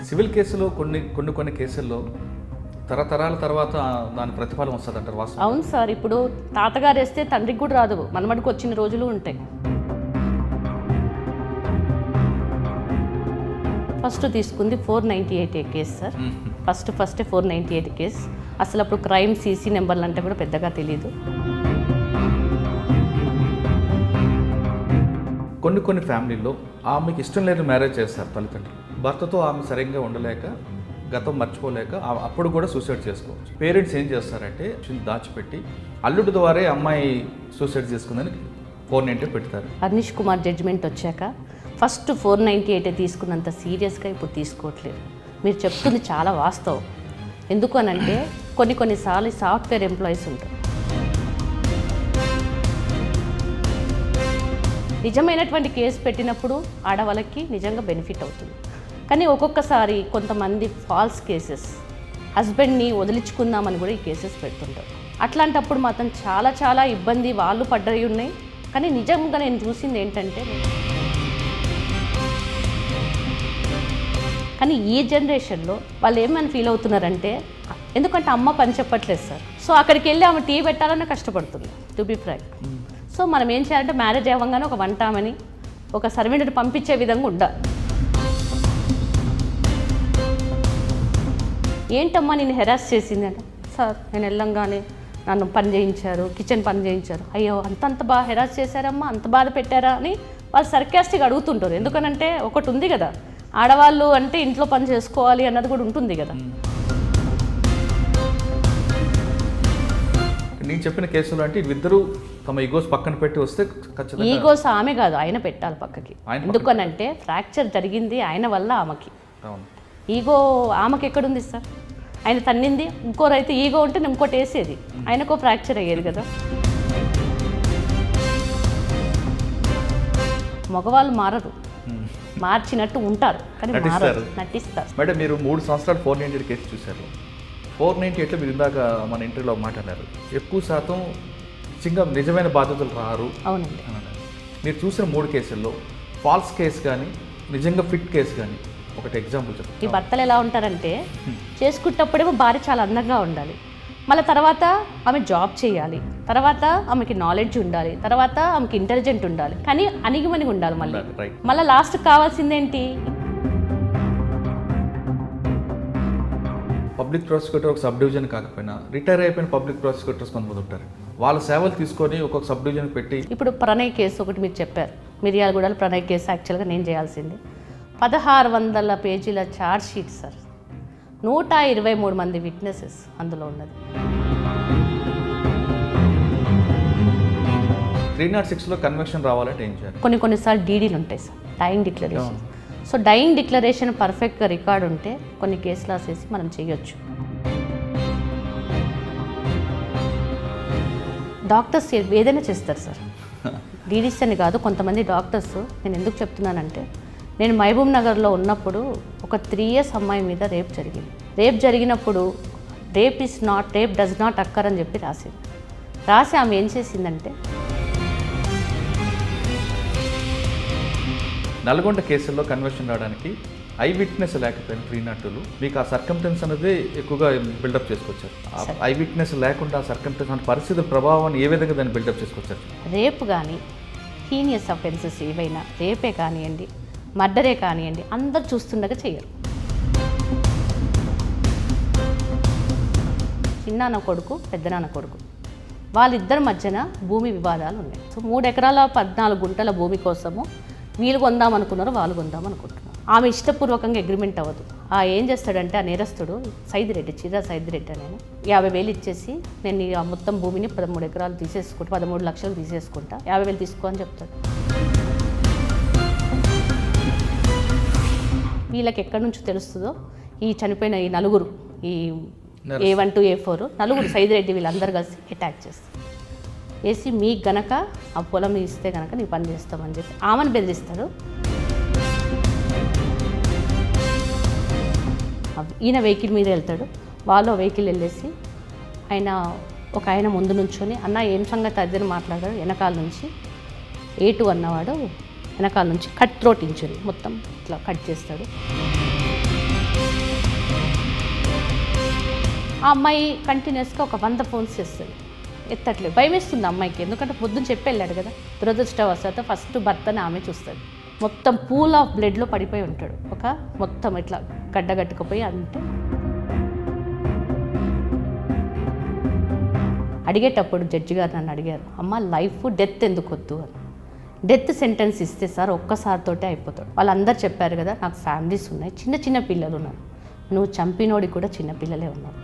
Civil కేసులో కొన్ని కేసుల్లో తరతరాల తర్వాత దాని ప్రతిఫలం వస్తుంది అంటారు వాస్తవం. అవును సార్, ఇప్పుడు తాతగారు వేస్తే తండ్రికి కూడా రాదు, మనమడికి వచ్చిన రోజులు ఉంటాయి. ఫస్ట్ తీసుకుంది 498A case sir. First 498 case. అసలు అప్పుడు క్రైమ్ సీసీ నెంబర్లు అంటే కూడా పెద్దగా తెలియదు. కొన్ని ఫ్యామిలీల్లో ఆమెకి ఇష్టం లేని మ్యారేజ్ చేస్తారు తల్లిదండ్రులు. భర్తతో ఆమె సరిగ్గా ఉండలేక, గతం మర్చిపోలేక అప్పుడు కూడా సూసైడ్ చేసుకోవచ్చు. పేరెంట్స్ ఏం చేస్తారంటే దాచిపెట్టి అల్లుడి ద్వారా అమ్మాయి సూసైడ్ చేసుకుందని 498 పెడతారు. హర్నిష్ కుమార్ జడ్జిమెంట్ వచ్చాక ఫస్ట్ 498 తీసుకున్నంత సీరియస్గా ఇప్పుడు తీసుకోవట్లేదు. మీరు చెప్తుంది చాలా వాస్తవం. ఎందుకు అనంటే కొన్నిసార్లు సాఫ్ట్వేర్ ఎంప్లాయీస్ ఉంటారు, నిజమైనటువంటి కేసు పెట్టినప్పుడు ఆడవాళ్ళకి నిజంగా బెనిఫిట్ అవుతుంది. కానీ ఒక్కొక్కసారి కొంతమంది ఫాల్స్ కేసెస్, హస్బెండ్ని వదిలించుకుందామని కూడా ఈ కేసెస్ పెడుతుంటారు. అట్లాంటప్పుడు మాత్రం చాలా ఇబ్బంది వాళ్ళు పడ్డవి ఉన్నాయి. కానీ నిజంగా నేను చూసింది ఏంటంటే, కానీ ఈ జనరేషన్లో వాళ్ళు ఏమని ఫీల్ అవుతున్నారంటే, ఎందుకంటే అమ్మ పని చెప్పట్లేదు సార్, సో అక్కడికి వెళ్ళి ఆమె టీ పెట్టాలన్నా కష్టపడుతుంది, టు బి ఫ్రాంక్. సో మనం ఏం చేయాలంటే మ్యారేజ్ అవ్వగానే ఒక వంటామని, ఒక సర్వెంట్ని పంపించే విధంగా ఉండాలి. ఏంటమ్మా నేను హెరాస్ చేసింది అంటే, సార్ నేను వెళ్ళంగానే నన్ను పని చేయించారు, కిచెన్ పని చేయించారు. అయ్యో అంత బాగా హెరాస్ చేశారమ్మా, అంత బాధ పెట్టారా అని వాళ్ళు సర్కాస్టిక్గా అడుగుతుంటారు. ఎందుకనంటే ఒకటి ఉంది కదా, ఆడవాళ్ళు అంటే ఇంట్లో పని చేసుకోవాలి అన్నది కూడా ఉంటుంది కదా. నేను చెప్పిన కేసులో అంటే ఇద్దరు తమ ఈగోస్ పక్కన పెట్టి వస్తే ఖచ్చితంగా. ఈగోస్ ఆమె కాదు, ఆయన పెట్టాలి పక్కకి. ఎందుకనంటే ఫ్రాక్చర్ జరిగింది ఆయన వల్ల ఆమెకి. ఈగో ఆమెకి ఎక్కడుంది సార్? ఆయన తన్నింది, ఇంకోరైతే ఈగో ఉంటే ఇంకోటి వేసేది, ఆయనకో ఫ్రాక్చర్ అయ్యేది కదా. మగవాళ్ళు మారరు, మార్చినట్టు ఉంటారు కానీ మారరు, నటిస్తారు. మేడం మీరు 3 సంవత్సరాలు 498 కేసు చూశారు. 498లో మీరు ఇందాక మన ఇంటర్వ్యూలో మాట్లాడారు, ఎక్కువ శాతం నిజమైన బాధ్యతలు రారు. అవునండి. మీరు చూసిన 3 కేసుల్లో ఫాల్స్ కేసు కానీ నిజంగా ఫిట్ కేసు కానీ ఒకటి ఎగ్జాంపుల్ చెప్పండి. ఈ భర్తలు ఎలా ఉంటారంటే, చేసుకుంటప్పుడేమో భార్య చాలా అందంగా ఉండాలి, మళ్ళీ తర్వాత ఆమె జాబ్ చేయాలి, తర్వాత ఆమెకి నాలెడ్జ్ ఉండాలి, తర్వాత ఆమెకి ఇంటెలిజెంట్ ఉండాలి, కానీ అణిగిమణిగి ఉండాలి. మళ్ళీ లాస్ట్కి కావాల్సిందేంటి? పబ్లిక్ ప్రాసిక్యూటర్ ఒక సబ్ డివిజన్ కాకపోయినా రిటైర్ అయిపోయిన పబ్లిక్ ప్రాసిక్యూటర్స్ కొంతమంది ఉంటారు, వాళ్ళ సేవలు తీసుకొని ఒక్కొక్క సబ్ డివిజన్ పెట్టి. ఇప్పుడు ప్రణయ్ కేసు ఒకటి మీరు చెప్పారు, మిర్యాలగూడలో ప్రణయ్ కేసు యాక్చువల్గా నేను చేయాల్సింది 1600 పేజీల ఛార్జ్ షీట్ సార్, 123 మంది విట్నెసెస్ అందులో ఉన్నది. 306లో కన్వెక్షన్ రావాలంటే ఏం చేయాలి? కొన్నిసార్లు డీడీలు ఉంటాయి sir, dyeing declaration. So dyeing declaration పర్ఫెక్ట్గా రికార్డ్ ఉంటే కొన్ని కేసులు వేసి మనం చేయొచ్చు. డాక్టర్స్ ఏదైనా చేస్తారు సార్, డీడీస్ అని కాదు. కొంతమంది డాక్టర్స్, నేను ఎందుకు చెప్తున్నానంటే, నేను మహబూబ్ నగర్లో ఉన్నప్పుడు ఒక 3 years అమ్మాయి మీద రేప్ జరిగింది. రేప్ జరిగినప్పుడు రేప్ డస్ నాట్ అక్కర్ అని చెప్పి రాసి ఆమె ఏం చేసిందంటే, నల్గొండ కేసుల్లో కన్వర్షన్ రావడానికి ఐ విట్నెస్ లేకపోయిన 302 మీకు ఆ సర్కమ్టెన్స్ అనేది ఎక్కువగా బిల్డప్ చేసుకొచ్చారు. ఐ విట్నెస్ లేకుండా సర్కమ్టెన్స్ అంటే పరిస్థితుల ప్రభావాన్ని ఏ విధంగా దాన్ని బిల్డప్ చేసుకొచ్చారు? రేపు కానీ హీనియస్ అఫెన్సెస్ ఏవైనా, రేపే కానివ్వండి, మర్డరే కానివ్వండి, అందరు చూస్తుండగా చేయరు. చిన్నాన్న కొడుకు, పెద్దనాన్న కొడుకు, వాళ్ళిద్దరి మధ్యన భూమి వివాదాలు ఉన్నాయి. సో 3 ఎకరాల 14 గుంటల భూమి కోసము వీళ్ళు కొందామనుకున్నారు, వాళ్ళు కొందామనుకుంటున్నారు. ఆమె ఇష్టపూర్వకంగా అగ్రిమెంట్ అవ్వదు. ఏం చేస్తాడంటే ఆ నేరస్తుడు సైదిరెడ్డి, చిరా సైదిరెడ్డి అని 50,000 ఇచ్చేసి, నేను ఆ మొత్తం భూమిని 13 ఎకరాలు తీసేసుకుంటా, 13 లక్షలు తీసేసుకుంటా, 50,000 తీసుకో అని చెప్తాడు. వీళ్ళకి ఎక్కడి నుంచి తెలుస్తుందో, ఈ చనిపోయిన ఈ నలుగురు, ఈ A1 to A4 నలుగురు సైదిరెడ్డి, వీళ్ళందరూ కలిసి అటాక్ చేస్తారు. వేసి మీకు గనక ఆ పొలం ఇస్తే కనుక నీ పని చేస్తామని చెప్పి ఆమెను బెదిరిస్తారు. ఈయన వెహికల్ మీద వెళ్తాడు, వాళ్ళు వెహికల్ వెళ్ళేసి ఆయన ముందు నుంచొని, అన్న ఏం సంగతి అద్దెని మాట్లాడాడు. వెనకాల నుంచి A2 అన్నవాడు వెనకాల నుంచి కట్ త్రోట్ ఇంజరీ మొత్తం ఇట్లా కట్ చేస్తాడు. ఆ అమ్మాయి కంటిన్యూస్గా ఒక 100 ఫోన్స్ చేస్తుంది, ఎత్తట్లేదు. భయం వేస్తుంది అమ్మాయికి, ఎందుకంటే పొద్దున్న చెప్పి వెళ్ళాడు కదా. దురదృష్టవశాత్తు ఫస్ట్ భర్తని ఆమె చూస్తుంది. మొత్తం పూల్ ఆఫ్ బ్లడ్లో పడిపోయి ఉంటాడు, ఒక మొత్తం ఇట్లా గడ్డగట్టుకుపోయి. అంటే అడిగేటప్పుడు జడ్జి గారు నన్ను అడిగారు, అమ్మ లైఫ్ డెత్ ఎందుకు వద్దు అని. డెత్ సెంటెన్స్ ఇస్తే సార్ ఒక్కసారితోటే అయిపోతాడు. వాళ్ళందరూ చెప్పారు కదా, నాకు ఫ్యామిలీస్ ఉన్నాయి, చిన్న చిన్న పిల్లలు ఉన్నారు, నువ్వు చంపినోడి కూడా చిన్న పిల్లలే ఉన్నారు.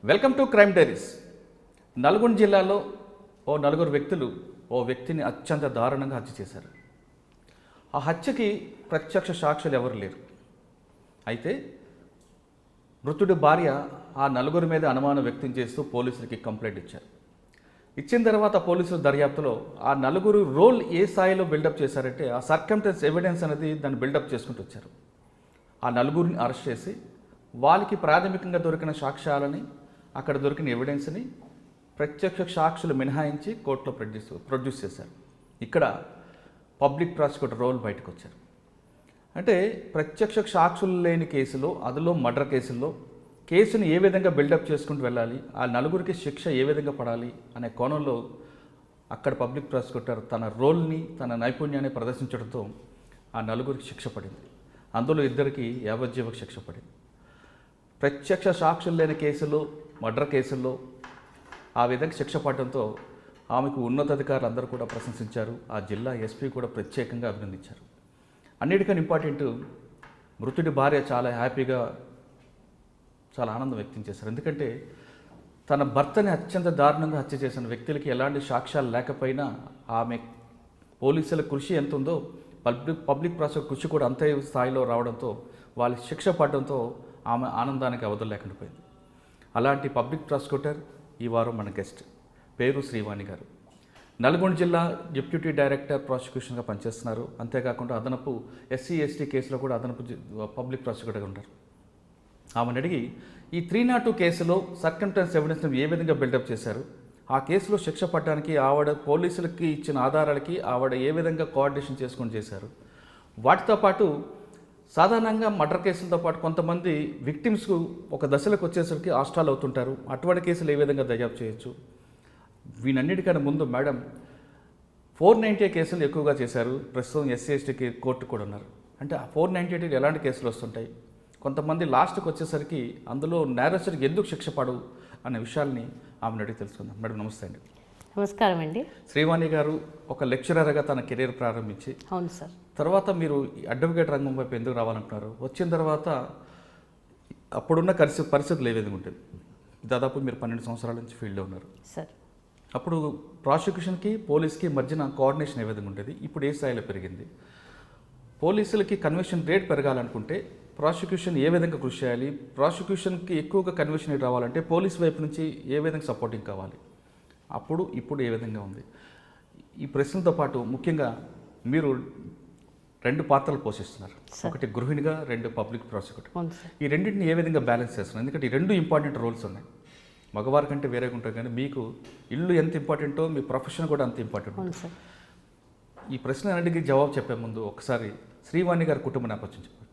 Welcome to crime diaries. Nalgonda జిల్లాలో నలుగురు వ్యక్తులు వ్యక్తిని అత్యంత దారుణంగా హత్య చేశారు. ఆ హత్యకి ప్రత్యక్ష సాక్షులు ఎవరు లేరు. అయితే మృతుడి భార్య ఆ నలుగురి మీద అనుమానం వ్యక్తం చేస్తూ పోలీసులకి కంప్లైంట్ ఇచ్చారు. ఇచ్చిన తర్వాత పోలీసుల దర్యాప్తులో ఆ నలుగురు రోల్ ఏ స్థాయిలో బిల్డప్ చేశారంటే, ఆ సర్కమ్టెన్స్ ఎవిడెన్స్ అనేది దాన్ని బిల్డప్ చేసుకుంటూ వచ్చారు. ఆ నలుగురిని అరెస్ట్ చేసి వాళ్ళకి ప్రాథమికంగా దొరికిన సాక్ష్యాలని, అక్కడ దొరికిన ఎవిడెన్స్ని ప్రత్యక్ష సాక్షులు మినహాయించి కోర్టులో ప్రొడ్యూస్ చేశారు. ఇక్కడ పబ్లిక్ ప్రాసిక్యూటర్ రోల్ బయటకు వచ్చారు. అంటే ప్రత్యక్ష సాక్షులు లేని కేసులో, అందులో మర్డర్ కేసుల్లో కేసుని ఏ విధంగా బిల్డప్ చేసుకుంటూ వెళ్ళాలి, ఆ నలుగురికి శిక్ష ఏ విధంగా పడాలి అనే కోణంలో అక్కడ పబ్లిక్ ప్రాసిక్యూటర్ తన రోల్ని, తన నైపుణ్యాన్ని ప్రదర్శించడంతో ఆ నలుగురికి శిక్ష పడింది. అందులో ఇద్దరికి యావజ్జీవ శిక్ష పడింది. ప్రత్యక్ష సాక్షులు లేని కేసులో, మర్డర్ కేసుల్లో ఆ విధంగా శిక్ష పడడంతో ఆమెకు ఉన్నతాధికారులు అందరూ కూడా ప్రశంసించారు. ఆ జిల్లా ఎస్పీ కూడా ప్రత్యేకంగా అభినందించారు. అన్నిటికన్నా ఇంపార్టెంట్, మృతుడి భార్య చాలా హ్యాపీగా, చాలా ఆనందం వ్యక్తం చేశారు. ఎందుకంటే తన భర్తని అత్యంత దారుణంగా హత్య చేసిన వ్యక్తులకి ఎలాంటి సాక్ష్యాలు లేకపోయినా ఆమె పోలీసుల కృషి ఎంత ఉందో పబ్లిక్ ప్రాసిక్యూటర్ కృషి కూడా అంతే స్థాయిలో రావడంతో, వాళ్ళ శిక్ష పడడంతో ఆమె ఆనందానికి అవధులు లేకుండా పోయింది. అలాంటి పబ్లిక్ ప్రాసిక్యూటర్ ఈ వారం మన గెస్ట్, పేరు శ్రీవాణి గారు. నల్గొండ జిల్లా డిప్యూటీ డైరెక్టర్ ప్రాసిక్యూషన్గా పనిచేస్తున్నారు. అంతేకాకుండా అదనపు SC/ST కేసులో కూడా అదనపు పబ్లిక్ ప్రాసిక్యూటర్గా ఉంటారు. ఆమెను అడిగి ఈ 302 కేసులో సర్కమ్టెన్స్ ఎవిడెన్స్ని ఏ విధంగా బిల్డప్ చేశారు, ఆ కేసులో శిక్ష పడడానికి ఆవిడ పోలీసులకి ఇచ్చిన ఆధారాలకి ఆవిడ ఏ విధంగా కోఆర్డినేషన్ చేసుకొని చేశారు, వాటితో పాటు సాధారణంగా మర్డర్ కేసులతో పాటు కొంతమంది విక్టిమ్స్కు ఒక దశలకు వచ్చేసరికి హాస్టల్ అవుతుంటారు, అటువంటి కేసులు ఏ విధంగా దర్యాప్తు చేయొచ్చు, వీనన్నిటికన్నా ముందు మేడం 498 కేసులు ఎక్కువగా చేశారు. ప్రస్తుతం SC/ST కోర్టు కూడా ఉన్నారు. అంటే ఆ 498 ఎలాంటి కేసులు వస్తుంటాయి, కొంతమంది లాస్ట్కి వచ్చేసరికి అందులో నేరస్తుడికి ఎందుకు శిక్ష పడవు అనే విషయాల్ని ఆమెను అడిగి తెలుసుకుందాం. మేడం నమస్తే అండి. నమస్కారం అండి. శ్రీవాణి గారు ఒక లెక్చరర్గా తన కెరీర్ ప్రారంభించి, అవును సార్, తర్వాత మీరు అడ్వకేట్ రంగం వైపు ఎందుకు రావాలంటున్నారు, వచ్చిన తర్వాత అప్పుడున్న పరిస్థితులు ఏ విధంగా ఉంటుంది, దాదాపు మీరు 12 సంవత్సరాల నుంచి ఫీల్డ్లో ఉన్నారు సార్. అప్పుడు ప్రాసిక్యూషన్కి పోలీస్కి మధ్యన కోఆర్డినేషన్ ఏ విధంగా ఉంటుంది, ఇప్పుడు ఏ స్థాయిలో పెరిగింది, పోలీసులకి కన్విక్షన్ రేట్ పెరగాలనుకుంటే ప్రాసిక్యూషన్ ఏ విధంగా కృషి చేయాలి, ప్రాసిక్యూషన్కి ఎక్కువగా కన్విక్షన్ రేట్ రావాలంటే పోలీస్ వైపు నుంచి ఏ విధంగా సపోర్టింగ్ కావాలి, ఇప్పుడు ఏ విధంగా ఉంది, ఈ ప్రశ్నలతో పాటు ముఖ్యంగా మీరు 2 పాత్రలు పోషిస్తున్నారు. ఒకటి గృహిణిగా, 2 పబ్లిక్ ప్రాసిక్యూటర్. ఈ రెండింటిని ఏ విధంగా బ్యాలెన్స్ చేస్తున్నారు, ఎందుకంటే ఈ 2 ఇంపార్టెంట్ రోల్స్ ఉన్నాయి. మగవారి కంటే వేరేగా ఉంటుంది, కానీ మీకు ఇల్లు ఎంత ఇంపార్టెంటో మీ ప్రొఫెషన్ కూడా అంత ఇంపార్టెంట్. ఈ ప్రశ్న అన్నిటికీ జవాబు చెప్పే ముందు ఒకసారి శ్రీవాణి గారి కుటుంబ నేపథ్యం చెప్పండి.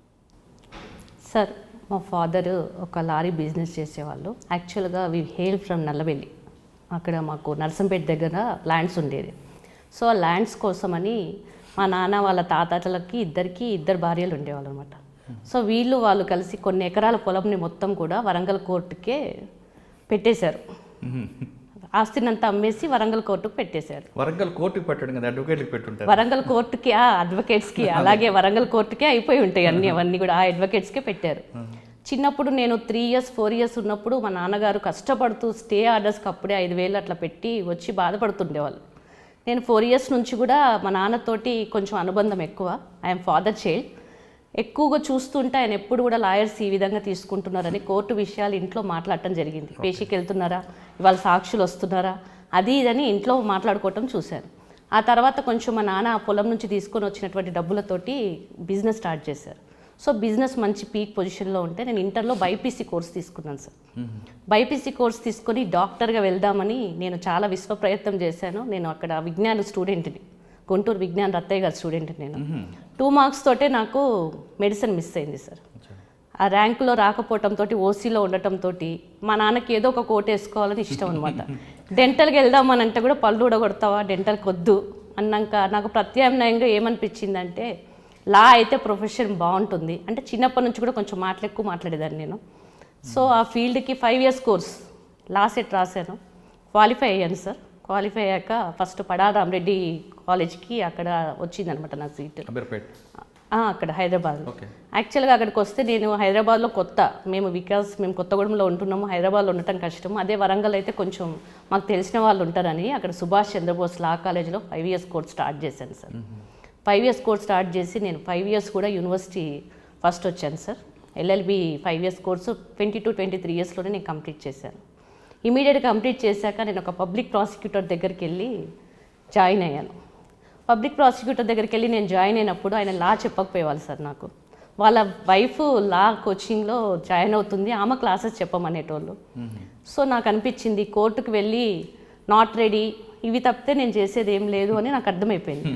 సార్, మా ఫాదర్ ఒక లారీ బిజినెస్ చేసేవాళ్ళు. యాక్చువల్గా వి హెయిల్ ఫ్రమ్ నల్లవెల్లి. అక్కడ మాకు నర్సంపేట దగ్గర ల్యాండ్స్ ఉండేది. సో ఆ ల్యాండ్స్ కోసమని మా నాన్న వాళ్ళ తాతలకి ఇద్దరు భార్యలు ఉండేవాళ్ళు అనమాట. సో వాళ్ళు కలిసి కొన్ని ఎకరాల పొలంని మొత్తం కూడా వరంగల్ కోర్టుకే పెట్టేశారు. ఆస్తినంతా అమ్మేసి వరంగల్ కోర్టుకు పెట్టేశారు. వరంగల్ కోర్టుకు పెట్టడం కదా, అడ్వకేట్కి పెట్టుంటారు. వరంగల్ కోర్టుకి, అడ్వకేట్స్కి, అలాగే వరంగల్ కోర్టుకే అయిపోయి ఉంటాయి అవన్నీ కూడా ఆ అడ్వకేట్స్కే పెట్టారు. చిన్నప్పుడు నేను 3 years 4 years ఉన్నప్పుడు మా నాన్నగారు కష్టపడుతూ స్టే ఆర్డర్స్కి అప్పుడే 5,000 అట్లా పెట్టి వచ్చి బాధపడుతుండేవాళ్ళు. నేను 4 years నుంచి కూడా మా నాన్నతోటి కొంచెం అనుబంధం ఎక్కువ. I'm father child. ఎక్కువగా చూస్తుంటే ఆయన ఎప్పుడు కూడా లాయర్స్ ఈ విధంగా తీసుకుంటున్నారని కోర్టు విషయాలు ఇంట్లో మాట్లాడటం జరిగింది. పేషీకి వెళ్తున్నారా, ఇవాళ సాక్షులు వస్తున్నారా, అది ఇదని ఇంట్లో మాట్లాడుకోవటం చూశాను. ఆ తర్వాత కొంచెం మా నాన్న ఆ పొలం నుంచి తీసుకొని వచ్చినటువంటి డబ్బులతోటి బిజినెస్ స్టార్ట్ చేశారు. సో బిజినెస్ మంచి పీక్ పొజిషన్లో ఉంటే నేను ఇంటర్లో బైపీసీ కోర్స్ తీసుకున్నాను సార్. బైపీసీ కోర్స్ తీసుకొని డాక్టర్గా వెళ్దామని నేను చాలా విశ్వ ప్రయత్నం చేశాను. నేను అక్కడ విజ్ఞాన స్టూడెంట్ని. గుంటూరు విజ్ఞాన్ రత్తయ్య గారు స్టూడెంట్ నేను. 2 మార్క్స్ తోటే నాకు మెడిసిన్ మిస్ అయింది సార్. ఆ ర్యాంకులో రాకపోవటంతో, ఓసీలో ఉండటంతో మా నాన్నకి ఏదో ఒక కోట్ వేసుకోవాలని ఇష్టం అనమాట. డెంటల్కి వెళ్దామని అంటే కూడా పళ్ళు ఊడగొడతావా, డెంటల్కి వద్దు అన్నాక నాకు ప్రత్యామ్నాయంగా ఏమనిపించిందంటే లా అయితే ప్రొఫెషన్ బాగుంటుంది అంటే చిన్నప్పటి నుంచి కూడా కొంచెం ఎక్కువ మాట్లాడేదాన్ని నేను. సో ఆ ఫీల్డ్కి 5 years కోర్స్ లా సెట్ రాశాను, క్వాలిఫై అయ్యాను సార్. క్వాలిఫై అయ్యాక ఫస్ట్ పడాల రామరెడ్డి కాలేజ్కి అక్కడ వచ్చిందనమాట నాకు సీట్, అక్కడ హైదరాబాద్లో. యాక్చువల్గా అక్కడికి వస్తే నేను హైదరాబాద్లో కొత్త, మేము కొత్తగూడెంలో ఉంటున్నాము, హైదరాబాద్లో ఉండటం కష్టం. అదే వరంగల్ అయితే కొంచెం మాకు తెలిసిన వాళ్ళు ఉంటారని అక్కడ సుభాష్ చంద్రబోస్ లా కాలేజ్లో 5 years కోర్స్ స్టార్ట్ చేశాను సార్. 5 years కోర్స్ స్టార్ట్ చేసి నేను 5 years కూడా యూనివర్సిటీ ఫస్ట్ వచ్చాను సార్. ఎల్ఎల్బి 5 years కోర్సు 22-23 yearsలోనే నేను కంప్లీట్ చేశాను. ఇమీడియట్గా కంప్లీట్ చేశాక నేను ఒక పబ్లిక్ ప్రాసిక్యూటర్ దగ్గరికి వెళ్ళి జాయిన్ అయ్యాను. పబ్లిక్ ప్రాసిక్యూటర్ దగ్గరికి వెళ్ళి నేను జాయిన్ అయినప్పుడు ఆయన లా చెప్పకపోయేవాళ్ళు సార్ నాకు. వాళ్ళ వైఫ్ లా కోచింగ్లో జాయిన్ అవుతుంది, ఆమె క్లాసెస్ చెప్పమనేటోళ్ళు. సో నాకు అనిపించింది కోర్టుకు వెళ్ళి నాట్ రెడీ ఇవి తప్పితే నేను చేసేది ఏం లేదు అని నాకు అర్థమైపోయింది.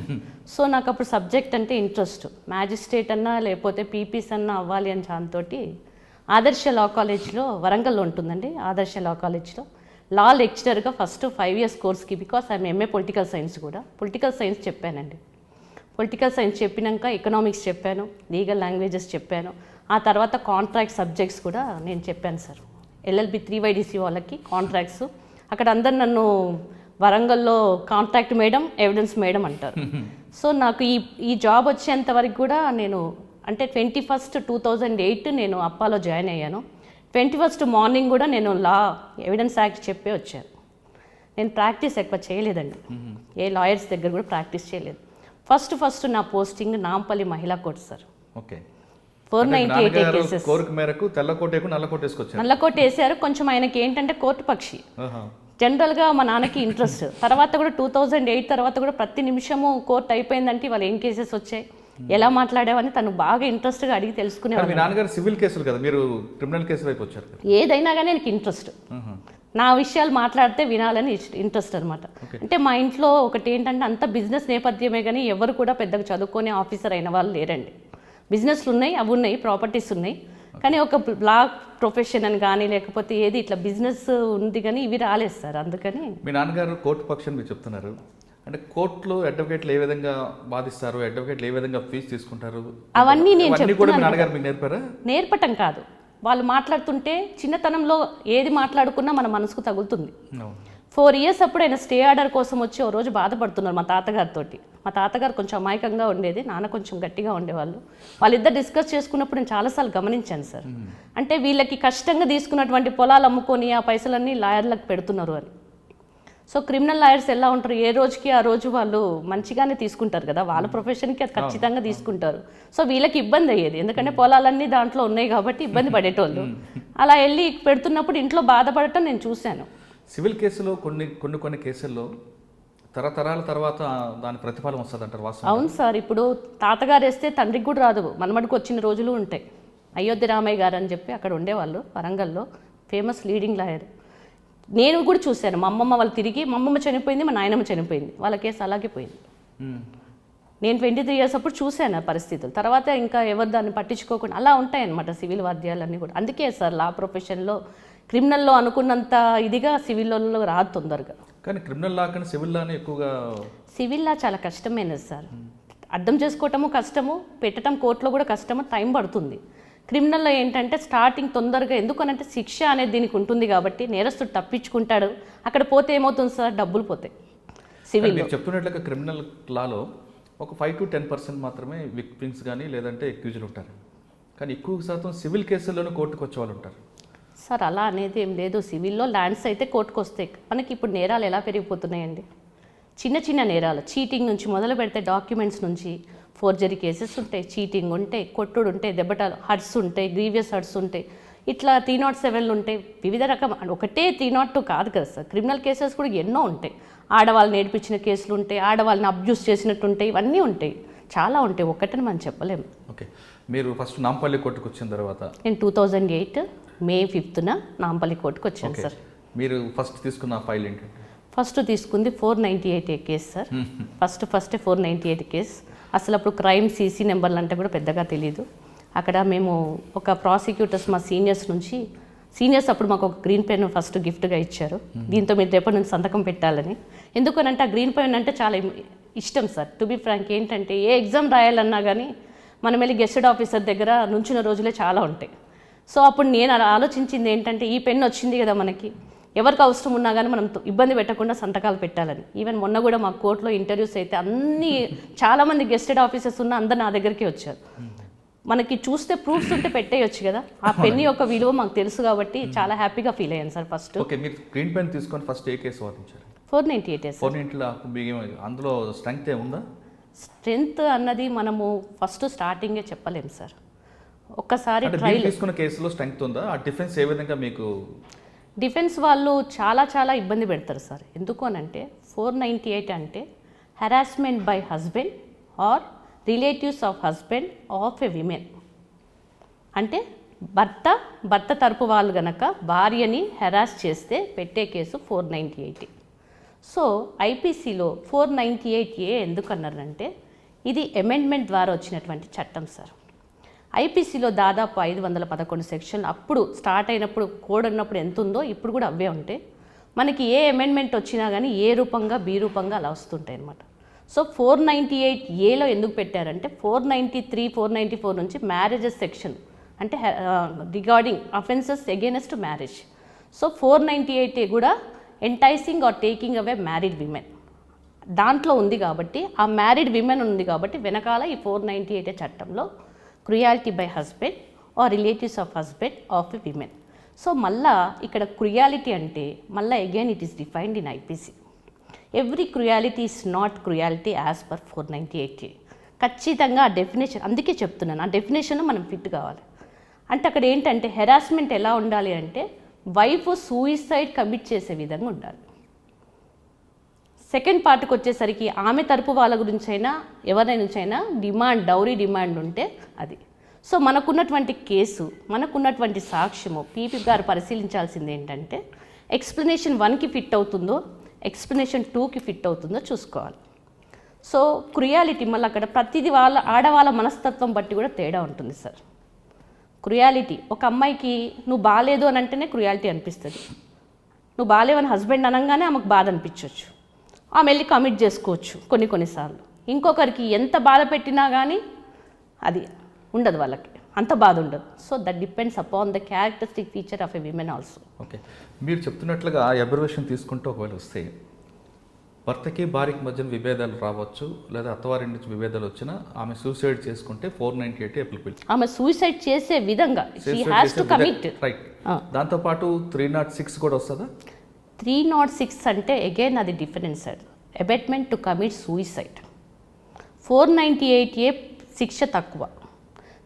సో నాకు అప్పుడు సబ్జెక్ట్ అంటే ఇంట్రెస్ట్, మ్యాజిస్ట్రేట్ అన్నా లేకపోతే పీపీస్ అన్నా అవ్వాలి అని దాంతో ఆదర్శ లా కాలేజ్లో వరంగల్లో ఉంటుందండి, ఆదర్శ లా కాలేజ్లో లా లెక్చరర్గా ఫస్ట్ 5 years కోర్స్కి, because I'm MA political science కూడా, పొలిటికల్ సైన్స్ చెప్పానండి. పొలిటికల్ సైన్స్ చెప్పినాక ఎకనామిక్స్ చెప్పాను, లీగల్ లాంగ్వేజెస్ చెప్పాను, ఆ తర్వాత కాంట్రాక్ట్ సబ్జెక్ట్స్ కూడా నేను చెప్పాను సార్. ఎల్ఎల్బి 3YDC వాళ్ళకి కాంట్రాక్ట్స్, అక్కడ అందరు నన్ను వరంగల్లో కాంట్రాక్ట్ మేడం, ఎవిడెన్స్ మేడం అంటారు. సో నాకు ఈ జాబ్ వచ్చేంత వరకు కూడా నేను అంటే 21st 2008 నేను అప్పాలో జాయిన్ అయ్యాను. 21st మార్నింగ్ కూడా నేను లా ఎవిడెన్స్ యాక్ట్ చెప్పే వచ్చాను. నేను ప్రాక్టీస్ ఎక్కువ చేయలేదండి, ఏ లాయర్స్ దగ్గర కూడా ప్రాక్టీస్ చేయలేదు. ఫస్ట్ నా పోస్టింగ్ నాంపల్లి మహిళా కోర్టు సార్. ఓకే. 498 కేసెస్. నల్లకోట వేసారు. కొంచెం ఆయనకి ఏంటంటే కోర్టు పక్షి, జనరల్గా మా నాన్నకి ఇంట్రెస్ట్. తర్వాత కూడా 2008 తర్వాత కూడా ప్రతి నిమిషము కోర్టు అయిపోయిందంటే వాళ్ళు ఏం కేసెస్ వచ్చాయి, ఎలా మాట్లాడావని తను బాగా ఇంట్రెస్ట్గా అడిగి తెలుసుకునేవాళ్ళు. నాన్నగారు సివిల్ కేసులు కదా, మీరు క్రిమినల్ కేసు వైపు వచ్చారు. ఏదైనా కానీ నాకు ఇంట్రెస్ట్, నా విషయాలు మాట్లాడితే వినాలని ఇంట్రెస్ట్ అనమాట. అంటే మా ఇంట్లో ఒకటి ఏంటంటే అంత బిజినెస్ నేపథ్యమే కానీ ఎవరు కూడా పెద్దగా చదువుకునే ఆఫీసర్ అయిన వాళ్ళు లేరండి. బిజినెస్లు ఉన్నాయి, అవి ఉన్నాయి, ప్రాపర్టీస్ ఉన్నాయి, కానీ ఒక లా ప్రొఫెషన్ అని కానీ లేకపోతే ఏది ఇట్లా బిజినెస్ ఉంది కానీ ఇవి రాలేదు సార్. అందుకని మీ నాన్నగారు కోర్టు పక్షాన్ని మీరు చెప్తున్నారు అంటే కోర్టులో అడ్వకేట్లు ఏ విధంగా బాధిస్తారు, అడ్వకేట్లు ఏ విధంగా ఫీజు తీసుకుంటారు, అవన్నీ నేను నేర్పటం కాదు. వాళ్ళు మాట్లాడుతుంటే చిన్నతనంలో ఏది మాట్లాడుకున్నా మన మనసుకు తగులుతుంది. 4 years అప్పుడు ఆయన స్టే ఆర్డర్ కోసం వచ్చి ఓ రోజు బాధపడుతున్నారు మా తాతగారితో. మా తాతగారు కొంచెం అమాయకంగా ఉండేది, నాన్న కొంచెం గట్టిగా ఉండేవాళ్ళు. వాళ్ళిద్దరు డిస్కస్ చేసుకున్నప్పుడు నేను చాలాసార్లు గమనించాను సార్. అంటే వీళ్ళకి కష్టంగా తీసుకున్నటువంటి పొలాలు అమ్ముకొని ఆ పైసలన్నీ లాయర్లకు పెడుతున్నారు అని. సో క్రిమినల్ లాయర్స్ ఎలా ఉంటారు, ఏ రోజుకి ఆ రోజు వాళ్ళు మంచిగానే తీసుకుంటారు కదా, వాళ్ళ ప్రొఫెషన్కి అది ఖచ్చితంగా తీసుకుంటారు. సో వీళ్ళకి ఇబ్బంది అయ్యేది, ఎందుకంటే పొలాలన్నీ దాంట్లో ఉన్నాయి కాబట్టి ఇబ్బంది పడేటోళ్ళు. అలా వెళ్ళి పెడుతున్నప్పుడు ఇంట్లో బాధపడటం నేను చూశాను. సివిల్ కేసులో కొన్ని కేసుల్లో తరతరాల తర్వాత దాని ప్రతిఫలం వస్తుంది అంటారు, వాస్తవం? అవును సార్. ఇప్పుడు తాతగారు వేస్తే తండ్రికి కూడా రాదు, మనమడికి వచ్చిన రోజులు ఉంటాయి. అయోధ్య రామయ్య గారు అని చెప్పి అక్కడ ఉండేవాళ్ళు వరంగల్లో, ఫేమస్ లీడింగ్ లాయర్. నేను కూడా చూశాను, మా అమ్మమ్మ వాళ్ళు తిరిగి, మా అమ్మమ్మ చనిపోయింది, మా నాయనమ్మ చనిపోయింది, వాళ్ళ కేసు అలాగే పోయింది. నేను 23 years అప్పుడు చూశాను ఆ పరిస్థితులు. తర్వాత ఇంకా ఎవరు దాన్ని పట్టించుకోకుండా అలా ఉంటాయన్నమాట సివిల్ వాద్యాలన్నీ కూడా. అందుకే సార్ లా ప్రొఫెషన్లో క్రిమినల్లో అనుకున్నంత ఇదిగా సివిల్లో రాదు తొందరగా. కానీ క్రిమినల్ లా కానీ సివిల్ లానే ఎక్కువగా. సివిల్ లా చాలా కష్టమైనది సార్, అర్థం చేసుకోవటము కష్టము, పెట్టడం కోర్టులో కూడా కష్టము, టైం పడుతుంది. క్రిమినల్లో ఏంటంటే స్టార్టింగ్ తొందరగా, ఎందుకనంటే శిక్ష అనేది దీనికి ఉంటుంది కాబట్టి నేరస్తుడు తప్పించుకుంటాడు. అక్కడ పోతే ఏమవుతుంది సార్, డబ్బులు పోతాయి. సివిల్ చెప్తున్నట్లుగా క్రిమినల్ లాలో ఒక 5 to 10% మాత్రమే విక్టిమ్స్ కానీ లేదంటే అక్యూజ్డ్ ఉంటారు, కానీ ఎక్కువ శాతం సివిల్ కేసుల్లోనే కోర్టుకు వచ్చే వాళ్ళు ఉంటారు సార్. అలా అనేది ఏం లేదు, సివిల్లో ల్యాండ్స్ అయితే కోర్టుకు వస్తాయి. మనకి ఇప్పుడు నేరాలు ఎలా పెరిగిపోతున్నాయండి, చిన్న చిన్న నేరాలు, చీటింగ్ నుంచి మొదలు పెడితే డాక్యుమెంట్స్ నుంచి ఫోర్జరీ కేసెస్ ఉంటాయి, చీటింగ్ ఉంటాయి, కొట్టుడు ఉంటాయి, దెబ్బటాలు, హర్ట్స్ ఉంటాయి, గ్రీవియస్ హర్ట్స్ ఉంటాయి, ఇట్లా 307 ఉంటాయి, వివిధ రకం. ఒకటే 302 కాదు కదా సార్, క్రిమినల్ కేసెస్ కూడా ఎన్నో ఉంటాయి. ఆడవాళ్ళని నేర్పించిన కేసులు ఉంటాయి, ఆడవాళ్ళని అబ్యూస్ చేసినట్టు ఉంటాయి, ఇవన్నీ ఉంటాయి, చాలా ఉంటాయి, ఒక్కటని మనం చెప్పలేము. ఓకే. మీరు ఫస్ట్ నాంపల్లి కోర్టుకు వచ్చిన తర్వాత? నేను 2008 May 5th నాంపల్లి కోర్టుకు వచ్చాను సార్. మీరు ఫస్ట్ తీసుకున్న ఫైల్ ఏంటంటే? ఫస్ట్ తీసుకుంది 498A case sir. First 498 case. అసలు అప్పుడు క్రైమ్ సీసీ నెంబర్లు అంటే కూడా పెద్దగా తెలియదు. అక్కడ మేము ఒక ప్రాసిక్యూటర్స్ మా సీనియర్స్ అప్పుడు మాకు ఒక గ్రీన్ పెన్ ఫస్ట్ గిఫ్ట్గా ఇచ్చారు. దీంతో మీరు రేపటి నుంచి సంతకం పెట్టాలని. ఎందుకనంటే ఆ గ్రీన్ పెన్ అంటే చాలా ఇష్టం సార్. టు బి ఫ్రాంక్ ఏంటంటే ఏ ఎగ్జామ్ రాయాలన్నా కానీ మనం వెళ్ళి గెస్టెడ్ ఆఫీసర్ దగ్గర నుంచిన రోజులే చాలా ఉంటాయి. సో అప్పుడు నేను అలా ఆలోచించింది ఏంటంటే ఈ పెన్ వచ్చింది కదా మనకి, ఎవరికి అవసరం ఉన్నా కానీ మనం ఇబ్బంది పెట్టకుండా సంతకాలు పెట్టాలని. ఈవెన్ మొన్న కూడా మా కోర్టులో ఇంటర్వ్యూస్ అయితే చాలామంది గెస్టెడ్ ఆఫీసర్స్ ఉన్న అందరు నా దగ్గరికి వచ్చారు. మనకి చూస్తే ప్రూఫ్స్ ఉంటే పెట్టేయచ్చు కదా. ఆ పెన్ యొక్క విలువ మాకు తెలుసు కాబట్టి చాలా హ్యాపీగా ఫీల్ అయ్యాను సార్. ఫస్ట్ ఓకే, మీరు గ్రీన్ పెన్ తీసుకొని ఫస్ట్ ఏ కేసు వాదించారు? 498 సార్. 498 అందులో స్ట్రెంగ్త్ ఏముందా? స్ట్రెంగ్త్ అన్నది మనము ఫస్ట్ స్టార్టింగే చెప్పలేము సార్. ఒక్కసారి ట్రైల్ తీసుకున్న కేసులో స్ట్రెంగ్త్ ఉందా? ఆ డిఫెన్స్ ఏ విధంగా మీకు? డిఫెన్స్ వాళ్ళు చాలా ఇబ్బంది పెడతారు సార్. ఎందుకు అనంటే 498 అంటే harassment by husband or relatives of husband of a women. అంటే భర్త తరపు వాళ్ళు గనక భార్యని హెరాస్ చేస్తే పెట్టే కేసు 498. సో ఐపీసీలో 498A ఎందుకు అన్నారంటే ఇది అమెండ్మెంట్ ద్వారా వచ్చినటువంటి చట్టం సార్. ఐపీసీలో దాదాపు 511 సెక్షన్లు అప్పుడు స్టార్ట్ అయినప్పుడు కోడ్ ఉన్నప్పుడు ఎంత ఉందో ఇప్పుడు కూడా అవే ఉంటాయి. మనకి ఏ అమెండ్మెంట్ వచ్చినా కానీ ఏ రూపంగా బి రూపంగా అలా వస్తుంటాయి అన్నమాట. సో 498Aలో ఎందుకు పెట్టారంటే 493, 494 నుంచి మ్యారేజెస్ సెక్షన్ అంటే regarding offences against marriage. So 498A కూడా enticing or taking away married women దాంట్లో ఉంది కాబట్టి, ఆ మ్యారీడ్ విమెన్ ఉంది కాబట్టి వెనకాల ఈ 498A చట్టంలో cruelty by husband or relatives of husband of a women. So మళ్ళా ఇక్కడ క్రుయాలిటీ అంటే మళ్ళీ again it is defined in IPC. Every cruelty is not cruelty as per 498A. ఖచ్చితంగా ఆ డెఫినేషన్, అందుకే చెప్తున్నాను ఆ డెఫినేషన్ మనం ఫిట్ కావాలి. అంటే అక్కడ ఏంటంటే హెరాస్మెంట్ ఎలా ఉండాలి అంటే వైఫ్ సూయిసైడ్ కమిట్ చేసే విధంగా ఉండాలి. సెకండ్ పార్ట్కి వచ్చేసరికి ఆమె తరపు వాళ్ళ గురించైనా ఎవరైనా డౌరీ డిమాండ్ ఉంటే అది. సో మనకున్నటువంటి కేసు, మనకున్నటువంటి సాక్ష్యము పీపీ గారు పరిశీలించాల్సింది ఏంటంటే ఎక్స్ప్లెనేషన్ 1కి ఫిట్ అవుతుందో ఎక్స్ప్లెనేషన్ 2కి ఫిట్ అవుతుందో చూసుకోవాలి. సో క్రుయాలిటీ మళ్ళీ అక్కడ ప్రతిదీ ఆడవాళ్ళ మనస్తత్వం బట్టి కూడా తేడా ఉంటుంది సార్. క్రుయాలిటీ ఒక అమ్మాయికి నువ్వు బాగాలేదు అని అంటేనే క్రుయాలిటీ అనిపిస్తుంది. నువ్వు బాగాలేవని హస్బెండ్ అనగానే ఆమెకు బాధ అనిపించవచ్చు, ఆమె వెళ్ళి కమిట్ చేసుకోవచ్చు కొన్నిసార్లు. ఇంకొకరికి ఎంత బాధ పెట్టినా కానీ అది ఉండదు, వాళ్ళకి అంత బాధ ఉండదు. So that depends upon the characteristic feature of a women also. Okay, మీరు చెప్తున్నట్లుగా అబ్జర్వేషన్ తీసుకుంటూ ఒకవేళ వస్తే భర్తకి భార్యకి మధ్య విభేదాలు రావచ్చు, లేదా అత్తవారి నుంచి విభేదాలు వచ్చినా ఆమె సూసైడ్ చేసుకుంటే 498 అప్లికబుల్. ఆమె సూసైడ్ చేసే విధంగా she has to commit. Right. దాంతోపాటు 306 కూడా వస్తుందా? 306 అంటే అగైన్ అది difference sir. Abetment to commit suicide. 498A శిక్ష తక్కువ,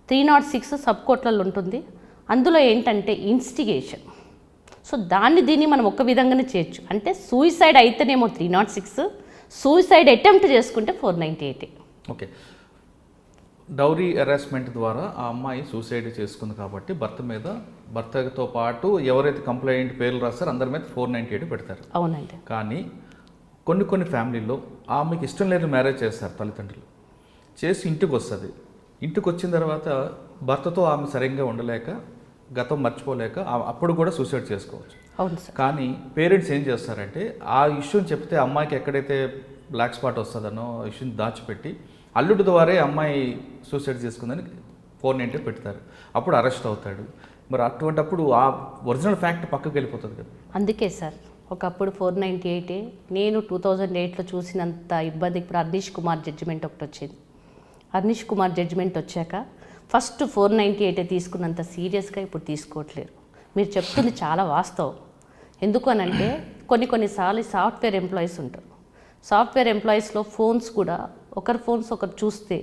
306 సబ్ కోర్టులలో ఉంటుంది. అందులో ఏంటంటే ఇన్స్టిగేషన్. సో దీన్ని మనం ఒక విధంగానే చేయొచ్చు. అంటే సూసైడ్ అయితేనేమో 306, సూసైడ్ అటెంప్ట్ చేసుకుంటే 498. ఓకే, డౌరీ హెరాస్మెంట్ ద్వారా ఆ అమ్మాయి సూసైడ్ చేసుకుంది కాబట్టి భర్తతో పాటు ఎవరైతే కంప్లైంట్ పేర్లు రాస్తారో అందరి మీద 498 పెడతారు. అవునండి. కానీ కొన్ని ఫ్యామిలీల్లో ఆమెకి ఇష్టం లేని మ్యారేజ్ చేస్తారు తల్లిదండ్రులు. చేసి ఇంటికి వస్తుంది. ఇంటికి వచ్చిన తర్వాత భర్తతో ఆమె సరిగ్గా ఉండలేక, గతం మర్చిపోలేక అప్పుడు కూడా సూసైడ్ చేసుకోవచ్చు. అవును సార్. కానీ పేరెంట్స్ ఏం చేస్తారంటే ఆ ఇష్యూని చెప్తే అమ్మాయికి ఎక్కడైతే బ్లాక్ స్పాట్ వస్తుందనో ఆ ఇష్యూని దాచిపెట్టి అల్లుడి ద్వారా అమ్మాయి సూసైడ్ చేసుకుందని 498 పెడతారు. అప్పుడు అరెస్ట్ అవుతాడు. మరి అటువంటిప్పుడు ఆ ఒరిజినల్ ఫ్యాక్ట్ పక్కకి వెళ్ళిపోతుంది కదా. అందుకే సార్ ఒకప్పుడు 498 నేను 2008లో చూసినంత ఇబ్బంది ఇప్పుడు అర్నీష్ కుమార్ జడ్జిమెంట్ ఒకటి వచ్చింది. అర్నీష్ కుమార్ జడ్జిమెంట్ వచ్చాక ఫస్ట్ 498 తీసుకున్నంత సీరియస్గా ఇప్పుడు తీసుకోవట్లేరు. మీరు చెప్తుంది చాలా వాస్తవం. ఎందుకు అనంటే కొన్నిసార్లు సాఫ్ట్వేర్ ఎంప్లాయీస్ ఉంటారు. సాఫ్ట్వేర్ ఎంప్లాయీస్లో ఫోన్స్ కూడా ఒకరి ఫోన్స్ ఒకరు చూస్తే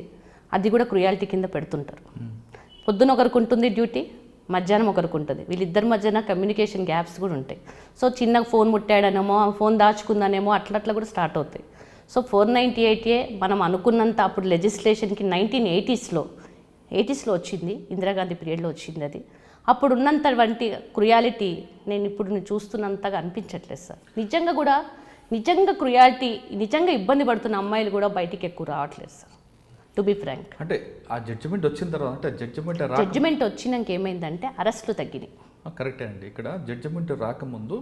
అది కూడా క్రుయాలిటీ కింద పెడుతుంటారు. పొద్దున ఒకరికి ఉంటుంది డ్యూటీ, మధ్యాహ్నం ఒకరికి ఉంటుంది. వీళ్ళిద్దరి మధ్యన కమ్యూనికేషన్ గ్యాప్స్ కూడా ఉంటాయి. సో చిన్న ఫోన్ ముట్టాడనేమో, ఫోన్ దాచుకుందానేమో అట్లా కూడా స్టార్ట్ అవుతాయి. సో 498 మనం అనుకున్నంత అప్పుడు లెజిస్లేషన్కి 1980sలో వచ్చింది, ఇందిరాగాంధీ పీరియడ్లో వచ్చింది అది. అప్పుడు ఉన్నంత వంటి క్రుయాలిటీ నేను చూస్తున్నంతగా అనిపించట్లేదు సార్. నిజంగా కూడా నిజంగా క్రుయాలిటీ, నిజంగా ఇబ్బంది పడుతున్న అమ్మాయిలు కూడా బయటికి ఎక్కువ రావట్లేదు సార్, టు బి ఫ్రాంక్. అంటే ఆ జడ్జిమెంట్ వచ్చిన తర్వాత అంటే జడ్జిమెంట్ వచ్చినాక ఏమైందంటే అరెస్టులు తగ్గినాయి. కరెక్టే అండి. ఇక్కడ జడ్జిమెంట్ రాకముందు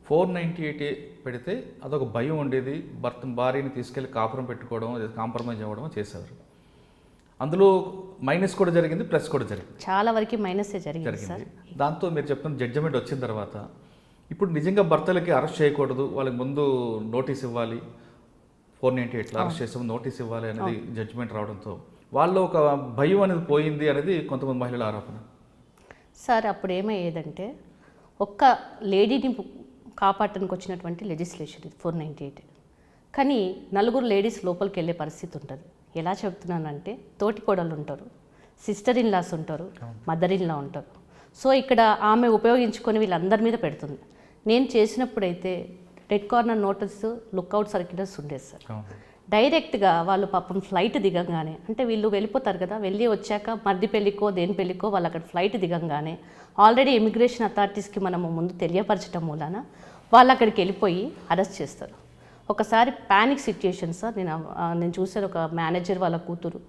498 పెడితే అదొక భయం ఉండేది, భార్యని తీసుకెళ్ళి కాపురం పెట్టుకోవడం, కాంప్రమైజ్ అవ్వడం చేసేవారు. అందులో మైనస్ కూడా జరిగింది, ప్లస్ కూడా జరిగింది, చాలా వరకు మైనసే జరిగింది. దాంతో మీరు చెప్తున్న జడ్జిమెంట్ వచ్చిన తర్వాత ఇప్పుడు నిజంగా భర్తలకి అరెస్ట్ చేయకూడదు, వాళ్ళకి ముందు నోటీస్ ఇవ్వాలి, 498లో అరెస్ట్ చేసాము నోటీస్ ఇవ్వాలి అనేది జడ్జిమెంట్ రావడంతో వాళ్ళు ఒక భయం అనేది పోయింది అనేది కొంతమంది మహిళల ఆరోపణ. సార్ అప్పుడు ఏమయ్యేదంటే ఒక్క లేడీని కాపాడటానికి వచ్చినటువంటి లెజిస్లేషన్ ఇది 498. కానీ నలుగురు లేడీస్ లోపలికి వెళ్ళే పరిస్థితి ఉంటుంది. ఎలా చెప్తున్నానంటే తోటి కోడళ్ళు ఉంటారు, సిస్టర్ ఇన్ లాస్ ఉంటారు, మదర్ ఇన్ లా ఉంటారు. సో ఇక్కడ ఆమె ఉపయోగించుకొని వీళ్ళందరి మీద పెడుతుంది. నేను చేసినప్పుడైతే red corner notice, lookout circulars ఉండేది సార్. డైరెక్ట్గా వాళ్ళు పాపం ఫ్లైట్ దిగంగానే, అంటే వీళ్ళు వెళ్ళిపోతారు కదా, వెళ్ళి వచ్చాక మర్ది పెళ్ళికో దేని పెళ్ళికో వాళ్ళు అక్కడ ఫ్లైట్ దిగంగానే ఆల్రెడీ ఇమిగ్రేషన్ అథారిటీస్కి మనము ముందు తెలియపరచడం మూలాన వాళ్ళు అక్కడికి వెళ్ళిపోయి అరెస్ట్ చేస్తారు. ఒకసారి ప్యానిక్ సిచ్యుయేషన్ సార్. నేను చూసాను, ఒక మేనేజర్ వాళ్ళ కూతురు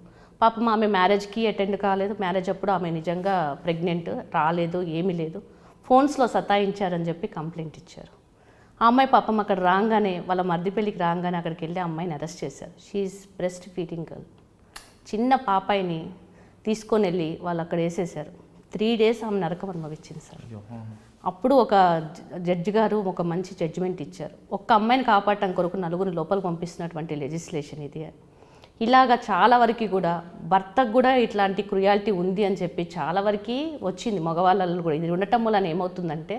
పాపం ఆమె మ్యారేజ్కి అటెండ్ కాలేదు, మ్యారేజ్ అప్పుడు ఆమె నిజంగా ప్రెగ్నెంట్, రాలేదు, ఏమీ లేదు, ఫోన్స్లో సతాయించారని చెప్పి కంప్లైంట్ ఇచ్చారు. ఆ అమ్మాయి పాపం అక్కడ రాగానే, వాళ్ళ మర్ది పెళ్ళికి రాగానే అక్కడికి వెళ్ళి అమ్మాయిని అరెస్ట్ చేశారు. She is breast feeding girl. చిన్న పాపాయిని తీసుకొని వెళ్ళి వాళ్ళు అక్కడ వేసేసారు. 3 days ఆమె నరకం అనుభవించింది సార్. అప్పుడు ఒక జడ్జి గారు ఒక మంచి జడ్జిమెంట్ ఇచ్చారు. ఒక్క అమ్మాయిని కాపాడటం కొరకు నలుగురిని లోపలికి పంపిస్తున్నటువంటి లెజిస్లేషన్ ఇది. ఇలాగా చాలా వరకు కూడా భర్తకు కూడా ఇట్లాంటి క్రుయాలిటీ ఉంది అని చెప్పి చాలా వరకు వచ్చింది మగవాళ్ళలో కూడా. ఇది ఉండటం వలన ఏమవుతుందంటే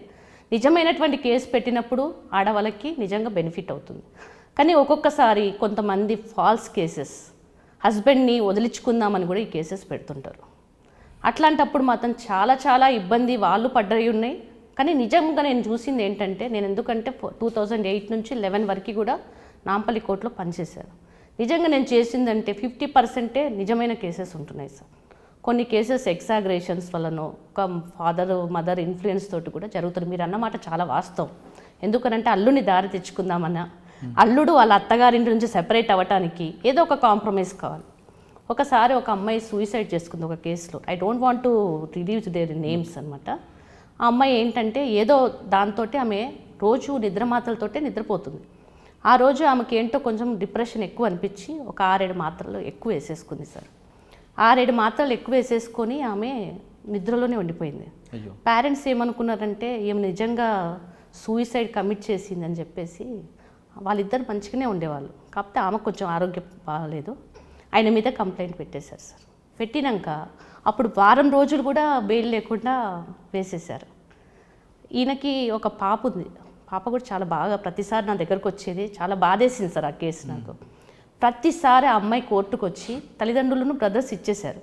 నిజమైనటువంటి కేసు పెట్టినప్పుడు ఆడవాళ్ళకి నిజంగా బెనిఫిట్ అవుతుంది. కానీ ఒక్కొక్కసారి కొంతమంది ఫాల్స్ కేసెస్, హస్బెండ్ని వదిలించుకుందామని కూడా ఈ కేసెస్ పెడుతుంటారు. అట్లాంటప్పుడు మాత్రం చాలా చాలా ఇబ్బంది వాళ్ళు పడ్డవి ఉన్నాయి. కానీ నిజంగా నేను చూసింది ఏంటంటే, నేను ఎందుకంటే 2008 నుంచి 11 వరకు కూడా నాంపల్లి కోర్టులో పనిచేశాను. నిజంగా నేను చేసిందంటే 50% నిజమైన కేసెస్ ఉంటున్నాయి సార్. కొన్ని కేసెస్ ఎక్సాగ్రేషన్స్ వలనో, ఒక మదర్ ఇన్ఫ్లుయెన్స్ తోటి కూడా జరుగుతుంది. మీరు అన్నమాట చాలా వాస్తవం. ఎందుకనంటే అల్లుని దారి తెచ్చుకుందామన్నా, అల్లుడు వాళ్ళ అత్తగారింటి నుంచి సెపరేట్ అవ్వటానికి ఏదో ఒక కాంప్రమైజ్ కావాలి. ఒకసారి ఒక అమ్మాయి సూసైడ్ చేసుకుంది ఒక కేసులో. I don't want to relieve their names అనమాట. ఆ అమ్మాయి ఏంటంటే ఏదో దాంతో ఆమె రోజు నిద్రమాత్రలతోటే నిద్రపోతుంది. ఆ రోజు ఆమెకి ఏంటో కొంచెం డిప్రెషన్ ఎక్కువ అనిపించి ఒక 6-7 మాత్రలు ఎక్కువ వేసేసుకుంది సార్. 6-7 మాత్రలు ఎక్కువ వేసేసుకొని ఆమె నిద్రలోనే ఉండిపోయింది. పేరెంట్స్ ఏమనుకున్నారంటే ఈమె నిజంగా సూసైడ్ కమిట్ చేసిందని చెప్పేసి, వాళ్ళిద్దరు మంచిగానే ఉండేవాళ్ళు, కాకపోతే ఆమె కొంచెం ఆరోగ్యం బాగాలేదు, ఆయన మీద కంప్లైంట్ పెట్టేశారు సార్. పెట్టినాక అప్పుడు వారం రోజులు కూడా బెయిల్ లేకుండా వేసేశారు. ఈయనకి ఒక పాప ఉంది. పాప కూడా చాలా బాగా ప్రతిసారి నా దగ్గరకు వచ్చేది. చాలా బాధేసింది సార్ ఆ కేసు నాకు. ప్రతిసారి ఆ అమ్మాయి కోర్టుకు వచ్చి, తల్లిదండ్రులను బ్రదర్స్ ఇచ్చేశారు,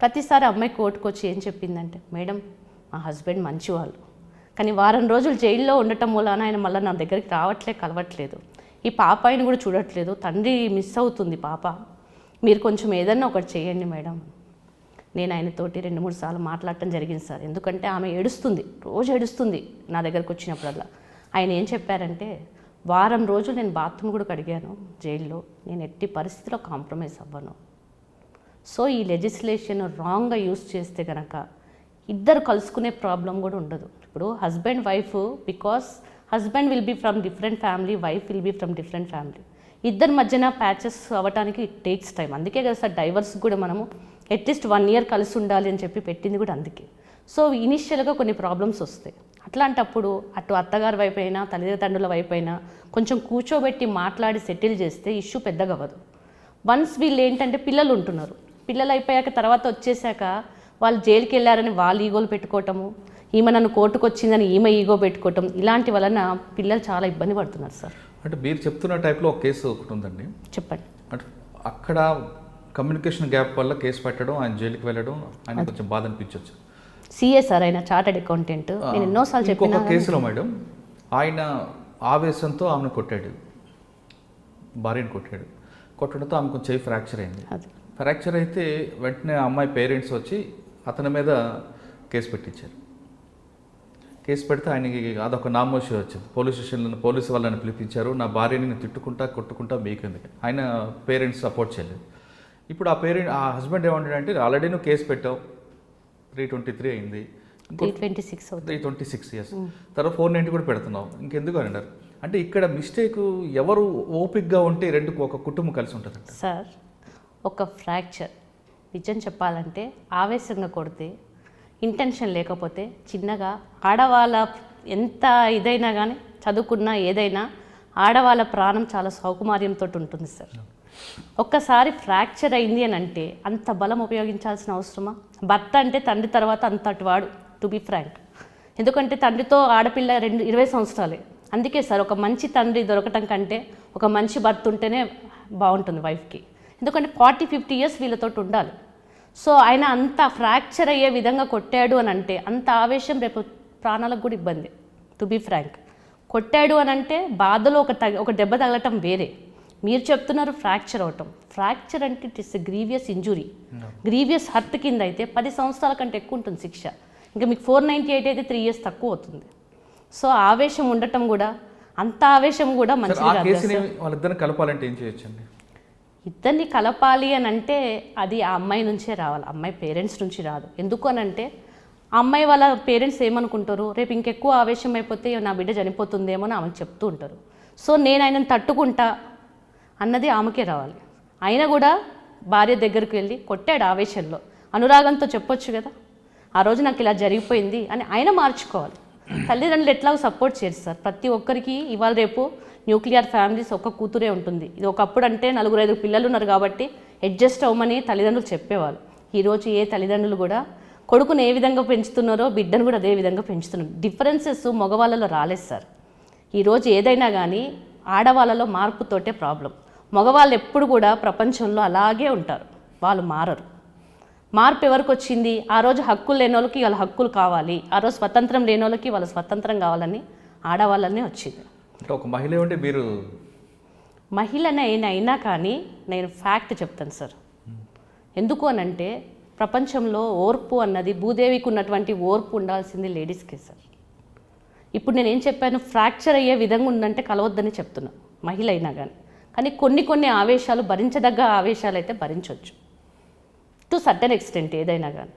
ప్రతిసారి అమ్మాయి కోర్టుకు వచ్చి ఏం చెప్పిందంటే, మేడం మా హస్బెండ్ మంచివాళ్ళు, కానీ వారం రోజులు జైల్లో ఉండటం వలన ఆయన మళ్ళీ నా దగ్గరికి రావట్లే, కలవట్లేదు, ఈ పాప ఆయన కూడా చూడట్లేదు, తండ్రి మిస్ అవుతుంది పాప, మీరు కొంచెం ఏదన్నా ఒకటి చేయండి మేడం. నేను ఆయనతోటి 2-3 సార్లు మాట్లాడటం జరిగింది సార్. ఎందుకంటే ఆమె ఏడుస్తుంది, రోజు ఏడుస్తుంది నా దగ్గరకు వచ్చినప్పుడల్లా. ఆయన ఏం చెప్పారంటే, వారం రోజులు నేను బాత్రూమ్ కూడా కడిగాను జైల్లో, నేను ఎట్టి పరిస్థితిలో కాంప్రమైజ్ అవ్వను. సో ఈ లెజిస్లేషన్ రాంగ్గా యూస్ చేస్తే కనుక ఇద్దరు కలుసుకునే ప్రాబ్లం కూడా ఉండదు. ఇప్పుడు husband wife, because husband will be from different family, wife will be from different family, ఇద్దరి మధ్యన ప్యాచెస్ అవ్వడానికి ఇట్ టేక్స్ టైం. అందుకే కదా సార్ డైవర్స్ కూడా మనము అట్లీస్ట్ 1 year కలిసి ఉండాలి అని చెప్పి పెట్టింది కూడా అందుకే. సో ఇనిషియల్గా కొన్ని ప్రాబ్లమ్స్ వస్తాయి. అట్లాంటప్పుడు అటు అత్తగారి వైపు అయినా తల్లిదండ్రుల వైపు అయినా కొంచెం కూర్చోబెట్టి మాట్లాడి సెటిల్ చేస్తే ఇష్యూ పెద్దగా అవ్వదు. వన్స్ వీళ్ళు ఏంటంటే పిల్లలు ఉంటున్నారు, పిల్లలు అయిపోయాక తర్వాత వచ్చేసాక వాళ్ళు జైలుకి వెళ్ళారని వాళ్ళు ఈగోలు పెట్టుకోవటము, ఈమె నన్ను కోర్టుకు వచ్చిందని ఈమె ఈగో పెట్టుకోవటం, ఇలాంటి వలన పిల్లలు చాలా ఇబ్బంది పడుతున్నారు సార్. అంటే మీరు చెప్తున్న టైప్లో ఒక కేసు ఒకటి ఉందండి, చెప్పండి. అంటే అక్కడ కమ్యూనికేషన్ గ్యాప్ వల్ల కేసు పెట్టడం, ఆయన జైలుకి వెళ్ళడం, ఆయన కొంచెం బాధ అనిపించవచ్చు. సిఏ సార్, ఆయన చార్టెడ్ అకౌంటెంట్. నేను ఎన్నోసార్లు చెప్పిన ఒక కేసులో మేడం ఆయన ఆవేశంతో ఆమెను కొట్టాడు, భార్యను కొట్టాడు. కొట్టడంతో ఆమె కొంచెం చెయ్యి ఫ్రాక్చర్ అయింది. ఫ్రాక్చర్ అయితే వెంటనే అమ్మాయి పేరెంట్స్ వచ్చి అతని మీద కేసు పెట్టించారు. కేసు పెడితే ఆయనకి అదొక నామోషి వచ్చింది. పోలీస్ స్టేషన్లో పోలీసు వాళ్ళని పిలిపించారు, నా భార్యని నేను తిట్టుకుంటా కొట్టుకుంటా మీకు ఎందుకు, ఆయన పేరెంట్స్ సపోర్ట్ చేయలేదు. ఇప్పుడు ఆ హస్బెండ్ ఏమంటాడంటే ఆల్రెడీ నువ్వు కేసు పెట్టావు, 323 అయింది, 326 ఇయర్స్ తర్వాత 490 కూడా పెడుతున్నావు, ఇంకెందుకు అని అన్నారు. అంటే ఇక్కడ మిస్టేక్ ఎవరు ఓపిక్గా ఉంటే రెండు ఒక కుటుంబం కలిసి ఉంటుంది సార్. ఒక ఫ్రాక్చర్ నిజం చెప్పాలంటే ఆవేశంగా కొడితే, ఇంటెన్షన్ లేకపోతే చిన్నగా ఆడవాళ్ళ ఎంత ఇదైనా కానీ చదువుకున్నా ఏదైనా ఆడవాళ్ళ ప్రాణం చాలా సౌకుమార్యంతో ఉంటుంది సార్. ఒక్కసారి ఫ్రాక్చర్ అయింది అని అంటే అంత బలం ఉపయోగించాల్సిన అవసరమా? భర్త అంటే తండ్రి తర్వాత అంతటి వాడు, టు బి ఫ్రాంక్. ఎందుకంటే తండ్రితో ఆడపిల్ల 20 సంవత్సరాలే. అందుకే సార్ ఒక మంచి తండ్రి దొరకటం కంటే ఒక మంచి భర్త ఉంటేనే బాగుంటుంది వైఫ్కి. ఎందుకంటే 40-50 ఇయర్స్ వీళ్ళతో ఉండాలి. సో ఆయన అంత ఫ్రాక్చర్ అయ్యే విధంగా కొట్టాడు అని అంటే అంత ఆవేశం రేపు ప్రాణాలకు కూడా ఇబ్బంది, టు బీ ఫ్రాంక్. కొట్టాడు అని అంటే బాధలో ఒక దెబ్బ తగలటం వేరే, మీరు చెప్తున్నారు ఫ్రాక్చర్ అవటం. ఫ్రాక్చర్ అంటే it is grievous injury, grievous hurt కింద అయితే 10 సంవత్సరాల కంటే ఎక్కువ ఉంటుంది శిక్ష. ఇంకా మీకు 498 అయితే 3 ఇయర్స్ తక్కువ అవుతుంది. సో ఆవేశం ఉండటం కూడా, అంత ఆవేశం కూడా మంచిది కాదు. వాళ్ళిద్దరిని కలపాలంటే ఏం చేయొచ్చండి? ఇద్దరిని కలపాలి అని అంటే అది ఆ అమ్మాయి నుంచే రావాలి, అమ్మాయి పేరెంట్స్ నుంచి రాదు. ఎందుకు అని అంటే ఆ అమ్మాయి వాళ్ళ పేరెంట్స్ ఏమనుకుంటారు, రేపు ఇంకెక్కువ ఆవేశం అయిపోతే నా బిడ్డ చనిపోతుందేమో అని ఆమెకు చెప్తూ ఉంటారు. సో నేను ఆయనను తట్టుకుంటా అన్నది ఆమెకే రావాలి. ఆయన కూడా భార్య దగ్గరికి వెళ్ళి కొట్టాడు ఆవేశంలో, అనురాగంతో చెప్పొచ్చు కదా, ఆ రోజు నాకు ఇలా జరిగిపోయింది అని ఆయన మార్చుకోవాలి. తల్లిదండ్రులు ఎట్లాగో సపోర్ట్ చేస్తారు ప్రతి ఒక్కరికి. ఇవాళ రేపు న్యూక్లియర్ ఫ్యామిలీస్ ఒక కూతురే ఉంటుంది. ఇది ఒకప్పుడు అంటే 4-5 పిల్లలు ఉన్నారు కాబట్టి అడ్జస్ట్ అవ్వమని తల్లిదండ్రులు చెప్పేవాళ్ళు. ఈరోజు ఏ తల్లిదండ్రులు కూడా కొడుకుని ఏ విధంగా పెంచుతున్నారో బిడ్డను కూడా అదే విధంగా పెంచుతున్నారు. డిఫరెన్సెస్ మగవాళ్ళలో రాలేదు సార్. ఈరోజు ఏదైనా కానీ ఆడవాళ్ళలో మార్పుతోటే ప్రాబ్లం. మగవాళ్ళు ఎప్పుడు కూడా ప్రపంచంలో అలాగే ఉంటారు, వాళ్ళు మారరు. మార్పు ఎవరికి వచ్చింది? ఆ రోజు హక్కులు లేని వాళ్ళకి వాళ్ళ హక్కులు కావాలి, ఆ రోజు స్వతంత్రం లేని వాళ్ళకి వాళ్ళ స్వతంత్రం కావాలని ఆడవాళ్ళనే వచ్చింది. అంటే ఒక మహిళ ఉంటే మీరు మహిళనే అయినా కానీ నేను ఫ్యాక్ట్ చెప్తాను సార్. ఎందుకు అనంటే ప్రపంచంలో ఓర్పు అన్నది, భూదేవికి ఉన్నటువంటి ఓర్పు ఉండాల్సింది లేడీస్కే సార్. ఇప్పుడు నేను ఏం చెప్పాను, ఫ్రాక్చర్ అయ్యే విధంగా ఉందంటే కలవద్దని చెప్తున్నా మహిళ అయినా కానీ కొన్ని ఆవేశాలు, భరించదగ్గ ఆవేశాలు అయితే భరించవచ్చు టు సర్టెన్ ఎక్స్టెంట్ ఏదైనా కానీ.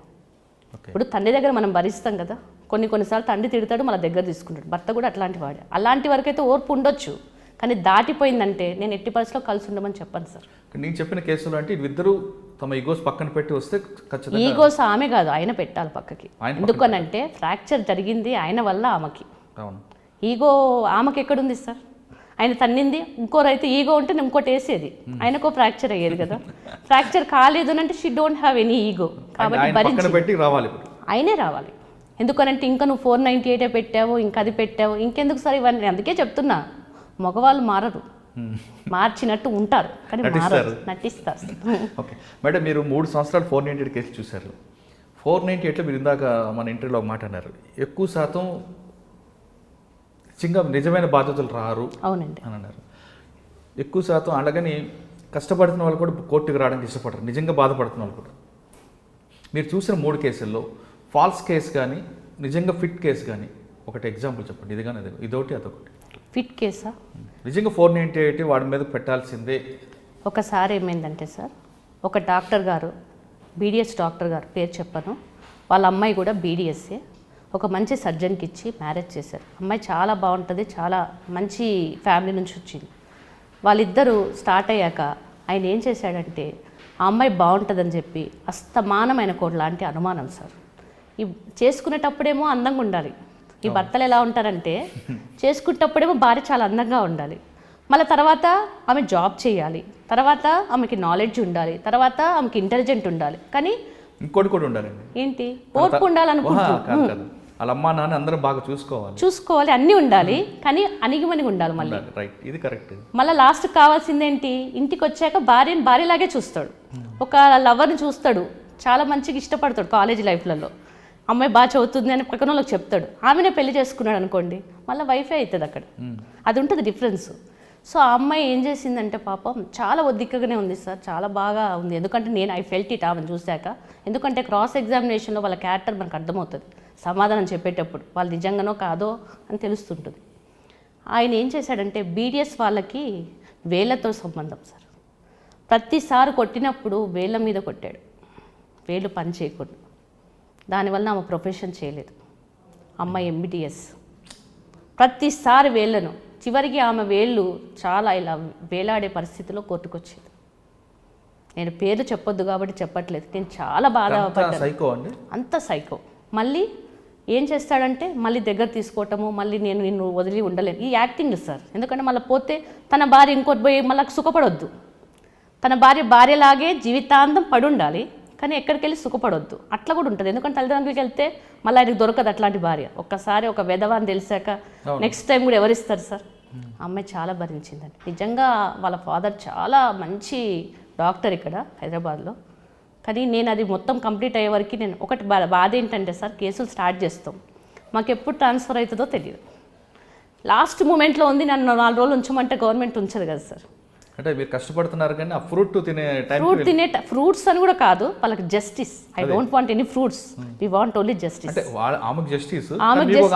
ఇప్పుడు తండ్రి దగ్గర మనం భరిస్తాం కదా, కొన్నిసార్లు తండ్రి తిడతాడు, మన దగ్గర తీసుకుంటాడు. భర్త కూడా అట్లాంటి వాడే. అలాంటి వరకు అయితే ఓర్పు ఉండొచ్చు, కానీ దాటిపోయిందంటే నేను ఎట్టి పరిస్థితిలో కలిసి ఉండమని చెప్పాను సార్. నేను చెప్పిన కేసులో అంటే ఇద్దరు తమ ఈగోస్ పక్కన పెట్టి వస్తే ఖచ్చితంగా ఈగోస్ ఆమె కాదు, ఆయన పెట్టాలి పక్కకి. ఎందుకనంటే ఫ్రాక్చర్ జరిగింది ఆయన వల్ల ఆమెకి. ఈగో ఆమెకి ఎక్కడుంది సార్? ఆయన తన్నింది, ఇంకోరైతే ఈగో ఉంటే ఇంకోటి వేసేది, ఆయనకో ఫ్రాక్చర్ అయ్యేది కదా. ఫ్రాక్చర్ కాలేదు అని అంటే she don't have any ego. కాబట్టి ఆయనే రావాలి. ఎందుకనంటే ఇంకా నువ్వు 498 పెట్టావు, ఇంకా అది పెట్టావు, ఇంకెందుకు సార్ ఇవన్నీ? అందుకే చెప్తున్నా, మగవాళ్ళు మారరు, మార్చినట్టు ఉంటారు కానీ నటిస్తారు. ఓకే మేడం, మీరు 3 సంవత్సరాలు 498 కేసులు చూశారు. 498లో మీరు ఇందాక మన ఇంటర్వ్యూలో ఒక మాట అన్నారు, ఎక్కువ శాతం నిజమైన బాధ్యతలు రారు అవునండి అని అన్నారు. ఎక్కువ శాతం అలాగని కష్టపడుతున్న వాళ్ళు కూడా కోర్టుకు రావడానికి ఇష్టపడరు, నిజంగా బాధపడుతున్న వాళ్ళు కూడా. మీరు చూసిన 3 కేసుల్లో ఫాల్స్ కేసు కానీ నిజంగా ఫిట్ కేసు కానీ ఒకటి ఎగ్జాంపుల్ చెప్పండి. ఇది కానీ ఇదొకటి అదొకటి. ఫిట్ కేసా? నిజంగా 498 వాడి మీద పెట్టాల్సిందే. ఒకసారి ఏమైందంటే సార్, ఒక డాక్టర్ గారు, బీడిఎస్ డాక్టర్ గారు, పేరు చెప్పను, వాళ్ళ అమ్మాయి కూడా బీడిఎస్ఏ, ఒక మంచి సర్జన్కి ఇచ్చి మ్యారేజ్ చేశారు. అమ్మాయి చాలా బాగుంటుంది, చాలా మంచి ఫ్యామిలీ నుంచి వచ్చింది. వాళ్ళిద్దరూ స్టార్ట్ అయ్యాక ఆయన ఏం చేశాడంటే ఆ అమ్మాయి బాగుంటుందని చెప్పి అస్తమానమైన కోడ్ లాంటి అనుమానం సార్. ఈ చేసుకునేటప్పుడేమో అందంగా ఉండాలి. ఈ భర్తలు ఎలా ఉంటారంటే చేసుకునేటప్పుడేమో భార్య చాలా అందంగా ఉండాలి, మళ్ళీ తర్వాత ఆమె జాబ్ చేయాలి, తర్వాత ఆమెకి నాలెడ్జ్ ఉండాలి, తర్వాత ఆమెకి ఇంటెలిజెంట్ ఉండాలి, కానీ ఇంకోటి కూడా ఉండాలి. ఏంటి? ఓర్పు ఉండాలనుకుంటున్నాను. వాళ్ళ అమ్మా నాన్న అందరూ బాగా చూసుకోవాలి, అన్నీ ఉండాలి, కానీ అణిగిమణిగి ఉండాలి. మళ్ళీ ఇది కరెక్ట్. మళ్ళీ లాస్ట్ కావాల్సిందేంటి? ఇంటికి వచ్చాక భార్యని భార్యలాగే చూస్తాడు, ఒక లవర్ని చూస్తాడు, చాలా మంచిగా ఇష్టపడతాడు. కాలేజ్ లైఫ్లలో అమ్మాయి బాగా చదువుతుంది అని పక్కన వాళ్ళకి చెప్తాడు, ఆమెనే పెళ్లి చేసుకున్నాడు అనుకోండి, మళ్ళీ వైఫే అవుతుంది అక్కడ. అది ఉంటుంది డిఫరెన్స్. సో ఆ అమ్మాయి ఏం చేసిందంటే పాపం చాలా ఒద్దిక్కగానే ఉంది సార్, చాలా బాగా ఉంది. ఎందుకంటే నేను ఐ ఫెల్ట్ ఇట్ ఆమెను చూశాక. ఎందుకంటే క్రాస్ ఎగ్జామినేషన్లో వాళ్ళ క్యారెక్టర్ మనకు అర్థమవుతుంది. సమాధానం చెప్పేటప్పుడు వాళ్ళు నిజంగానో కాదో అని తెలుస్తుంటుంది. ఆయన ఏం చేశాడంటే బీడిఎస్ వాళ్ళకి వేళ్ళతో సంబంధం సార్. ప్రతిసారి కొట్టినప్పుడు వేళ్ళ మీద కొట్టాడు, వేళ్ళు పని చేయకూడదు. దానివల్ల ఆమె ప్రొఫెషన్ చేయలేదు. అమ్మ ఎంబీటీఎస్. ప్రతిసారి వేళ్ళను, చివరికి ఆమె వేళ్ళు చాలా ఇలా వేలాడే పరిస్థితిలో కొట్టుకొచ్చేది. నేను పేరు చెప్పొద్దు కాబట్టి చెప్పట్లేదు, నేను చాలా బాధపడ్డాను. అంత సైకో. మళ్ళీ ఏం చేస్తాడంటే మళ్ళీ దగ్గర తీసుకోవటము, మళ్ళీ నేను నిన్ను వదిలి ఉండలేను, ఈ యాక్టింగ్ సార్. ఎందుకంటే మళ్ళీ పోతే తన భార్య ఇంకోటి పోయి మళ్ళీ సుఖపడొద్దు. తన భార్యలాగే జీవితాంతం పడి ఉండాలి, కానీ ఎక్కడికి వెళ్ళి సుఖపడొద్దు. అట్లా కూడా ఉంటుంది. ఎందుకంటే తల్లిదండ్రులకి వెళ్తే మళ్ళీ ఆయనకి దొరకదు అట్లాంటి భార్య. ఒక్కసారి ఒక వెధవాన్ని తెలిసాక నెక్స్ట్ టైం కూడా ఎవరిస్తారు సార్? అమ్మాయి చాలా భరించిందండి. నిజంగా వాళ్ళ ఫాదర్ చాలా మంచి డాక్టర్ ఇక్కడ హైదరాబాద్లో. కానీ నేను అది మొత్తం కంప్లీట్ అయ్యే వరకు నేను ఒకటి బాధ ఏంటంటే సార్, కేసులు స్టార్ట్ చేస్తాం, మాకు ఎప్పుడు ట్రాన్స్ఫర్ అవుతుందో తెలియదు. లాస్ట్ మూమెంట్లో ఉంది, నన్ను 4 రోజులు ఉంచమంటే గవర్నమెంట్ ఉంచదు కదా సార్. అంటే మీరు కష్టపడుతున్నారు కానీ ఆ ఫ్రూట్ తినే ఫ్రూట్స్ అని కూడా కాదు, వాళ్ళకి justice. I don't want any fruits, we want only justice. అంటే ఆమెకు జస్టిస్,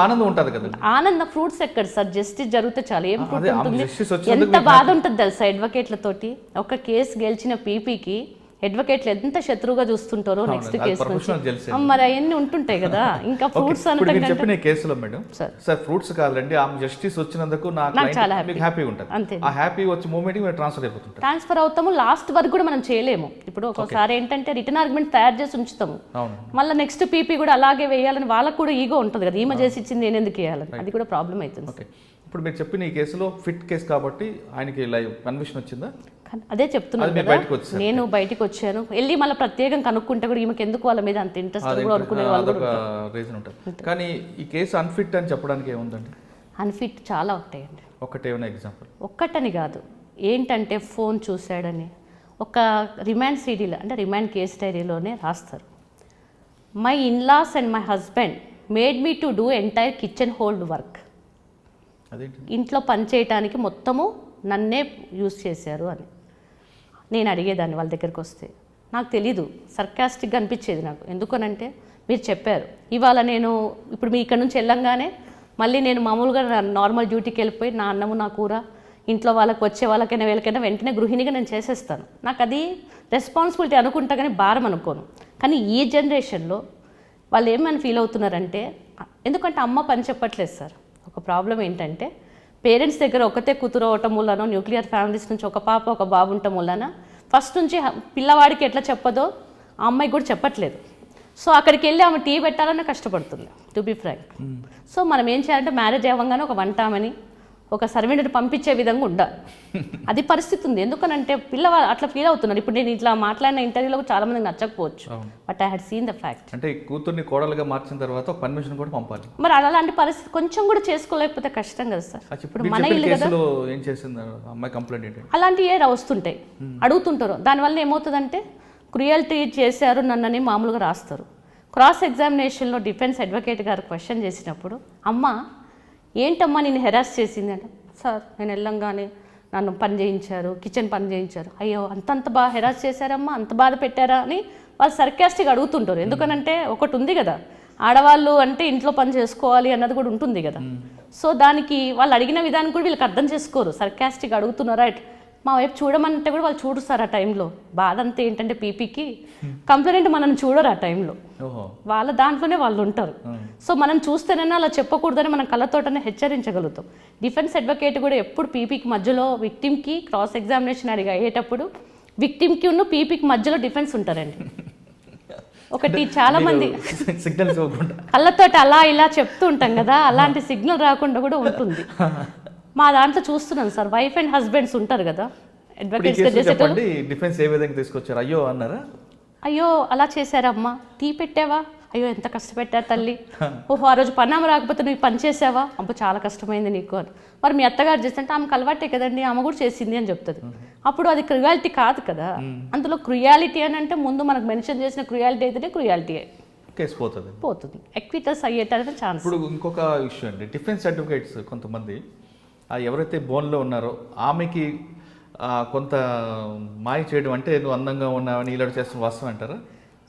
ఆనందం ఉంటుంది కదా. ఆనంద ఫ్రూట్స్ ఎక్కడ సార్? జస్టిస్ జరిగితే చాలు. ఏం ఫ్రూట్ ఉంటుంది? ఎంత బాధ ఉంటుంది తెలుసా అడ్వకేట్లతోటి. ఒక కేసు గెలిచిన పీపీకి అడ్వకేట్లు ఎంత శత్రువుగా చూస్తుంటారో నెక్స్ట్ కేసు నుంచి. మరి అవన్నీ ఉంటుంటాయి కదా. ఇంకా ఫ్రూట్స్ చెప్పిన కేసులో మేడం సార్ ఫ్రూట్స్ కాదండి, ఆమె జస్టిస్ వచ్చినందుకు నాకు చాలా హ్యాపీగా ఉంటుంది. అంతే, ఆ హ్యాపీ వచ్చి మూమెంట్ ట్రాన్స్ఫర్ అవుతాము. లాస్ట్ వరకు కూడా మనం చేయలేము. ఇప్పుడు ఒకసారి ఏంటంటే రిటర్న్ ఆర్గ్యుమెంట్ తయారు చేసి ఉంచుతాము, మళ్ళీ నెక్స్ట్ పీపీ కూడా అలాగే వేయాలని వాళ్ళకు కూడా ఈగో ఉంటుంది కదా, ఈమె చేసి ఇచ్చింది నేను ఎందుకు వేయాలని. అది కూడా ప్రాబ్లం అవుతుంది. ఇప్పుడు మీరు చెప్పిన ఈ కేసులో ఫిట్ కేసు కాబట్టి ఆయనకి లైవ్ కన్విక్షన్ వచ్చిందా? అదే చెప్తున్నాను కదా, నేను బయటకు వచ్చాను, వెళ్ళి మళ్ళీ ప్రత్యేకంగా కనుక్కుంటే కూడా ఈమెకి ఎందుకు వాళ్ళ మీద అంత ఇంట్రెస్ట్ కూడా అనుకునే వాళ్ళు రీజన్ ఉంటుంది. కానీ ఈ కేసు అన్ఫిట్ అని చెప్పడానికి ఏముందండి? అన్ఫిట్ చాలా ఉంటాయండి. ఒకటేమైనా ఎగ్జాంపుల్? ఒక్కటని కాదు, ఏంటంటే ఫోన్ చూశాడని ఒక రిమాండ్ సీడీలో, అంటే రిమాండ్ కేస్ డైరీలోనే రాస్తారు, my in laws and my husband made me to do entire kitchen hold work. ఇంట్లో పని చేయటానికి మొత్తము నన్నే యూజ్ చేశారు అని నేను అడిగేదాన్ని వాళ్ళ దగ్గరికి వస్తే. నాకు తెలీదు, సర్కాస్టిక్గా అనిపించేది నాకు. ఎందుకనంటే మీరు చెప్పారు, ఇవాళ నేను ఇప్పుడు మీ ఇక్కడ నుంచి వెళ్ళంగానే మళ్ళీ నేను మామూలుగా నార్మల్ డ్యూటీకి వెళ్ళిపోయి నా అన్నము నా కూర ఇంట్లో వాళ్ళకి వచ్చే వాళ్ళకైనా వీళ్ళకైనా వెంటనే గృహిణిగా నేను చేసేస్తాను. నాకు అది రెస్పాన్సిబిలిటీ అనుకుంటా కానీ భారం అనుకోను. కానీ ఈ జనరేషన్లో వాళ్ళు ఏమని ఫీల్ అవుతున్నారంటే, ఎందుకంటే అమ్మ పని చెప్పట్లేదు సార్. ఒక ప్రాబ్లం ఏంటంటే పేరెంట్స్ దగ్గర ఒకతే కూతురు అవటం వల్లనో, న్యూక్లియర్ ఫ్యామిలీస్ నుంచి ఒక పాప ఒక బాబు ఉండటం వలన ఫస్ట్ నుంచి పిల్లవాడికి ఎట్లా చెప్పదో ఆ అమ్మాయికి కూడా చెప్పట్లేదు. సో అక్కడికి వెళ్ళి ఆమె టీ పెట్టాలన్నా కష్టపడుతుంది, టు బీ ఫ్రాంక్. సో మనం ఏం చేయాలంటే మ్యారేజ్ అవ్వగానే ఒక వంటామని ఒక సర్వెంట్ని పంపించే విధంగా ఉండాలి. అది పరిస్థితి ఉంది. ఎందుకనంటే పిల్లవాళ్ళు అట్లా ఫీల్ అవుతున్నారు. ఇప్పుడు నేను ఇట్లా మాట్లాడిన ఇంటర్వ్యూలో చాలా మందికి నచ్చకపోవచ్చు, but I had seen the fact. అంటే కూతుర్ని కోడలుగా మార్చిన తర్వాత పర్మిషన్ కూడా పంపాలి. మరి అలాంటి పరిస్థితి కొంచెం కూడా చేసుకోలేకపోతే కష్టం కదా సార్. ఇప్పుడు మన ఇల్లు కదా. ఏం చేసింది అమ్మాయి కంప్లైంట్ ఏంటి? అలాంటివి వస్తుంటాయి, అడుగుతుంటారు. దానివల్ల ఏమవుతుందంటే క్రుయల్టీ చేశారు నన్నని మామూలుగా రాస్తారు. క్రాస్ ఎగ్జామినేషన్లో డిఫెన్స్ అడ్వకేట్ గారు క్వశ్చన్ చేసినప్పుడు, అమ్మ ఏంటమ్మా నేను హెరాస్ చేసింది అంటే, సార్ నేను వెళ్ళంగానే నన్ను పని చేయించారు, కిచెన్ పని చేయించారు. అయ్యో అంతంత బాగా హెరాస్ చేశారమ్మా, అంత బాధ పెట్టారా అని వాళ్ళు సర్కాస్టిక్గా అడుగుతుంటారు. ఎందుకనంటే ఒకటి ఉంది కదా, ఆడవాళ్ళు అంటే ఇంట్లో పని చేసుకోవాలి అన్నది కూడా ఉంటుంది కదా. సో దానికి వాళ్ళు అడిగిన విధానం కూడా వీళ్ళకి అర్థం చేసుకోరు, సర్కాస్టిక్గా అడుగుతున్నారా. మా వైపు చూడమంటే కూడా వాళ్ళు చూడుస్తారు ఆ టైంలో. బాధ అంతా ఏంటంటే పీపీకి కంప్లైంట్ మనం చూడరు ఆ టైంలో, వాళ్ళ దాంట్లోనే వాళ్ళు ఉంటారు. సో మనం చూస్తేనైనా అలా చెప్పకూడదని మనం కళ్ళతోటనే హెచ్చరించగలుగుతాం. డిఫెన్స్ అడ్వకేట్ కూడా ఎప్పుడు పీపీకి మధ్యలో విక్టిమ్కి క్రాస్ ఎగ్జామినేషన్ అయ్యేటప్పుడు విక్టిమ్కి ఉన్న పీపీకి మధ్యలో డిఫెన్స్ ఉంటారండి. ఒకటి చాలా మంది సిగ్నల్స్ కళ్ళతోటి అలా ఇలా చెప్తూ ఉంటాం కదా, అలాంటి సిగ్నల్ రాకుండా కూడా ఉంటుంది. మా దాంట్లో చూస్తున్నాను సార్, వైఫ్ అండ్ హస్బెండ్స్ ఉంటారు కదా అడ్వకేట్స్. డిఫెన్స్ ఏ విధంగా తీసుకొచ్చారు? అయ్యో అన్నారా? అయ్యో అలా చేశారమ్మా, టీ పెట్టావా, అయ్యో ఎంత కష్టపెట్టారు తల్లి, ఓహో ఆ రోజు పన్నామ రాకపోతే నువ్వు పని చేసావా, అబ్బో చాలా కష్టమైంది నీకు అని. మరి మీ అత్తగారు చేస్తుంటే ఆమెకు అలవాటే కదండి, ఆమె కూడా చేసింది అని చెప్తుంది. అప్పుడు అది క్రుయాలిటీ కాదు కదా. అందులో క్రుయాలిటీ అని అంటే ముందు మనకు మెన్షన్ చేసిన క్రుయాలిటీ అయితేనే క్రుయాలిటీ కేసు పోతుంది, ఎక్విటల్స్ అయ్యేటనే ఛాన్స్. ఇప్పుడు ఇంకొక ఇష్యూ అండి, డిఫెన్స్ అడ్వకేట్స్ కొంతమంది ఎవరైతే బోన్లో ఉన్నారో ఆమెకి కొంత మాయ చేయడం, అంటే నువ్వు అందంగా ఉన్నావని ఇలా చేస్తున్న వాస్తవం అంటారా?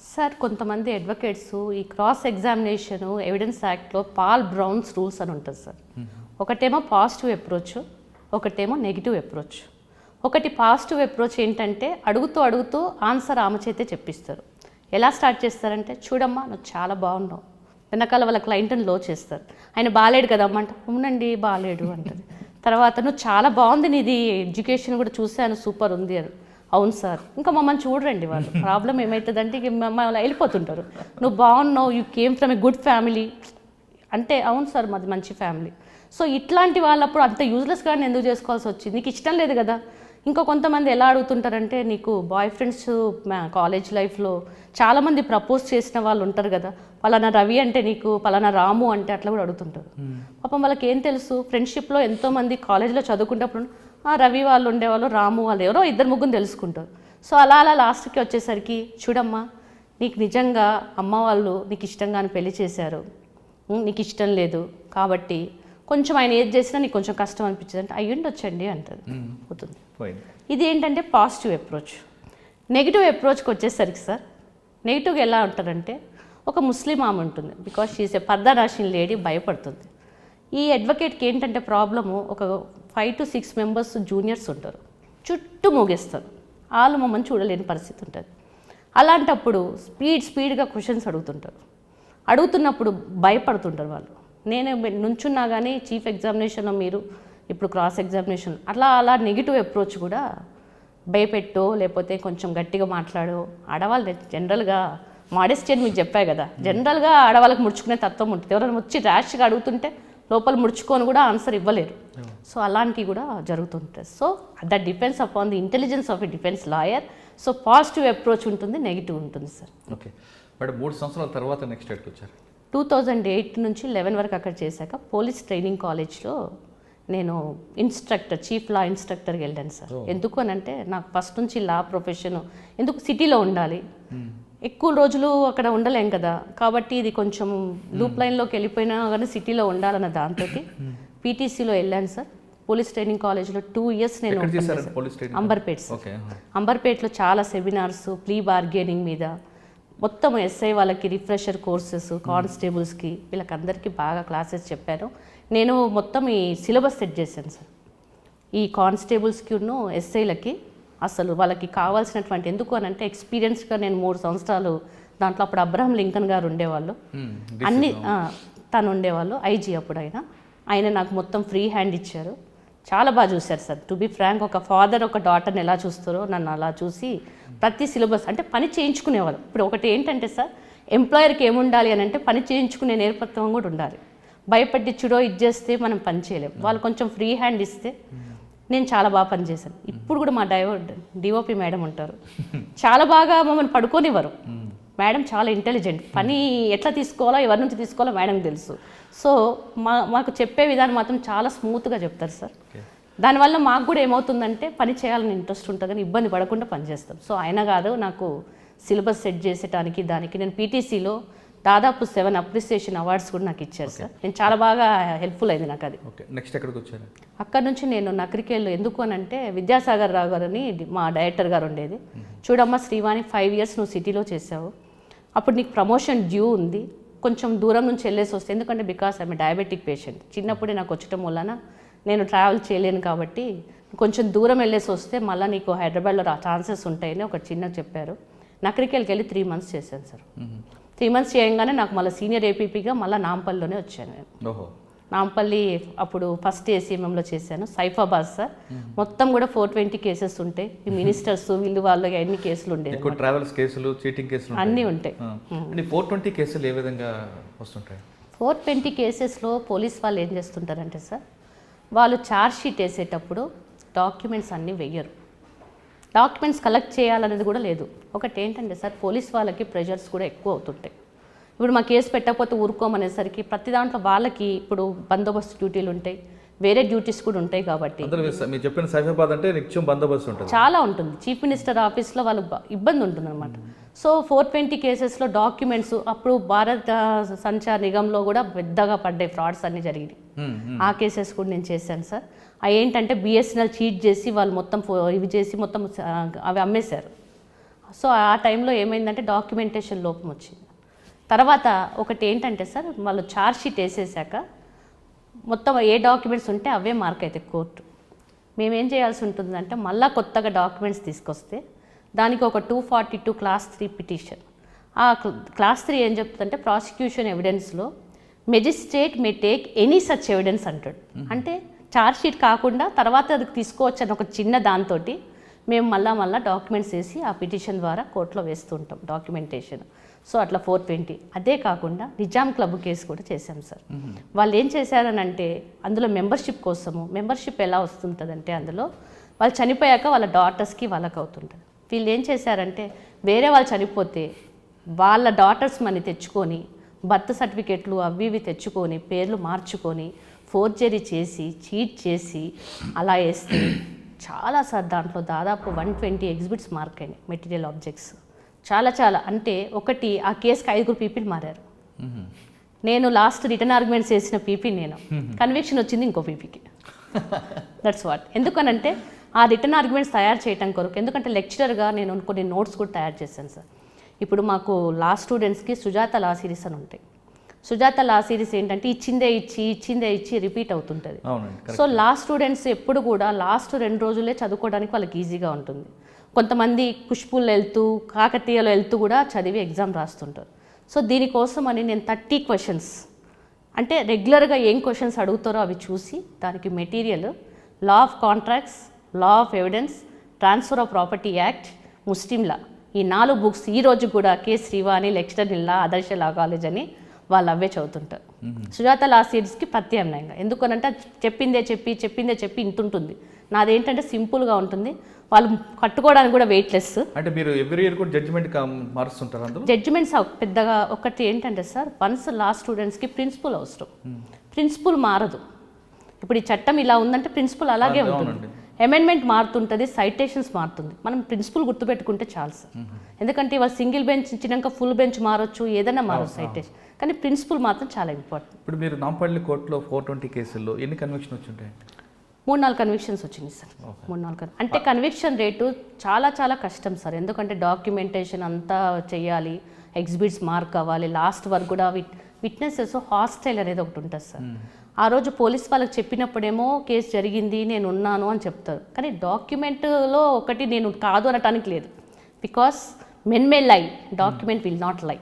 సార్ కొంతమంది అడ్వకేట్స్ ఈ క్రాస్ ఎగ్జామినేషన్ ఎవిడెన్స్ యాక్ట్లో పాల్ బ్రౌన్స్ రూల్స్ అని ఉంటుంది సార్. ఒకటేమో పాజిటివ్ అప్రోచ్, ఒకటేమో నెగిటివ్ అప్రోచ్. ఒకటి పాజిటివ్ అప్రోచ్ ఏంటంటే అడుగుతూ ఆన్సర్ ఆమె చేతే చెప్పిస్తారు. ఎలా స్టార్ట్ చేస్తారంటే, చూడమ్మా నువ్వు చాలా బాగున్నావు, వెనకాల వాళ్ళ క్లయింట్ని లో చేస్తారు. ఆయన బాగాలేడు కదమ్మా అంటే, అవునండి బాగాలేడు అంటది. తర్వాత నువ్వు చాలా బాగుంది, నీది ఎడ్యుకేషన్ కూడా చూశాను సూపర్ ఉంది అని. అవును సార్. ఇంకా మమ్మల్ని చూడరండి వాళ్ళు. ప్రాబ్లం ఏమవుతుందంటే ఇక మమ్మల్ని వెళ్ళిపోతుంటారు. నువ్వు బాగున్నావు, you came from a good family అంటే, అవును సార్ మాది మంచి ఫ్యామిలీ. సో ఇట్లాంటి వాళ్ళప్పుడు అంత యూజ్లెస్గా ఎందుకు చేసుకోవాల్సి వచ్చింది, నీకు ఇష్టం లేదు కదా. ఇంకా కొంతమంది ఎలా అడుగుతుంటారంటే, నీకు బాయ్ ఫ్రెండ్స్ కాలేజ్ లైఫ్లో చాలామంది ప్రపోజ్ చేసిన వాళ్ళు ఉంటారు కదా, పలానా రవి అంటే నీకు, పలానా రాము అంటే, అట్లా కూడా అడుగుతుంటారు. పాపం వాళ్ళకి ఏం తెలుసు, ఫ్రెండ్షిప్లో ఎంతోమంది కాలేజ్లో చదువుకున్నప్పుడు రవి వాళ్ళు ఉండేవాళ్ళు, రాము వాళ్ళు ఎవరో ఇద్దరు ముగ్గురు తెలుసుకుంటారు. సో అలా లాస్ట్కి వచ్చేసరికి, చూడమ్మా నీకు నిజంగా అమ్మ వాళ్ళు నీకు ఇష్టంగానే పెళ్లి చేశారు, నీకు ఇష్టం లేదు కాబట్టి కొంచెం ఆయన ఏది చేసినా నీకు కొంచెం కష్టం అనిపించింది అంటే, అయ్యుండొచ్చండి అంటారు, పోతుంది. ఇది ఏంటంటే పాజిటివ్ అప్రోచ్. నెగిటివ్ అప్రోచ్కి వచ్చేసరికి సార్, నెగిటివ్గా ఎలా ఉంటారంటే, ఒక ముస్లిం ఆమె ఉంటుంది, బికాస్ షీఈస్ ఏ పర్దా రాసిన లేడీ, భయపడుతుంది. ఈ అడ్వకేట్కి ఏంటంటే ప్రాబ్లము, ఒక 5 to 6 మెంబర్స్ జూనియర్స్ ఉంటారు, చుట్టూ మోగేస్తారు, వాళ్ళు మమ్మల్ని చూడలేని పరిస్థితి ఉంటుంది. అలాంటప్పుడు స్పీడ్గా క్వశ్చన్స్ అడుగుతున్నప్పుడు భయపడుతుంటారు వాళ్ళు. నేను నుంచున్నా కానీ చీఫ్ ఎగ్జామినేషన్లో మీరు ఇప్పుడు క్రాస్ ఎగ్జామినేషన్ అలా నెగిటివ్ అప్రోచ్ కూడా భయపెట్టో లేకపోతే కొంచెం గట్టిగా మాట్లాడో. ఆడవాళ్ళు జనరల్గా మాడెస్టీ అని మీకు చెప్పాయి కదా, జనరల్గా ఆడవాళ్ళకి ముడుచుకునే తత్వం ఉంటుంది. ఎవరైనా వచ్చి ర్యాష్గా అడుగుతుంటే లోపల ముడుచుకొని కూడా ఆన్సర్ ఇవ్వలేరు. సో అలాంటివి కూడా జరుగుతుంటాయి. So that depends upon the intelligence of a defence lawyer. So positive approach ఉంటుంది, నెగిటివ్ ఉంటుంది సార్. ఓకే మేడం, 3 సంవత్సరాల తర్వాత నెక్స్ట్ ఎట్లా వచ్చారు? 2008 నుంచి 11 వరకు అక్కడ చేశాక పోలీస్ ట్రైనింగ్ కాలేజ్లో నేను చీఫ్ లా ఇన్స్ట్రక్టర్కి వెళ్ళాను సార్. ఎందుకు అని అంటే, నాకు ఫస్ట్ నుంచి లా ప్రొఫెషన్ ఎందుకు సిటీలో ఉండాలి, ఎక్కువ రోజులు అక్కడ ఉండలేం కదా, కాబట్టి ఇది కొంచెం లూప్ లైన్లోకి వెళ్ళిపోయినా కానీ సిటీలో ఉండాలన్న దాంతో పీటీసీలో వెళ్ళాను సార్. పోలీస్ ట్రైనింగ్ కాలేజ్లో 2 years నేను అంబర్పేట్ సార్. అంబర్పేట్లో చాలా సెమినార్స్, ప్లీ బార్గెనింగ్ మీద, మొత్తం ఎస్ఐ వాళ్ళకి రిఫ్రెషర్ కోర్సెస్, కానిస్టేబుల్స్కి వీళ్ళకందరికీ బాగా క్లాసెస్ చెప్పాను. నేను మొత్తం ఈ సిలబస్ సెట్ చేశాను సార్. ఈ కానిస్టేబుల్స్కి ఎస్ఐలకి అసలు వాళ్ళకి కావాల్సినటువంటి, ఎందుకు అని అంటే ఎక్స్పీరియన్స్గా నేను 3 సంవత్సరాలు దాంట్లో, అప్పుడు అబ్రహం లింకన్ గారు ఉండేవాళ్ళు, అన్ని తను ఉండేవాళ్ళు ఐజీ అప్పుడు. ఆయన నాకు మొత్తం ఫ్రీ హ్యాండ్ ఇచ్చారు, చాలా బాగా చూశారు సార్. టు బి ఫ్రాంక్, ఒక ఫాదర్ ఒక డాటర్ని ఎలా చూస్తారో నన్ను అలా చూసి ప్రతి సిలబస్ అంటే పని చేయించుకునేవాళ్ళు. ఇప్పుడు ఒకటి ఏంటంటే సార్, ఎంప్లాయర్కి ఏముండాలి అని అంటే పని చేయించుకునే నేర్పత్వం కూడా ఉండాలి. భయపట్టించుడో ఇది చేస్తే మనం పని చేయలేం. వాళ్ళు కొంచెం ఫ్రీ హ్యాండ్ ఇస్తే నేను చాలా బాగా పనిచేశాను. ఇప్పుడు కూడా మా డిఓపి మేడం ఉంటారు, చాలా బాగా మమ్మల్ని పడుకోనివ్వరు. మేడం చాలా ఇంటెలిజెంట్, పని ఎట్లా తీసుకోవాలో ఎవరి నుంచి తీసుకోవాలో మేడంకి తెలుసు. సో మాకు చెప్పే విధానం మాత్రం చాలా స్మూత్గా చెప్తారు సార్. దానివల్ల మాకు కూడా ఏమవుతుందంటే పని చేయాలని ఇంట్రెస్ట్ ఉంటుంది కానీ ఇబ్బంది పడకుండా పనిచేస్తాం. సో ఆయన కాదు నాకు సిలబస్ సెట్ చేసేటానికి దానికి నేను పీటీసీలో దాదాపు 7 అప్రిసియేషన్ అవార్డ్స్ కూడా నాకు ఇచ్చారు సార్. నేను చాలా బాగా హెల్ప్ఫుల్ అయింది నాకు అది. నెక్స్ట్ ఎక్కడికి వచ్చారు? అక్కడ నుంచి నేను నకరికేళ్ళు, ఎందుకు అని అంటే విద్యాసాగర్ రావు గారు అని మా డైరెక్టర్ గారు ఉండేది. చూడమ్మా శ్రీవాణి, 5 years నువ్వు సిటీలో చేసావు, అప్పుడు నీకు ప్రమోషన్ డ్యూ ఉంది, కొంచెం దూరం నుంచి వెళ్ళేసి వస్తే, ఎందుకంటే బికాస్ ఐఎమ్ డయాబెటిక్ పేషెంట్, చిన్నప్పుడే నాకు వచ్చటం వలన నేను ట్రావెల్ చేయలేను కాబట్టి కొంచెం దూరం వెళ్ళేసి వస్తే మళ్ళీ నీకు హైదరాబాద్లో ఛాన్సెస్ ఉంటాయని ఒక చిన్న చెప్పారు. నకరికేళ్ళకి వెళ్ళి 3 months చేశాను సార్. 3 months చేయగానే నాకు మళ్ళీ సీనియర్ ఏపీపీగా మళ్ళీ నాంపల్లిలోనే వచ్చాను నేను. నాంపల్లి అప్పుడు ఫస్ట్ ఏసీఎంఎంలో చేశాను. సైఫాబాద్ సార్, మొత్తం కూడా 420 కేసెస్ ఉంటాయి. ఈ మినిస్టర్స్ వీళ్ళు వాళ్ళకి అన్ని కేసులు ఉండేవి, ట్రావెల్స్ కేసులు, చీటింగ్ కేసులు అన్నీ ఉంటాయి. 420 కేసులు ఏ విధంగా వస్తుంటాయి? 420 కేసెస్లో పోలీస్ వాళ్ళు ఏం చేస్తుంటారంటే సార్, వాళ్ళు ఛార్జ్ షీట్ వేసేటప్పుడు డాక్యుమెంట్స్ అన్నీ వెయ్యరు. డాక్యుమెంట్స్ కలెక్ట్ చేయాలనేది కూడా లేదు. ఒకటి ఏంటంటే సార్, పోలీస్ వాళ్ళకి ప్రెషర్స్ కూడా ఎక్కువ అవుతుంటాయి. ఇప్పుడు మా కేసు పెట్టకపోతే ఊరుకోమనేసరికి ప్రతి దాంట్లో వాళ్ళకి ఇప్పుడు బందోబస్తు డ్యూటీలు ఉంటాయి, వేరే డ్యూటీస్ కూడా ఉంటాయి. కాబట్టి మీరు చెప్పిన సైఫాబాద్ అంటే నిత్యం బందోబస్తు ఉంటుంది, చాలా ఉంటుంది. చీఫ్ మినిస్టర్ ఆఫీస్లో వాళ్ళకి ఇబ్బంది ఉంటుంది అనమాట. సో 420 కేసెస్లో డాక్యుమెంట్స్, అప్పుడు భారత సంచార్ నిగంలో కూడా పెద్దగా పడ్డాయి, ఫ్రాడ్స్ అన్నీ జరిగినాయి. ఆ కేసెస్ కూడా నేను చేశాను సార్. అవి ఏంటంటే బిఎస్ఎన్ఎల్ చీట్ చేసి వాళ్ళు మొత్తం ఇవి చేసి మొత్తం అవి అమ్మేశారు. సో ఆ టైంలో ఏమైందంటే డాక్యుమెంటేషన్ లోపం వచ్చింది. తర్వాత ఒకటి ఏంటంటే సార్, వాళ్ళు ఛార్జ్ షీట్ వేసేసాక మొత్తం ఏ డాక్యుమెంట్స్ ఉంటే అవే మార్క్ అవుతాయి కోర్టు. మేమేం చేయాల్సి ఉంటుందంటే మళ్ళీ కొత్తగా డాక్యుమెంట్స్ తీసుకొస్తే దానికి ఒక 242 క్లాస్ 3 పిటిషన్. ఆ క్లాస్ 3 ఏం చెప్తుందంటే ప్రాసిక్యూషన్ ఎవిడెన్స్లో magistrate may take any such evidence అంటాడు. అంటే ఛార్జ్ షీట్ కాకుండా తర్వాత అది తీసుకోవచ్చు అని ఒక చిన్న దాంతో మేము మళ్ళా డాక్యుమెంట్స్ వేసి ఆ పిటిషన్ ద్వారా కోర్టులో వేస్తుంటాం డాక్యుమెంటేషన్. సో అట్లా 420. అదే కాకుండా నిజాం క్లబ్ కేసు కూడా చేశాం సార్. వాళ్ళు ఏం చేశారనంటే అందులో మెంబర్షిప్ కోసము, మెంబర్షిప్ ఎలా వస్తుంటుందంటే అందులో వాళ్ళు చనిపోయాక వాళ్ళ డాటర్స్కి వాళ్ళకి అవుతుంటుంది. వీళ్ళు ఏం చేశారంటే వేరే వాళ్ళు చనిపోతే వాళ్ళ డాటర్స్ మనీ తెచ్చుకొని బర్త్ సర్టిఫికెట్లు అవి ఇవి తెచ్చుకొని పేర్లు మార్చుకొని ఫోర్జరీ చేసి చీట్ చేసి అలా వేస్తే చాలా సార్ దాంట్లో దాదాపు 120 ఎగ్జిబిట్స్ మార్క్ అయినాయి, మెటీరియల్ ఆబ్జెక్ట్స్. చాలా అంటే ఒకటి ఆ కేసుకి 5 పీపీలు మారారు. నేను లాస్ట్ రిటర్న్ ఆర్గ్యుమెంట్స్ వేసిన పీపీ నేను, కన్విక్షన్ వచ్చింది ఇంకో పీపీకి. That's what. ఎందుకనంటే ఆ రిటర్న్ ఆర్గ్యుమెంట్స్ తయారు చేయడం కొరకు, ఎందుకంటే లెక్చరర్గా నేను కొన్ని నోట్స్ కూడా తయారు చేశాను సార్. ఇప్పుడు మాకు లా స్టూడెంట్స్కి సుజాత లా సిరీస్ అని ఉంటాయి. సుజాత లా సిరీస్ ఏంటంటే ఇచ్చిందే ఇచ్చి రిపీట్ అవుతుంటుంది. సో లా స్టూడెంట్స్ ఎప్పుడు కూడా లాస్ట్ 2 రోజులే చదువుకోవడానికి వాళ్ళకి ఈజీగా ఉంటుంది. కొంతమంది కుష్పూల్లో వెళ్తూ కాకతీయలో వెళ్తూ కూడా చదివి ఎగ్జామ్ రాస్తుంటారు. సో దీనికోసం అని నేను 30 క్వశ్చన్స్, అంటే రెగ్యులర్గా ఏం క్వశ్చన్స్ అడుగుతారో అవి చూసి దానికి material, law of contracts, law of evidence, transfer of property act, Muslim law, ఈ 4 బుక్స్ ఈ రోజు కూడా K Srivani lecturer in law, Adarsha law college అని వాళ్ళు అవే చదువుతుంటారు. సుజాత లా సిరీస్కి ప్రత్యామ్నాయంగా, ఎందుకనంటే చెప్పిందే చెప్పి ఇంటుంటుంది. నాదేంటంటే సింపుల్గా ఉంటుంది, వాళ్ళు కట్టుకోవడానికి కూడా వెయిట్లెస్. అంటే మీరు ఎవ్రీ ఇయర్ కూడా జడ్జిమెంట్ మారుస్తుంటారు అందులో? జడ్జిమెంట్స్ పెద్దగా ఒకటి ఏంటంటే సార్, వన్స్ లా స్టూడెంట్స్కి ప్రిన్సిపల్ అవసరం. ప్రిన్సిపల్ మారదు. ఇప్పుడు ఈ చట్టం ఇలా ఉందంటే ప్రిన్సిపల్ అలాగే ఉంటుంది. అమెండ్మెంట్ మారుతుంటుంది, సైటేషన్స్ మారుతుంది. మనం ప్రిన్సిపల్ గుర్తుపెట్టుకుంటే చాలు సార్. ఎందుకంటే ఇవాళ సింగిల్ బెంచ్ ఇచ్చినాక ఫుల్ బెంచ్ మారొచ్చు, ఏదైనా మారొచ్చు సైటేషన్, కానీ ప్రిన్సిపల్ మాత్రం చాలా ఇంపార్టెంట్. ఇప్పుడు మీరు నాంపల్లి కోర్టులో 420 కేసుల్లో ఎన్ని కన్విక్షన్ వచ్చుంటాయి? 3-4 కన్విక్షన్స్ వచ్చింది సార్. 3-4 అంటే కన్విక్షన్ రేటు చాలా కష్టం సార్. ఎందుకంటే డాక్యుమెంటేషన్ అంతా చేయాలి, ఎగ్జిబిట్స్ మార్క్ అవ్వాలి, లాస్ట్ వరకు కూడా విట్నెసెస్ హాస్టైల్ అనేది ఒకటి ఉంటుంది సార్. ఆ రోజు పోలీస్ వాళ్ళకి చెప్పినప్పుడేమో కేసు జరిగింది నేను ఉన్నాను అని చెప్తారు, కానీ డాక్యుమెంట్లో ఒకటి నేను కాదు అనటానికి లేదు. బికాస్ మెన్ మే లై, డాక్యుమెంట్ విల్ నాట్ లై.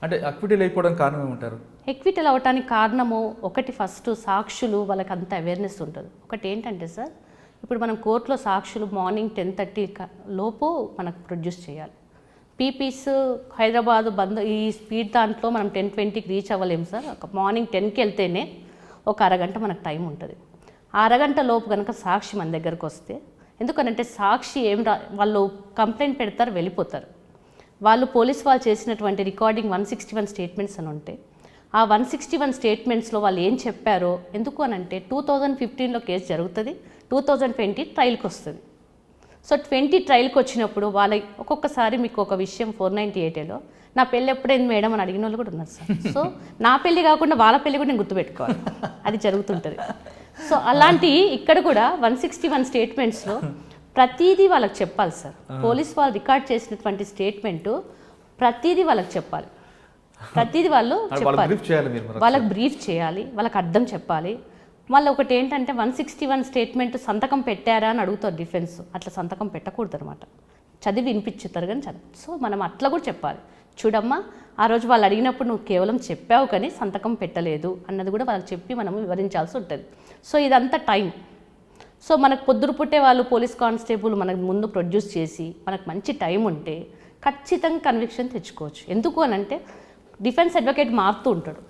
అంటే అక్విటల్ అయిపోవడానికి కారణం ఏమంటారు? ఎక్విటల్ అవ్వటానికి కారణము ఒకటి, ఫస్ట్ సాక్షులు వాళ్ళకి అంత అవేర్నెస్ ఉంటుంది. ఒకటి ఏంటంటే సార్, ఇప్పుడు మనం కోర్టులో సాక్షులు మార్నింగ్ 10:30 లోపు మనకు ప్రొడ్యూస్ చేయాలి. పీపీస్ హైదరాబాద్ బంద్ ఈ స్పీడ్ దాంట్లో మనం 10:20కి రీచ్ అవ్వలేము సార్. మార్నింగ్ 10కి వెళ్తేనే ఒక అరగంట మనకు టైం ఉంటుంది. ఆ అరగంట లోపు కనుక సాక్షి మన దగ్గరకు వస్తే, ఎందుకనంటే సాక్షి వాళ్ళు కంప్లైంట్ పెడతారు, వెళ్ళిపోతారు. వాళ్ళు పోలీస్ వాళ్ళు చేసినటువంటి రికార్డింగ్ 161 స్టేట్మెంట్స్ అని ఉంటే, ఆ 161 స్టేట్మెంట్స్లో వాళ్ళు ఏం చెప్పారో, ఎందుకు అనంటే 2015లో కేసు జరుగుతుంది, 2020 ట్రయల్కి వస్తుంది. సో 20 ట్రయల్కి వచ్చినప్పుడు వాళ్ళ ఒక్కొక్కసారి మీకు ఒక విషయం 498లో నా పెళ్ళి ఎప్పుడైంది మేడం అని అడిగిన వాళ్ళు కూడా ఉన్నారు సార్. సో నా పెళ్ళి కాకుండా వాళ్ళ పెళ్ళి కూడా నేను గుర్తుపెట్టుకోవాలి, అది జరుగుతుంటుంది. సో అలాంటి ఇక్కడ కూడా 161 స్టేట్మెంట్స్లో ప్రతిదీ వాళ్ళకి చెప్పాలి సార్. పోలీస్ వాళ్ళు రికార్డ్ చేసినటువంటి స్టేట్మెంటు ప్రతిదీ వాళ్ళకి చెప్పాలి, ప్రతిదీ వాళ్ళు చెప్పాలి, వాళ్ళకి బ్రీఫ్ చేయాలి, వాళ్ళకి అర్థం చెప్పాలి. మళ్ళీ ఒకటి ఏంటంటే 161 స్టేట్మెంట్ సంతకం పెట్టారా అని అడుగుతారు డిఫెన్స్. అట్లా సంతకం పెట్టకూడదు అనమాట, చదివి వినిపించుతారు కానీ చదివి. సో మనం అట్లా కూడా చెప్పాలి, చూడమ్మా ఆ రోజు వాళ్ళు అడిగినప్పుడు నువ్వు కేవలం చెప్పావు కానీ సంతకం పెట్టలేదు అన్నది కూడా వాళ్ళకి చెప్పి మనం వివరించాల్సి ఉంటుంది. సో ఇదంతా టైం. సో మనకు పొద్దురు పుట్టే వాళ్ళు పోలీస్ కానిస్టేబుల్ మనకు ముందు ప్రొడ్యూస్ చేసి మనకు మంచి టైం ఉంటే ఖచ్చితంగా కన్విక్షన్ తెచ్చుకోవచ్చు. ఎందుకు అనంటే డిఫెన్స్ అడ్వకేట్ మారుతూ ఉంటాడు.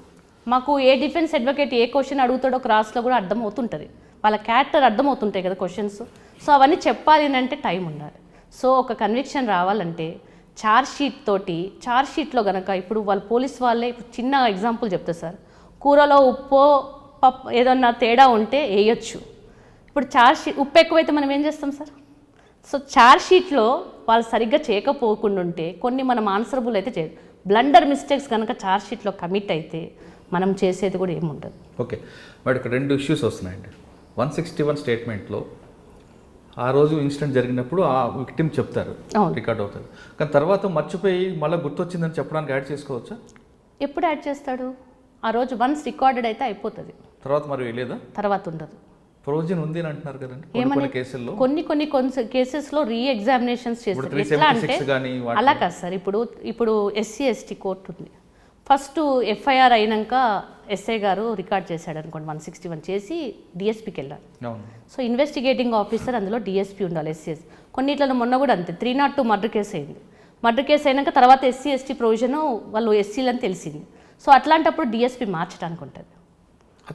మాకు ఏ డిఫెన్స్ అడ్వకేట్ ఏ క్వశ్చన్ అడుగుతాడో క్రాస్లో కూడా అర్థమవుతుంటుంది, వాళ్ళ క్యారెక్టర్ అర్థమవుతుంటాయి కదా క్వశ్చన్స్. సో అవన్నీ చెప్పాలి అంటే టైం ఉండాలి. సో ఒక కన్విక్షన్ రావాలంటే ఛార్జ్ షీట్లో కనుక ఇప్పుడు వాళ్ళు పోలీస్ వాళ్ళే చిన్న ఎగ్జాంపుల్ చెప్తా సార్, కూరలో ఉప్పో పప్పు ఏదన్నా తేడా ఉంటే వేయొచ్చు. ఇప్పుడు ఉప్పు ఎక్కువైతే మనం ఏం చేస్తాం సార్? సో ఛార్జ్ షీట్లో వాళ్ళు సరిగ్గా చేయకపోకుండా ఉంటే కొన్ని మనం ఆన్సరబుల్ అయితే చేయదు. బ్లండర్ మిస్టేక్స్ కనుక ఛార్జ్ షీట్లో కమిట్ అయితే మనం చేసేది కూడా ఏముండదు. ఓకే, బట్ ఇక్కడ 2 ఇష్యూస్ వస్తున్నాయండి. 161 స్టేట్మెంట్లో ఆ రోజు ఇన్సిడెంట్ జరిగినప్పుడు ఆ విక్టిమ్ చెప్తారు, అవును. రికార్డ్ అవుతుంది. కానీ తర్వాత మర్చిపోయి మళ్ళీ గుర్తొచ్చిందని చెప్పడానికి యాడ్ చేసుకోవచ్చా? ఎప్పుడు యాడ్ చేస్తాడు? ఆ రోజు వన్స్ రికార్డెడ్ అయితే అయిపోతుంది, తర్వాత మరి లేదా తర్వాత ఉండదు. ప్రొవిజన్ ఉంది అని అంటున్నారు కదండి కొన్ని కేసుల్లో. కొన్ని కేసెస్లో రీ ఎగ్జామినేషన్స్ చేస్తారు. ఎట్లా అంటే అలా కాదు సార్, ఇప్పుడు ఎస్సీ ఎస్టీ కోర్టు ఉంది. ఫస్ట్ ఎఫ్ఐఆర్ అయినాక ఎస్ఐ గారు రికార్డ్ చేశాడు అనుకోండి, 161 చేసి డిఎస్పీకి వెళ్ళారు. సో ఇన్వెస్టిగేటింగ్ ఆఫీసర్ అందులో డిఎస్పీ ఉండాలి ఎస్సీఎస్. కొన్నిట్లలో మొన్న కూడా అంతే 302 మర్డర్ కేసు అయింది. మర్డర్ కేసు అయినాక తర్వాత ఎస్సీ ఎస్టీ ప్రొవిజన్ వాళ్ళు ఎస్సీలని తెలిసింది. సో అట్లాంటప్పుడు డిఎస్పీ మార్చడానికి ఉంటుంది,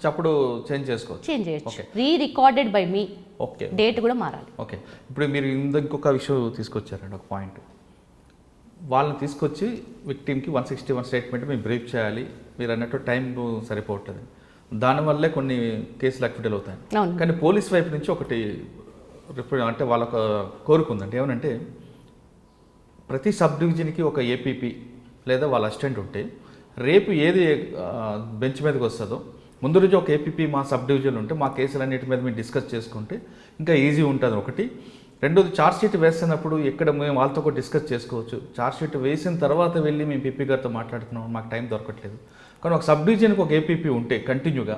అప్పుడు చేంజ్ చేయొచ్చు. Re recorded by me, okay, date కూడా మారాలి. ఓకే. ఇప్పుడు మీరు ఇంకొక విషయం తీసుకొచ్చారండి, ఒక పాయింట్. వాళ్ళని తీసుకొచ్చి విక్టిమ్కి 161 స్టేట్మెంట్ మేము బ్రీఫ్ చేయాలి, మీరు అన్నట్టు టైం సరిపోవట్లేదు, దానివల్లే కొన్ని కేసులు అక్విటల్ అవుతాయి. కానీ పోలీస్ వైపు నుంచి ఒకటి అంటే వాళ్ళొక కోరుకుందండి, ఏమనంటే ప్రతి సబ్ డివిజన్కి ఒక ఏపీపీ లేదా వాళ్ళ అసిస్టెంట్ ఉంటే రేపు ఏది బెంచ్ మీదకి వస్తుందో ముందు రోజు ఒక ఏపీపీ మా సబ్ డివిజన్ ఉంటే మా కేసులన్నిటి మీద మేము డిస్కస్ చేసుకుంటే ఇంకా ఈజీ ఉంటుంది ఒకటి. రెండోది, ఛార్జ్ షీట్ వేస్తున్నప్పుడు ఎక్కడ మేము వాళ్ళతో కూడా డిస్కస్ చేసుకోవచ్చు. ఛార్జ్ షీట్ వేసిన తర్వాత వెళ్ళి మేము పీపీ గారితో మాట్లాడుతున్నాం, మాకు టైం దొరకట్లేదు. కానీ ఒక సబ్ డివిజన్కి ఒక ఏపీపీ ఉంటే కంటిన్యూగా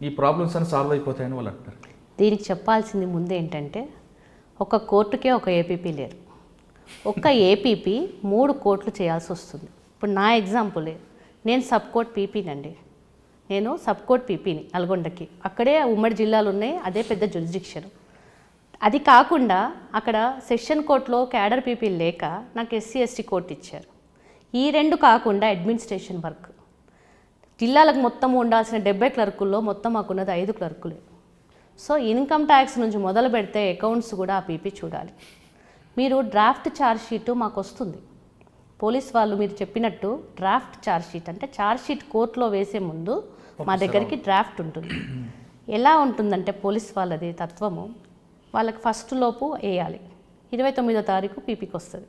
ఈ ప్రాబ్లమ్స్ అని సాల్వ్ అయిపోతాయని వాళ్ళు అంటారు. దీనికి చెప్పాల్సింది ముందు ఏంటంటే ఒక కోర్టుకే ఒక ఏపీపీ లేరు, ఒక్క ఏపీపీ 3 కోర్టులు చేయాల్సి వస్తుంది. ఇప్పుడు నా ఎగ్జాంపులే, నేను సబ్ కోర్ట్ పీపీనండి, నేను సబ్ కోర్ట్ పీపీని నల్గొండకి. అక్కడే ఉమ్మడి జిల్లాలు ఉన్నాయి, అదే పెద్ద జ్యూరిస్డిక్షన్. అది కాకుండా అక్కడ సెషన్ కోర్టులో క్యాడర్ పీపీ లేక నాకు ఎస్సీ ఎస్టీ కోర్టు ఇచ్చారు. ఈ 2 కాకుండా అడ్మినిస్ట్రేషన్ వర్క్ జిల్లాలకు మొత్తం ఉండాల్సిన 70 క్లర్కుల్లో మొత్తం మాకున్నది 5 క్లర్కులే. సో ఇన్కమ్ ట్యాక్స్ నుంచి మొదలు పెడితే అకౌంట్స్ కూడా ఆ పీపీ చూడాలి. మీరు డ్రాఫ్ట్ ఛార్జ్ షీటు మాకు వస్తుంది, పోలీస్ వాళ్ళు మీరు చెప్పినట్టు డ్రాఫ్ట్ ఛార్జ్ షీట్ అంటే ఛార్జ్ షీట్ కోర్టులో వేసే ముందు మా దగ్గరికి డ్రాఫ్ట్ ఉంటుంది. ఎలా ఉంటుందంటే పోలీస్ వాళ్ళది తత్వము, వాళ్ళకి ఫస్ట్ లోపు వేయాలి, 29వ తారీఖు పీపీకి వస్తుంది.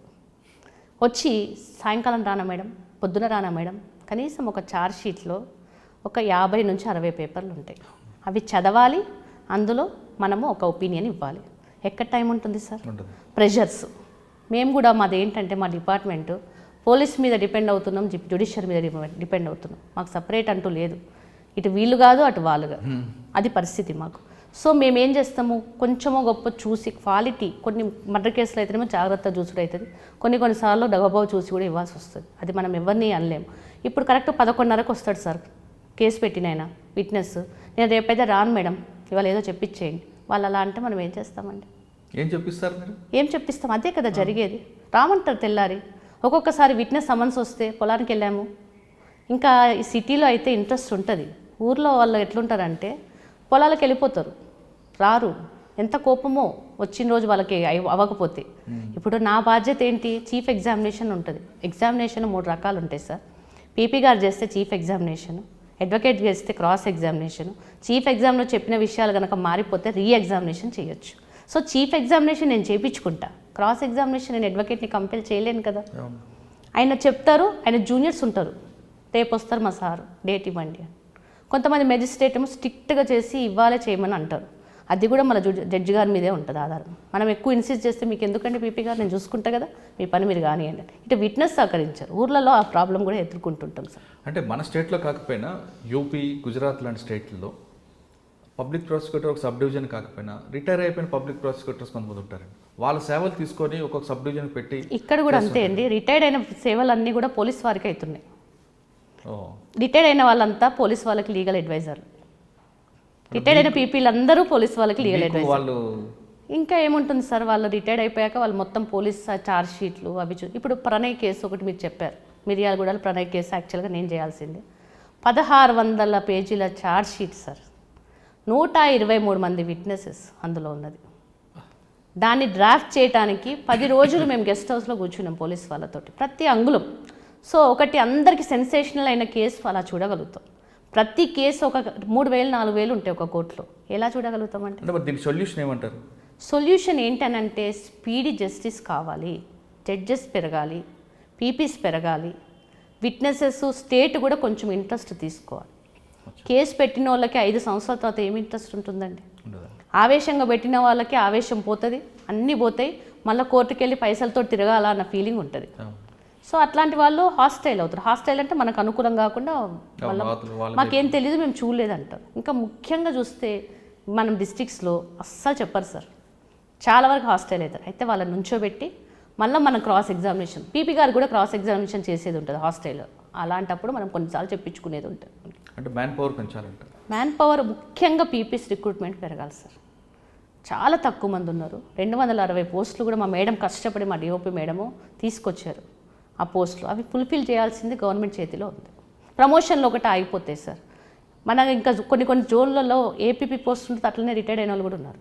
వచ్చి సాయంకాలం రానా మేడం, పొద్దున రానా మేడం, కనీసం ఒక ఛార్జ్ షీట్లో ఒక 50 నుంచి 60 పేపర్లు ఉంటాయి. అవి చదవాలి, అందులో మనము ఒక ఒపీనియన్ ఇవ్వాలి. ఎక్కడ టైం ఉంటుంది సార్? ప్రెషర్స్. మేము కూడా మాది ఏంటంటే మా డిపార్ట్మెంటు పోలీస్ మీద డిపెండ్ అవుతున్నాం, జ్యుడిషియరీ మీద డిపెండ్ అవుతున్నాం. మాకు సపరేట్ అంటూ లేదు, ఇటు వీళ్ళు కాదు అటు వాళ్ళు కాదు, అది పరిస్థితి మాకు. సో మేము ఏం చేస్తాము, కొంచెమో గొప్ప చూసి క్వాలిటీ, కొన్ని మర్డర్ కేసులు అయితేనేమో జాగ్రత్తగా చూసుడు అవుతుంది, కొన్నిసార్లు డగబాబు చూసి కూడా ఇవ్వాల్సి వస్తుంది. అది మనం ఎవరిని అనలేము. ఇప్పుడు కరెక్ట్ 11:30కు వస్తాడు సార్ కేసు పెట్టినైనా విట్నెస్, నేను రేపైతే రాను మేడం, ఇవాళ ఏదో చెప్పించేయండి, వాళ్ళు అలా అంటే మనం ఏం చేస్తామండి? ఏం చెప్పిస్తారు మీరు? ఏం చెప్పిస్తాం? అదే కదా జరిగేది. రామంటారు తెల్లారి. ఒక్కొక్కసారి విట్నెస్ సమన్స్ వస్తే పొలానికి వెళ్ళాము. ఇంకా ఈ సిటీలో అయితే ఇంట్రెస్ట్ ఉంటుంది, ఊర్లో వాళ్ళు ఎట్లుంటారంటే పొలాలకు వెళ్ళిపోతారు, రారు. ఎంత కోపమో వచ్చిన రోజు వాళ్ళకి అవ్వకపోతే. ఇప్పుడు నా బాధ్యత ఏంటి? చీఫ్ ఎగ్జామినేషన్ ఉంటుంది. ఎగ్జామినేషన్ 3 రకాలు ఉంటాయి సార్. పీపీ గారు చేస్తే చీఫ్ ఎగ్జామినేషన్, అడ్వకేట్ చేస్తే క్రాస్ ఎగ్జామినేషన్. చీఫ్ ఎగ్జామ్లో చెప్పిన విషయాలు కనుక మారిపోతే రీ ఎగ్జామినేషన్ చేయొచ్చు. సో చీఫ్ ఎగ్జామినేషన్ నేను చేయించుకుంటా, క్రాస్ ఎగ్జామినేషన్ నేను అడ్వకేట్ని కంపెల్ చేయలేను కదా. ఆయన చెప్తారు, ఆయన జూనియర్స్ ఉంటారు, రేపు వస్తారు మా సారు, డేట్ ఇవ్వండి. కొంతమంది మెజిస్ట్రేట్ ఏమో స్ట్రిక్ట్గా చేసి ఇవ్వాలే చేయమని అంటారు. అది కూడా మన జడ్జి గారి మీదే ఉంటుంది ఆధారం. మనం ఎక్కువ ఇన్సిస్ట్ చేస్తే మీకు ఎందుకంటే పీపీ గారు నేను చూసుకుంటా కదా, మీ పని మీరు కానివ్వండి. ఇటు విట్నెస్ సహకరించారు. ఊర్లలో ఆ ప్రాబ్లం కూడా ఎదుర్కొంటుంటాం సార్. అంటే మన స్టేట్లో కాకపోయినా యూపీ, గుజరాత్ లాంటి స్టేట్లలో పబ్లిక్ ప్రాసిక్యూటర్ ఒక సబ్ డివిజన్ కాకపోయినా రిటైర్ అయిపోయిన పబ్లిక్ ప్రాసిక్యూటర్స్ కొంతమంది ఉంటారండి. వాళ్ళ సేవలు తీసుకొని ఒక్కొక్క సబ్ డివిజన్ పెట్టి, ఇక్కడ కూడా అంతే అండి. రిటైర్డ్ అయిన సేవలన్నీ కూడా పోలీస్ వారికి అవుతున్నాయి. రిటైర్డ్ అయిన వాళ్ళంతా పోలీస్ వాళ్ళకి లీగల్ అడ్వైజర్, రిటైర్డ్ అయిన పీపీలు అందరూ పోలీస్ వాళ్ళకి లీగల్ అడ్వైజర్. ఇంకా ఏముంటుంది సార్, వాళ్ళు రిటైర్డ్ అయిపోయాక వాళ్ళు మొత్తం పోలీస్ ఛార్జ్ షీట్లు అవి ఇప్పుడు ప్రణయ్ కేసు ఒకటి మీరు చెప్పారు, మిర్యాలగూడలో ప్రణయ్ కేసు యాక్చువల్గా నేను చేయాల్సిందే. 1600 పేజీల ఛార్జ్ షీట్ సార్, 123 మంది విట్నెసెస్ అందులో ఉన్నది. దాన్ని డ్రాఫ్ట్ చేయడానికి 10 రోజులు మేము గెస్ట్ హౌస్లో కూర్చున్నాం పోలీస్ వాళ్ళతోటి, ప్రతి అంగుళం. సో ఒకటి అందరికీ సెన్సేషనల్ అయిన కేసు అలా చూడగలుగుతాం. ప్రతి కేసు ఒక 3000-4000 ఉంటాయి ఒక కోర్టులో, ఎలా చూడగలుగుతామంటే? దీనికి సొల్యూషన్ ఏమంటారు? సొల్యూషన్ ఏంటనంటే స్పీడీ జస్టిస్ కావాలి, జడ్జెస్ పెరగాలి, పీపీస్ పెరగాలి, విట్నెసెస్ స్టేట్ కూడా కొంచెం ఇంట్రెస్ట్ తీసుకోవాలి. కేసు పెట్టిన వాళ్ళకి 5 సంవత్సరాల తర్వాత ఏమి ఇంట్రెస్ట్ ఉంటుందండి? ఆవేశంగా పెట్టిన వాళ్ళకి ఆవేశం పోతుంది, అన్నీ పోతాయి, మళ్ళీ కోర్టుకి వెళ్ళి పైసలతో తిరగాల అన్న ఫీలింగ్ ఉంటుంది. సో అట్లాంటి వాళ్ళు హాస్టైల్ అవుతారు. హాస్టైల్ అంటే మనకు అనుకూలం కాకుండా మాకేం తెలియదు, మేము చూడలేదు అంటారు. ఇంకా ముఖ్యంగా చూస్తే మనం డిస్ట్రిక్ట్స్లో అస్సలు చెప్పరు సార్, చాలా వరకు హాస్టైల్ అవుతారు. అయితే వాళ్ళని నుంచోబెట్టి మళ్ళీ మనం క్రాస్ ఎగ్జామినేషన్, పీపీ గారు కూడా క్రాస్ ఎగ్జామినేషన్ చేసేది ఉంటుంది హాస్టైల్లో. అలాంటప్పుడు మనం కొన్నిసార్లు చెప్పించుకునేది ఉంటుంది. అంటే మ్యాన్ పవర్ పెంచాలంటారు. మ్యాన్ పవర్ ముఖ్యంగా పీపీస్ రిక్రూట్మెంట్ పెరగాలి సార్. చాలా తక్కువ మంది ఉన్నారు. 260 పోస్టులు కూడా మా మేడం కష్టపడి, మా డిఓపి మేడము తీసుకొచ్చారు. ఆ పోస్టులు అవి ఫుల్ఫిల్ చేయాల్సింది గవర్నమెంట్ చేతిలో ఉంది. ప్రమోషన్లు ఒకటి ఆగిపోతాయి సార్. మన ఇంకా కొన్ని జోన్లలో ఏపీపీ పోస్ట్ ఉంటుంది, అట్లనే రిటైర్డ్ అయిన వాళ్ళు కూడా ఉన్నారు.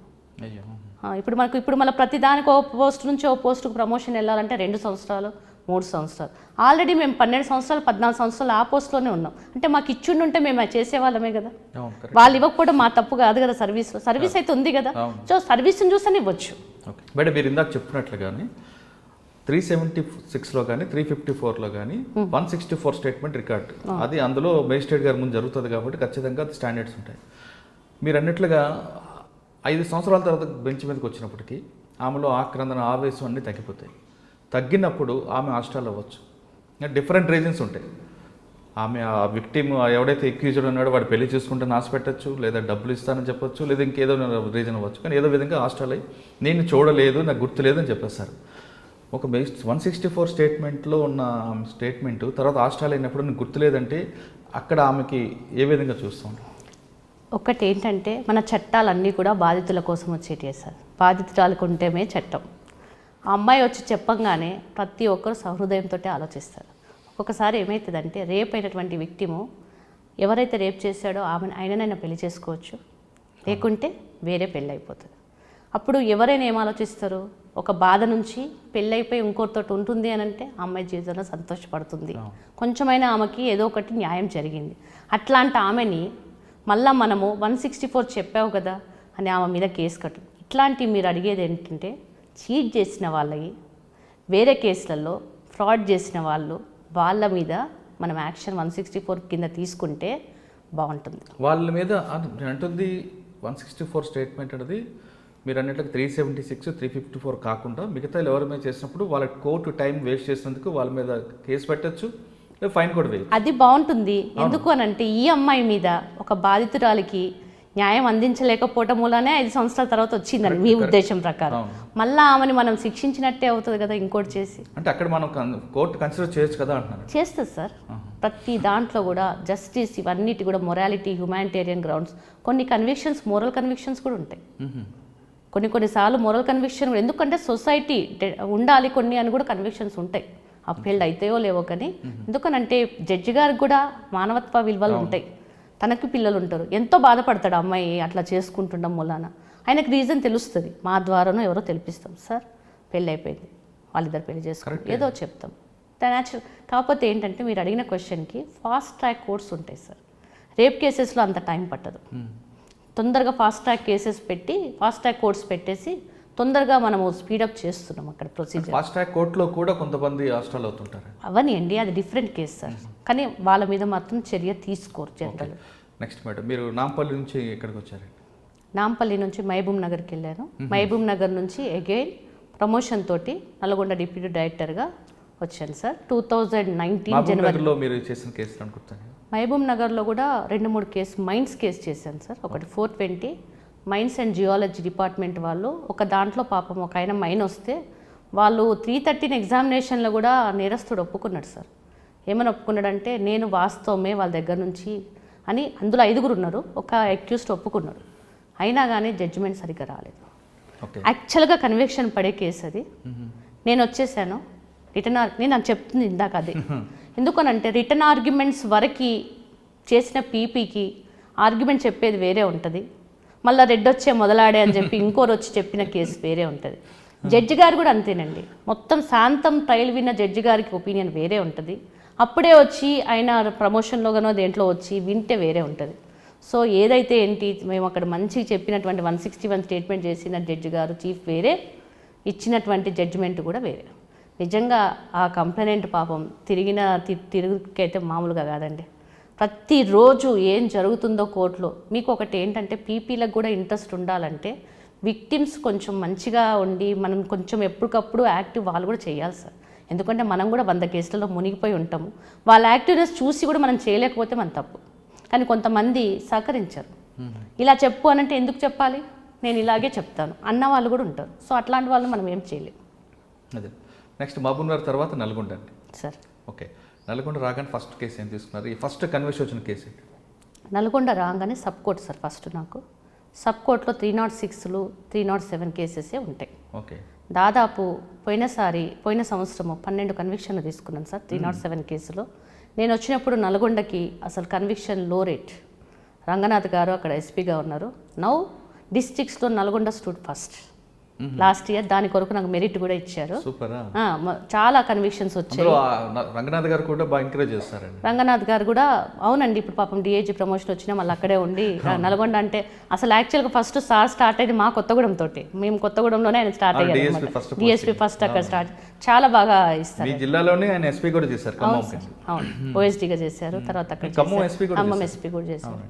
ఇప్పుడు మళ్ళీ ప్రతి దానికి ఓ పోస్ట్ నుంచి ఓ పోస్టుకు ప్రమోషన్ వెళ్ళాలంటే 2 సంవత్సరాలు 3 సంవత్సరాలు. ఆల్రెడీ మేము 12 సంవత్సరాలు 14 సంవత్సరాలు ఆ పోస్ట్లోనే ఉన్నాం. అంటే మాకు ఇచ్చిండి ఉంటే మేము చేసేవాళ్ళమే కదా. వాళ్ళు ఇవ్వకపోవడం మా తప్పు కాదు కదా. సర్వీస్ అయితే ఉంది కదా. సో సర్వీస్ని చూసని ఇవ్వచ్చు. ఓకే మేడం, మీరు ఇందాక చెప్పినట్లుగానే 376లో కానీ 354లో కానీ 164 స్టేట్మెంట్ రికార్డ్, అది అందులో మేజిస్ట్రేట్ గారి ముందు జరుగుతుంది కాబట్టి ఖచ్చితంగా అది స్టాండర్డ్స్ ఉంటాయి. మీరు అన్నట్లుగా 5 సంవత్సరాల తర్వాత బెంచ్ మీదకి వచ్చినప్పటికీ ఆమెలో ఆక్రందన, ఆవేశం అన్నీ తగ్గిపోతాయి. తగ్గినప్పుడు ఆమె హాస్టల్ అవ్వచ్చు. డిఫరెంట్ రీజన్స్ ఉంటాయి. ఆమె ఆ విక్టిమ్ ఎవడైతే ఎక్యూజ్డ్ ఉన్నాడో వాడు పెళ్లి చేసుకుంటే నాశ పెట్టచ్చు, లేదా డబ్బులు ఇస్తానని చెప్పొచ్చు, లేదా ఇంకేదో రీజన్ అవ్వచ్చు. కానీ ఏదో విధంగా హాస్టల్ అయ్యి నేను చూడలేదు, నాకు గుర్తులేదు అని చెప్పేస్తారు. ఒక 164 స్టేట్మెంట్లో ఉన్న స్టేట్మెంటు తర్వాత హాస్టల్ అయినప్పుడు నాకు గుర్తులేదంటే అక్కడ ఆమెకి ఏ విధంగా చూస్తాం? ఒకటి ఏంటంటే మన చట్టాలన్నీ కూడా బాధితుల కోసం వచ్చేటివి సార్. బాధితురాలకు ఉంటేనే చట్టం. ఆ అమ్మాయి వచ్చి చెప్పంగానే ప్రతి ఒక్కరు సహృదయంతో ఆలోచిస్తారు. ఒక్కొక్కసారి ఏమవుతుందంటే రేప్ అయినటువంటి విక్టిము ఎవరైతే రేప్ చేశాడో ఆయననైనా పెళ్లి చేసుకోవచ్చు, లేకుంటే వేరే పెళ్ళి అయిపోతుంది. అప్పుడు ఎవరైనా ఏం ఆలోచిస్తారు? ఒక బాధ నుంచి పెళ్ళైపోయి ఇంకోరితో ఉంటుంది అని అంటే అమ్మాయి జీవితంలో సంతోషపడుతుంది, కొంచెమైనా ఆమెకి ఏదో ఒకటి న్యాయం జరిగింది. అట్లాంటి ఆమెని మళ్ళీ మనము 164 చెప్పావు కదా అని ఆమె మీద కేసు కట్టు. ఇట్లాంటివి మీరు అడిగేది ఏంటంటే చీట్ చేసిన వాళ్ళకి, వేరే కేసులలో ఫ్రాడ్ చేసిన వాళ్ళ మీద మనం యాక్షన్ 164 కింద తీసుకుంటే బాగుంటుంది. వాళ్ళ మీద అంటుంది 164 స్టేట్మెంట్ అనేది మీరు అన్నట్లుగా 376, 354 కాకుండా మిగతా ఎవరి మీద చేసినప్పుడు వాళ్ళ కోర్టు టైం వేస్ట్ చేసినందుకు వాళ్ళ మీద కేసు పెట్టచ్చు, ఫైన్ కూడా వేయచ్చు. అది బాగుంటుంది. ఎందుకు అని అంటే ఈ అమ్మాయి మీద ఒక బాధితురాలికి న్యాయం అందించలేకపోవటం వల్లనే 5 సంవత్సరాల తర్వాత వచ్చిందని మీ ఉద్దేశం ప్రకారం. మళ్ళీ ఆమెను మనం శిక్షించినట్టే అవుతుంది కదా ఇంకోటి చేసి. అంటే అక్కడ మనం కోర్టు కన్సిడర్ చేయొచ్చు కదా అంటున్నారు. చేస్తుంది సార్. ప్రతి దాంట్లో కూడా జస్టిస్, ఇవన్నిటి కూడా మొరాలిటీ, హ్యుమానిటేరియన్ గ్రౌండ్స్, కొన్ని కన్విక్షన్స్, మోరల్ కన్విక్షన్స్ కూడా ఉంటాయి. కొన్నిసార్లు మోరల్ కన్విక్షన్ కూడా, ఎందుకంటే సొసైటీ ఉండాలి కొన్ని అని కూడా కన్విక్షన్స్ ఉంటాయి. అప్పీల్డ్ అయితాయో లేవో కానీ, ఎందుకనంటే జడ్జి గారికి కూడా మానవత్వ విలువలు ఉంటాయి. తనకి పిల్లలు ఉంటారు, ఎంతో బాధపడతాడు అమ్మాయి అట్లా చేసుకుంటుండడం మూలాన. ఆయనకు రీజన్ తెలుస్తుంది, మా ద్వారానో ఎవరో తెలిపిస్తాం, సార్ పెళ్ళి అయిపోయింది, వాళ్ళిద్దరు పెళ్లి చేసుకుంటారు, ఏదో చెప్తాం న్యాచురల్. కాకపోతే ఏంటంటే మీరు అడిగిన క్వశ్చన్కి ఫాస్ట్ ట్రాక్ కోర్ట్స్ ఉంటాయి సార్. రేప్ కేసెస్లో అంత టైం పట్టదు. తొందరగా ఫాస్ట్ ట్రాక్ కేసెస్ పెట్టి ఫాస్ట్ ట్రాక్ కోర్ట్స్ పెట్టేసి తొందరగా మనము స్పీడప్ చేస్తున్నాం అక్కడ ప్రొసీజర్. ఫాస్ట్ ట్రాక్ కోర్టులో కూడా కొంతమంది హాస్టల్ అవుతుంటారు. అవన్నీ అది డిఫరెంట్ కేసు సార్, కానీ వాళ్ళ మీద మాత్రం చర్య తీసుకోరు జనరల్. నెక్స్ట్ మేడం, మీరు నాంపల్లి నుంచి ఎక్కడికి వచ్చారండి? నాంపల్లి నుంచి మహబూబ్ నగర్కి వెళ్ళాను. మహబూబ్ నగర్ నుంచి అగైన్ ప్రమోషన్ తోటి నల్గొండ డిప్యూటీ డైరెక్టర్గా వచ్చాను సార్. 2019 జనవరిలో. మీరు చేసిన కేసు అనుకుంటాను. మహబూబ్ నగర్లో కూడా 2-3 కేసు మైన్స్ కేసు చేశాను సార్. ఒకటి 420 మైన్స్ అండ్ జియాలజీ డిపార్ట్మెంట్ వాళ్ళు, ఒక దాంట్లో పాపం ఒక ఆయన మైన్ వస్తే వాళ్ళు 313 ఎగ్జామినేషన్లో కూడా నేరస్తుడు ఒప్పుకున్నాడు సార్. ఏమని ఒప్పుకున్నాడంటే నేను వాస్తవమే వాళ్ళ దగ్గర నుంచి అని. అందులో 5 ఉన్నారు, ఒక అక్యూజ్డ్ ఒప్పుకున్నాడు. అయినా కానీ జడ్జిమెంట్ సరిగ్గా రాలేదు. యాక్చువల్గా కన్విక్షన్ పడే కేసు అది. నేను వచ్చేసాను నేను అది చెప్తుంది ఇందాక అదే. ఎందుకనంటే రిటర్న్ ఆర్గ్యుమెంట్స్ వరకు చేసిన పీపీకి ఆర్గ్యుమెంట్ చెప్పేది వేరే ఉంటుంది, మళ్ళీ రెడ్ వచ్చే మొదలాడే అని చెప్పి ఇంకోరు వచ్చి చెప్పిన కేసు వేరే ఉంటుంది. జడ్జి గారు కూడా అంతేనండి, మొత్తం శాంతం ట్రయల్ విన్న జడ్జి గారికి ఒపీనియన్ వేరే ఉంటుంది. అప్పుడే వచ్చి ఆయన ప్రమోషన్లోగానో దేంట్లో వచ్చి వింటే వేరే ఉంటుంది. సో ఏదైతే ఏంటి మేము అక్కడ మంచిగా చెప్పినటువంటి 161 స్టేట్మెంట్ చేసిన జడ్జి గారు చీఫ్ వేరే, ఇచ్చినటువంటి జడ్జిమెంట్ కూడా వేరే. నిజంగా ఆ కంప్లైంట్ పాపం తిరుగుకైతే మామూలుగా కాదండి. ప్రతిరోజు ఏం జరుగుతుందో కోర్టులో. మీకు ఒకటి ఏంటంటే పీపీలకు కూడా ఇంట్రెస్ట్ ఉండాలంటే విక్టిమ్స్ కొంచెం మంచిగా ఉండి మనం కొంచెం ఎప్పటికప్పుడు యాక్టివ్ వాళ్ళు కూడా చేయాలి సార్. ఎందుకంటే మనం కూడా 100 కేసులలో మునిగిపోయి ఉంటాము. వాళ్ళ యాక్టివ్నెస్ చూసి కూడా మనం చేయలేకపోతే మన తప్పు. కానీ కొంతమంది సహకరించరు. ఇలా చెప్పు అనంటే ఎందుకు చెప్పాలి, నేను ఇలాగే చెప్తాను అన్న వాళ్ళు కూడా ఉంటారు. సో అట్లాంటి వాళ్ళు మనం ఏం చేయలేము. అదే నెక్స్ట్ మహబూబ్నగర్ తర్వాత నల్గొండ అండి. సార్ ఓకే, నల్గొండ రాగానే ఫస్ట్ కేసు ఏం తీసుకున్నారు? ఈ ఫస్ట్ కన్వర్స్ వచ్చిన కేసు ఏంటి? నల్గొండ రాగానే సబ్ కోర్ట్ సార్. ఫస్ట్ నాకు సబ్ కోర్టులో 306లు 307 కేసెసే ఉంటాయి. ఓకే, దాదాపు పోయిన సంవత్సరము 12 కన్విక్షన్లు తీసుకున్నాను సార్ 307 కేసులో. నేను వచ్చినప్పుడు నల్గొండకి అసలు కన్విక్షన్ లో రేట్. రంగనాథ్ గారు అక్కడ ఎస్పీగా ఉన్నారు. నౌ డిస్ట్రిక్ట్స్లో Nalgonda stood first last year. దాని కొరకు నాకు మెరిట్ కూడా ఇచ్చారు. సూపర్. చాలా కన్విక్షన్స్ వచ్చాయి. రంగనాథ్ గారు కూడా బాగా ఎంకరేజ్ చేస్తారండి. రంగనాథ్ గారు కూడా అవునండి. ఇప్పుడు పాపం డిఐజీ ప్రమోషన్ వచ్చినా మళ్ళీ అక్కడే ఉండి నల్గొండ అంటే అసలు యాక్చువల్గా ఫస్ట్ స్టార్ట్ అయ్యింది మా కొత్తగూడెం తోటి. మేము కొత్తగూడెంలోనే ఆయన స్టార్ట్ అయ్యారు. డిఎస్పీ ఫస్ట్ అక్కడ స్టార్ట్. చాలా బాగా ఇస్తారు. ఈ జిల్లాలోనే ఆయన ఎస్పీ కూడా చేశారు. అవును, ఓఎస్డీగా చేశారు. తర్వాత అక్కడ ఖమ్మం ఎస్పీ కూడా చేశారు.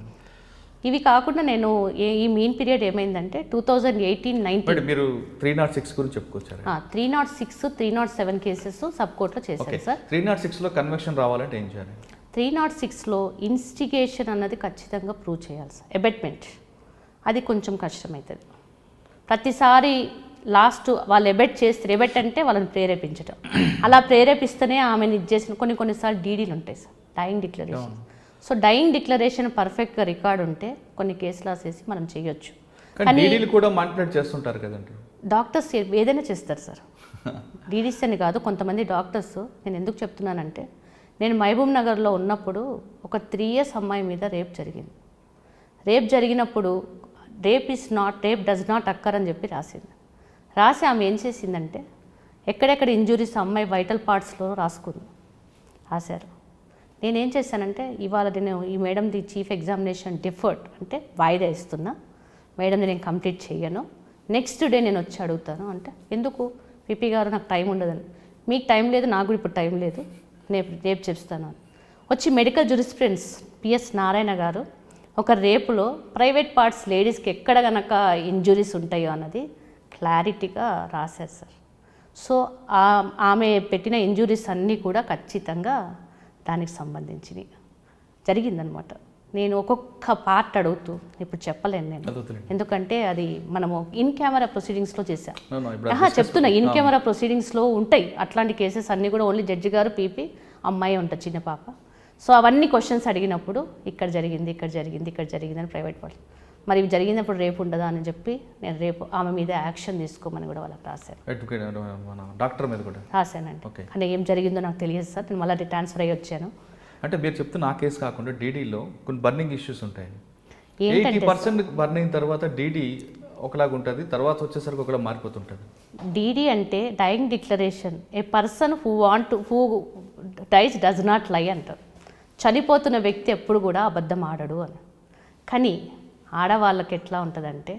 ఇవి కాకుండా నేను ఈ మెయిన్ పీరియడ్ ఏమైందంటే 2018-19 మీరు 306 గురించి చెప్పుకొచ్చారు. 306 307 కేసెస్ సబ్ కోర్టులో చేశారు సార్. 306లో కన్విక్షన్ రావాలంటే ఏం చేయాలి? 306లో ఇన్స్టిగేషన్ అన్నది ఖచ్చితంగా ప్రూవ్ చేయాలి సార్. ఎబెట్మెంట్ అది కొంచెం కష్టమవుతుంది. ప్రతిసారి లాస్ట్ వాళ్ళు ఎబెట్ అంటే వాళ్ళని ప్రేరేపించడం. అలా ప్రేరేపిస్తేనే ఆమెను ఇది చేసిన కొన్నిసార్లు డీడీలు ఉంటాయి sir, dyeing declaration. So dyeing declaration పర్ఫెక్ట్గా రికార్డ్ ఉంటే కొన్ని కేసులు వేసి మనం చేయొచ్చు. కానీ డీడీలు కూడా మానిపులేట్ చేస్తుంటారు కదండి. డాక్టర్స్ ఏదైనా చేస్తారు సార్. డీడీస్ అని కాదు, కొంతమంది డాక్టర్స్. నేను ఎందుకు చెప్తున్నానంటే నేను మహబూబ్ నగర్లో ఉన్నప్పుడు ఒక 3 years అమ్మాయి మీద రేప్ జరిగింది. రేప్ జరిగినప్పుడు రేప్ డస్ నాట్ అక్కర్ అని చెప్పి రాసి ఆమె ఏం చేసిందంటే ఎక్కడెక్కడ ఇంజురీస్ అమ్మాయి వైటల్ పార్ట్స్లో రాశారు. నేనేం చేశానంటే ఇవాళ నేను ఈ మేడంది చీఫ్ ఎగ్జామినేషన్ డిఫర్డ్ అంటే వాయిదా ఇస్తున్నా, మేడంది నేను కంప్లీట్ చేయను, నెక్స్ట్ డే నేను వచ్చి అడుగుతాను అంటే, ఎందుకు పిపి గారు నాకు టైం ఉండదని. మీకు టైం లేదు, నాకు కూడా ఇప్పుడు టైం లేదు, రేపు చెప్తాను అని వచ్చి మెడికల్ జూరిస్ప్రుడెన్స్ పిఎస్ నారాయణ గారు ఒక రేపులో ప్రైవేట్ పార్ట్స్ లేడీస్కి ఎక్కడ కనుక ఇంజురీస్ ఉంటాయో అన్నది క్లారిటీగా రాశారు సార్. సో ఆమె పెట్టిన ఇంజురీస్ అన్నీ కూడా ఖచ్చితంగా దానికి సంబంధించినవి జరిగిందనమాట. నేను ఒక్కొక్క పార్ట్ అడుగుతూ ఇప్పుడు చెప్పలేను నేను, ఎందుకంటే అది మనము ఇన్ కెమెరా ప్రొసీడింగ్స్లో చేశాను. చెప్తున్నా, ఇన్ కెమెరా ప్రొసీడింగ్స్లో ఉంటాయి అట్లాంటి కేసెస్ అన్నీ కూడా. ఓన్లీ జడ్జి గారు పీపీ అమ్మాయి ఉంటుంది, చిన్న పాప. సో అవన్నీ క్వశ్చన్స్ అడిగినప్పుడు ఇక్కడ జరిగింది అని ప్రైవేట్ వాళ్ళు మరి ఇవి జరిగినప్పుడు రేపు ఉండదా అని చెప్పి నేను రేపు ఆమె మీద యాక్షన్ తీసుకోమని కూడా వాళ్ళకి డాక్టర్ మీద కూడా రాశానండి. అంటే ఏం జరిగిందో నాకు తెలియదు సార్, నేను మళ్ళీ ట్రాన్స్ఫర్ అయ్యి వచ్చాను. అంటే మీరు చెప్తున్న ఆ కేసు కాకుండా డీడీలో కొన్ని బర్నింగ్ ఇష్యూస్ ఉంటాయి. 80% బర్న్ అయిన తర్వాత డీడీ ఒకలాగా ఉంటుంది, తర్వాత వచ్చేసరికి ఒకలా మారిపోతుంటుంది. డీడీ అంటే dyeing declaration. A person who dice does not లై అంటారు. చనిపోతున్న వ్యక్తి ఎప్పుడు కూడా అబద్ధం ఆడడు అని. కానీ ఆడవాళ్ళకి ఎట్లా ఉంటుందంటే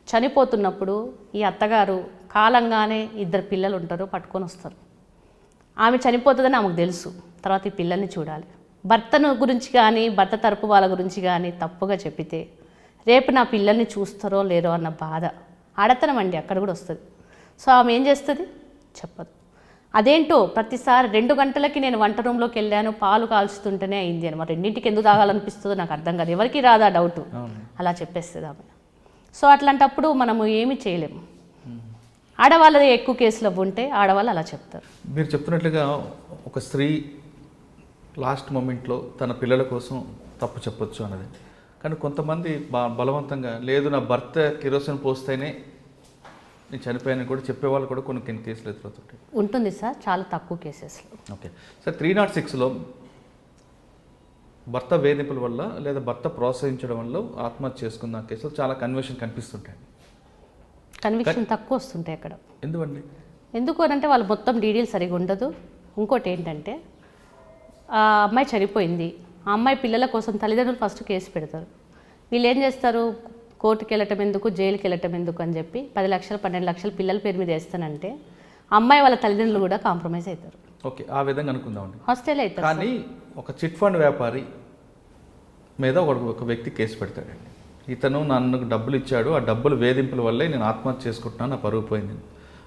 చనిపోతున్నప్పుడు ఈ అత్తగారు కాలంగానే 2 పిల్లలు ఉంటారు, పట్టుకొని వస్తారు. ఆమె చనిపోతుందని ఆమెకు తెలుసు, తర్వాత ఈ పిల్లల్ని చూడాలి. భర్తను గురించి కానీ భర్త తరపు వాళ్ళ గురించి కానీ తప్పుగా చెప్పితే రేపు నా పిల్లల్ని చూస్తారో లేరో అన్న బాధ, ఆడతనం అండి అక్కడ కూడా వస్తుంది. సో ఆమె ఏం చేస్తుంది, చెప్పదు. అదేంటో ప్రతిసారి 2 గంటలకి నేను వంట రూమ్లోకి వెళ్ళాను, పాలు కాల్చుతుంటేనే అయింది అని. మరి 2ంటికి ఎందుకు తాగాలనిపిస్తుందో నాకు అర్థం కాదు, ఎవరికి రాదా డౌట్, అలా చెప్పేస్తుంది ఆమె. సో అట్లాంటప్పుడు మనము ఏమీ చేయలేము. ఆడవాళ్ళది ఎక్కువ కేసులు ఉంటే ఆడవాళ్ళు అలా చెప్తారు. మీరు చెప్తున్నట్లుగా ఒక స్త్రీ లాస్ట్ మూమెంట్లో తన పిల్లల కోసం తప్పు చెప్పొచ్చు అన్నది. కానీ కొంతమంది బలవంతంగా లేదు నా భర్త కిరోసిన్ పోస్తేనే నేను చనిపోయాను కూడా చెప్పేవాళ్ళు కూడా కొన్ని కేసులు ఎదురవుతుంటాయి. ఉంటుంది సార్, చాలా తక్కువ కేసెస్లో. ఓకే సార్, 306లో భర్త వేధింపుల వల్ల లేదా భర్త ప్రోత్సహించడం వల్ల ఆత్మహత్య చేసుకున్న కేసులు చాలా కన్విక్షన్ కనిపిస్తుంటాయి. కన్విక్షన్ తక్కువ వస్తుంటాయి అక్కడ. ఎందుకు అంటే వాళ్ళు మొత్తం డీటెయిల్స్ సరిగా ఉండదు. ఇంకోటి ఏంటంటే ఆ అమ్మాయి చనిపోయింది, ఆ అమ్మాయి పిల్లల కోసం తల్లిదండ్రులు ఫస్ట్ కేసు పెడతారు. వీళ్ళు ఏం చేస్తారు, కోర్టుకి వెళ్ళటం ఎందుకు, జైలుకి వెళ్ళటం ఎందుకు అని చెప్పి 10 లక్షలు 12 లక్షలు పిల్లల పేరు మీద వేస్తానంటే అమ్మాయి వాళ్ళ తల్లిదండ్రులు కూడా కాంప్రమైజ్ అవుతారు. ఓకే, ఆ విధంగా అనుకుందామండి. హాస్టల్ అవుతారు. కానీ ఒక చిట్ ఫండ్ వ్యాపారి మీద ఒక వ్యక్తి కేసు పెడతాడండి. ఇతను నన్ను డబ్బులు ఇచ్చాడు, ఆ డబ్బులు వేధింపుల వల్లే నేను ఆత్మహత్య చేసుకుంటున్నాను, నా పరువు పోయింది.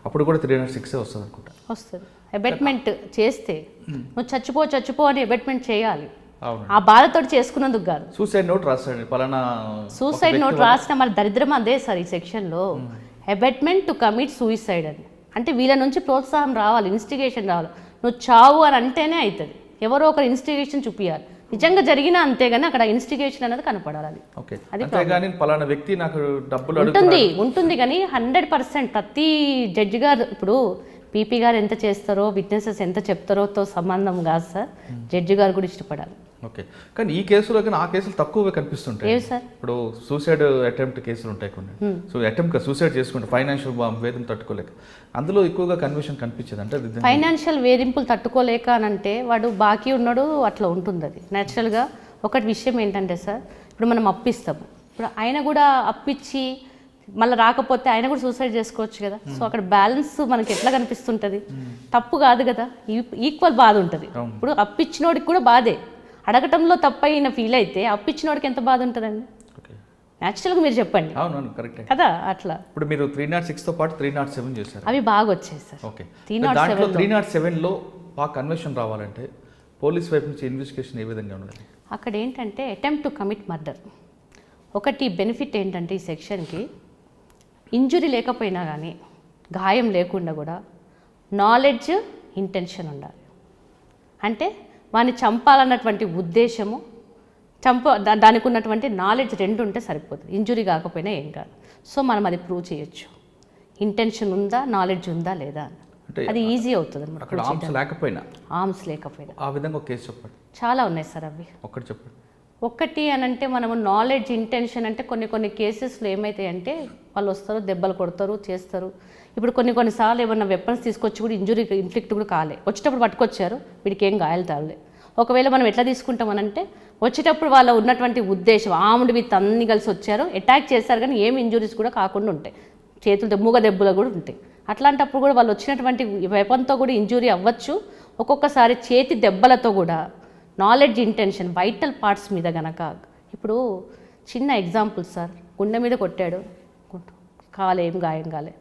అప్పుడు కూడా 306 వస్తుంది అనుకుంటా. వస్తుంది. అబెట్మెంట్ చేస్తే నువ్వు చచ్చిపో అని అబెట్మెంట్ చేయాలి. అవును, ఆ బాధతో చేసుకున్నందుకు కాదు. సూసైడ్ నోట్ రాస్తాడు పలానా. సూసైడ్ నోట్ రాసిన మన దరిద్రం అదే సార్ ఈ సెక్షన్లో. అబెట్మెంట్ టు కమిట్ సూసైడ్ అని అంటే వీళ్ళ నుంచి ప్రోత్సాహం రావాలి, ఇన్స్టిగేషన్ రావాలి. నువ్వు చావు అని అంటేనే అవుతుంది. ఎవరో ఒకరు ఇన్స్టిగేషన్ చూపించాలి. నిజంగా జరిగినా అంతేగాని అక్కడ ఇన్స్టిగేషన్ అనేది కనపడాలి. ఓకే, అంతేగాని పలానా వ్యక్తి నాకు డబ్బులు ఉంటుంది కానీ 100% ప్రతి జడ్జి గారు ఇప్పుడు పీపీ గారు ఎంత చేస్తారో, విట్నెసెస్ ఎంత చెప్తారోతో సంబంధం కాదు సార్. జడ్జి గారు కూడా ఇష్టపడాలి. ఓకే, కానీ ఈ కేసులో కానీ ఆ కేసులు తక్కువగా కనిపిస్తుంటాయి సార్. ఇప్పుడు సూసైడ్ అటెంప్ట్ కేసులు ఉంటాయి కొన్ని. సూసైడ్ చేసుకుంటే ఫైనాన్షియల్ వేధింపు తట్టుకోలేక, అందులో ఎక్కువగా కన్విషన్ కనిపించేది. అంటే ఫైనాన్షియల్ వేధింపులు తట్టుకోలేక అని అంటే వాడు బాకీ ఉన్నాడు, అట్లా ఉంటుంది. అది న్యాచురల్గా. ఒకటి విషయం ఏంటంటే సార్, ఇప్పుడు మనం అప్పిస్తాము. ఇప్పుడు ఆయన కూడా అప్పిచ్చి మళ్ళీ రాకపోతే ఆయన కూడా సూసైడ్ చేసుకోవచ్చు కదా. సో అక్కడ బ్యాలెన్స్ మనకి ఎట్లా కనిపిస్తుంటుంది? తప్పు కాదు కదా, ఈక్వల్ బాధ ఉంటుంది. ఇప్పుడు అప్పిచ్చినోడికి కూడా బాధే. అడగటంలో తప్పైన ఫీల్ అయితే అప్పిచ్చినోడికి ఎంత బాధ ఉంటుందండి? న్యాచురల్గా మీరు చెప్పండి. అవునవును, కరెక్ట్ కదా. అట్లా ఇప్పుడు మీరు 306తో పాటు 307 చేశారు. అవి బాగా వచ్చాయి సార్. ఓకే, దాంట్లో 307లో బాగా కన్వర్షన్ రావాలంటే పోలీస్ వైపు నుంచి ఇన్వెస్టిగేషన్ ఏ విధంగా ఉండాలి? అక్కడ ఏంటంటే అటెంప్ట్ టు కమిట్ మర్డర్ ఒకటి బెనిఫిట్ ఏంటంటే ఈ సెక్షన్కి ఇంజురీ లేకపోయినా కానీ, గాయం లేకుండా కూడా నాలెడ్జ్, ఇంటెన్షన్ ఉండాలి. అంటే వాడిని చంపాలన్నటువంటి ఉద్దేశము, దానికి ఉన్నటువంటి నాలెడ్జ్ రెండు ఉంటే సరిపోతుంది. ఇంజురీ కాకపోయినా ఏం కాదు. సో మనం అది ప్రూవ్ చేయొచ్చు. ఇంటెన్షన్ ఉందా, నాలెడ్జ్ ఉందా లేదా అని. అది ఈజీ అవుతుంది అనమాట. ఆర్మ్స్ లేకపోయినా ఆ విధంగా ఒక కేసు చెప్పండి. చాలా ఉన్నాయి సార్. అవి ఒకటి చెప్పండి. ఒకటి అని అంటే మనము నాలెడ్జ్, ఇంటెన్షన్ అంటే కొన్ని కేసెస్లో ఏమవుతాయి అంటే వాళ్ళు వస్తారు, దెబ్బలు కొడతారు, చేస్తారు. ఇప్పుడు కొన్నిసార్లు ఏమన్నా వెపన్స్ తీసుకొచ్చి కూడా ఇంజురీ ఇన్ఫ్లిక్ట్ కూడా కాలే, వచ్చేటప్పుడు పట్టుకొచ్చారు, వీడికి ఏం గాయాలు తాగలే. ఒకవేళ మనం ఎట్లా తీసుకుంటామనంటే వచ్చేటప్పుడు వాళ్ళ ఉన్నటువంటి ఉద్దేశం ఆర్మ్డ్ విత్ అన్ని కలిసి వచ్చారు, అటాక్ చేశారు, కానీ ఏం ఇంజురీస్ కూడా కాకుండా ఉంటాయి, చేతులు మూగ దెబ్బలు కూడా ఉంటాయి. అట్లాంటప్పుడు కూడా వాళ్ళు వచ్చినటువంటి వెపన్తో కూడా ఇంజురీ అవ్వచ్చు. ఒక్కొక్కసారి చేతి దెబ్బలతో కూడా నాలెడ్జ్, ఇంటెన్షన్, వైటల్ పార్ట్స్ మీద గనక. ఇప్పుడు చిన్న ఎగ్జాంపుల్ సార్, గుండె మీద కొట్టాడు, కాలే, ఏం గాయం కాలే.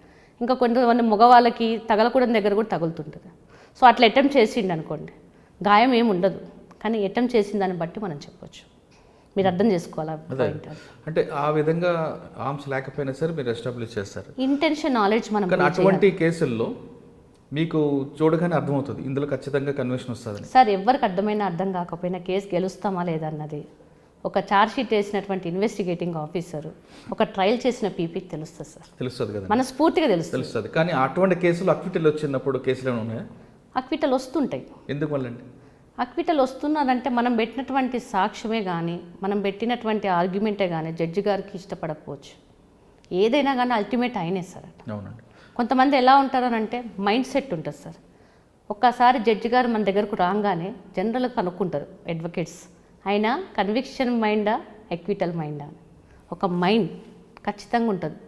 ఇంకా కొంతమంది మగవాళ్ళకి తగలకూడని దగ్గర కూడా తగులుతుంటుంది. సో అట్లా అటెంప్ట్ చేసిండు అనుకోండి, గాయం ఏమి ఉండదు, కానీ అటెంప్ట్ చేసిన దాన్ని బట్టి మనం చెప్పొచ్చు. మీరు అర్థం చేసుకోవాలి. అంటే ఆ విధంగా ఆర్మ్స్ లేకపోయినా సరే మీరు ఎస్టాబ్లిష్ చేస్తారు. ఇంటెన్షన్, నాలెడ్జ్ మనం. అటువంటి కేసుల్లో మీకు చూడగానే అర్థమవుతుంది ఇందులో ఖచ్చితంగా కన్విక్షన్ వస్తుంది సార్. ఎవరికి అర్థమైనా అర్థం కాకపోయినా కేసు గెలుస్తామా లేదన్నది ఒక ఛార్జ్ షీట్ వేసినటువంటి ఇన్వెస్టిగేటింగ్ ఆఫీసర్, ఒక ట్రయల్ చేసిన పీపీకి తెలుస్తుంది సార్. తెలుస్తుంది కదా, మన స్ఫూర్తిగా తెలుస్తుంది. కానీ అటువంటి కేసులు అక్విటల్ వచ్చినప్పుడు కేసులు ఏమైనా ఉన్నాయా? అక్విటల్ వస్తుంటాయి. ఎందుకు వల్లండి అక్విటల్ వస్తున్నదంటే మనం పెట్టినటువంటి సాక్ష్యమే కానీ, మనం పెట్టినటువంటి ఆర్గ్యుమెంటే కానీ జడ్జి గారికి ఇష్టపడకపోవచ్చు. ఏదైనా కానీ అల్టిమేట్ అయినే సార్. అవునండి. కొంతమంది ఎలా ఉంటారనంటే మైండ్ సెట్ ఉంటుంది సార్. ఒక్కసారి జడ్జి గారు మన దగ్గరకు రాగానే జనరల్గా కనుక్కుంటారు అడ్వకేట్స్, అయినా కన్విక్షన్ మైండా, ఎక్విటల్ మైండా. ఒక మైండ్ ఖచ్చితంగా ఉంటుంది.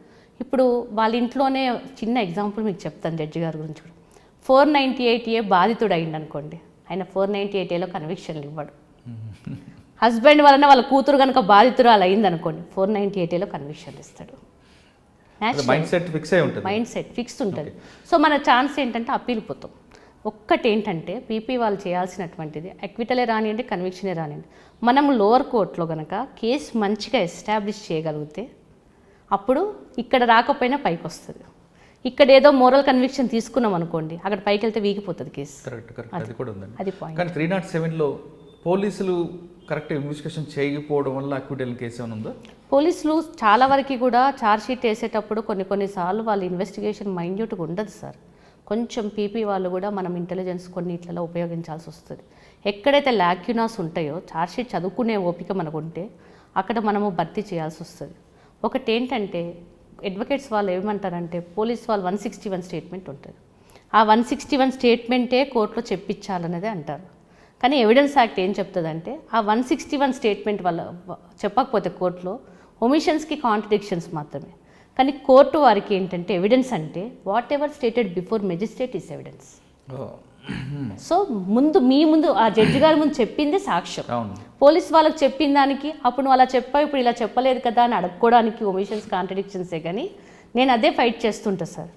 ఇప్పుడు వాళ్ళ ఇంట్లోనే చిన్న ఎగ్జాంపుల్ మీకు చెప్తాను జడ్జి గారి గురించి కూడా. 498A బాధితుడు అయింది అనుకోండి, ఆయన 498Aలో కన్విక్షన్లు ఇవ్వడు. హస్బెండ్ వలన వాళ్ళ కూతురు కనుక బాధితురాలు అయింది అనుకోండి, 498Aలో కన్విక్షన్ ఇస్తాడు. మైండ్ సెట్ ఫిక్స్ ఉంటుంది. సో మన ఛాన్స్ ఏంటంటే అప్పీల్ పోతాం. ఒక్కటి ఏంటంటే పీపీ వాళ్ళు చేయాల్సినటువంటిది అక్విటలే రానియండి, కన్విక్షనే రానియండి, మనం లోవర్ కోర్టులో కనుక కేసు మంచిగా ఎస్టాబ్లిష్ చేయగలిగితే అప్పుడు ఇక్కడ రాకపోయినా పైకి వస్తుంది. ఇక్కడ ఏదో మోరల్ కన్విక్షన్ తీసుకున్నాం అనుకోండి, అక్కడ పైకి వెళ్తే వీగిపోతుంది కేసు. అది పాయింట్. కానీ 307లో పోలీసులు కరెక్ట్ ఇన్వెస్టిగేషన్ చేయకపోవడం వల్ల అక్విటల్ కేసు ఏమైనా ఉందా? పోలీసులు చాలా వరకు కూడా ఛార్జ్ షీట్ వేసేటప్పుడు కొన్నిసార్లు వాళ్ళ ఇన్వెస్టిగేషన్ మైన్యూట్గా ఉండదు సార్. కొంచెం పీపీ వాళ్ళు కూడా మనం ఇంటెలిజెన్స్ కొన్నిట్లలో ఉపయోగించాల్సి వస్తుంది. ఎక్కడైతే ల్యాక్యునాస్ ఉంటాయో ఛార్జ్ షీట్ చదువుకునే ఓపిక మనకు ఉంటే అక్కడ మనము భర్తీ చేయాల్సి వస్తుంది. ఒకటి ఏంటంటే అడ్వకేట్స్ వాళ్ళు ఏమంటారంటే పోలీస్ వాళ్ళు 161 స్టేట్మెంట్ ఉంటుంది, ఆ 161 స్టేట్మెంటే కోర్టులో చెప్పించాలనేది అంటారు. కానీ ఎవిడెన్స్ యాక్ట్ ఏం చెప్తుందంటే ఆ 161 స్టేట్మెంట్ వల్ల చెప్పకపోతే కోర్టులో ఒమిషన్స్కి కాంట్రడిక్షన్స్ మాత్రమే. కానీ కోర్టు వారికి ఏంటంటే ఎవిడెన్స్ అంటే whatever stated before magistrate is evidence. So మీ ముందు ఆ జడ్జి గారి ముందు చెప్పింది సాక్ష్యం. అవును. పోలీస్ వాళ్ళకి చెప్పిన దానికి అప్పుడు నువ్వు అలా చెప్పావు ఇప్పుడు ఇలా చెప్పలేదు కదా అని అడుక్కోవడానికి ఒమిషన్స్ కాంట్రడిక్షన్సే. కానీ నేను అదే ఫైట్ చేస్తుంటా సార్.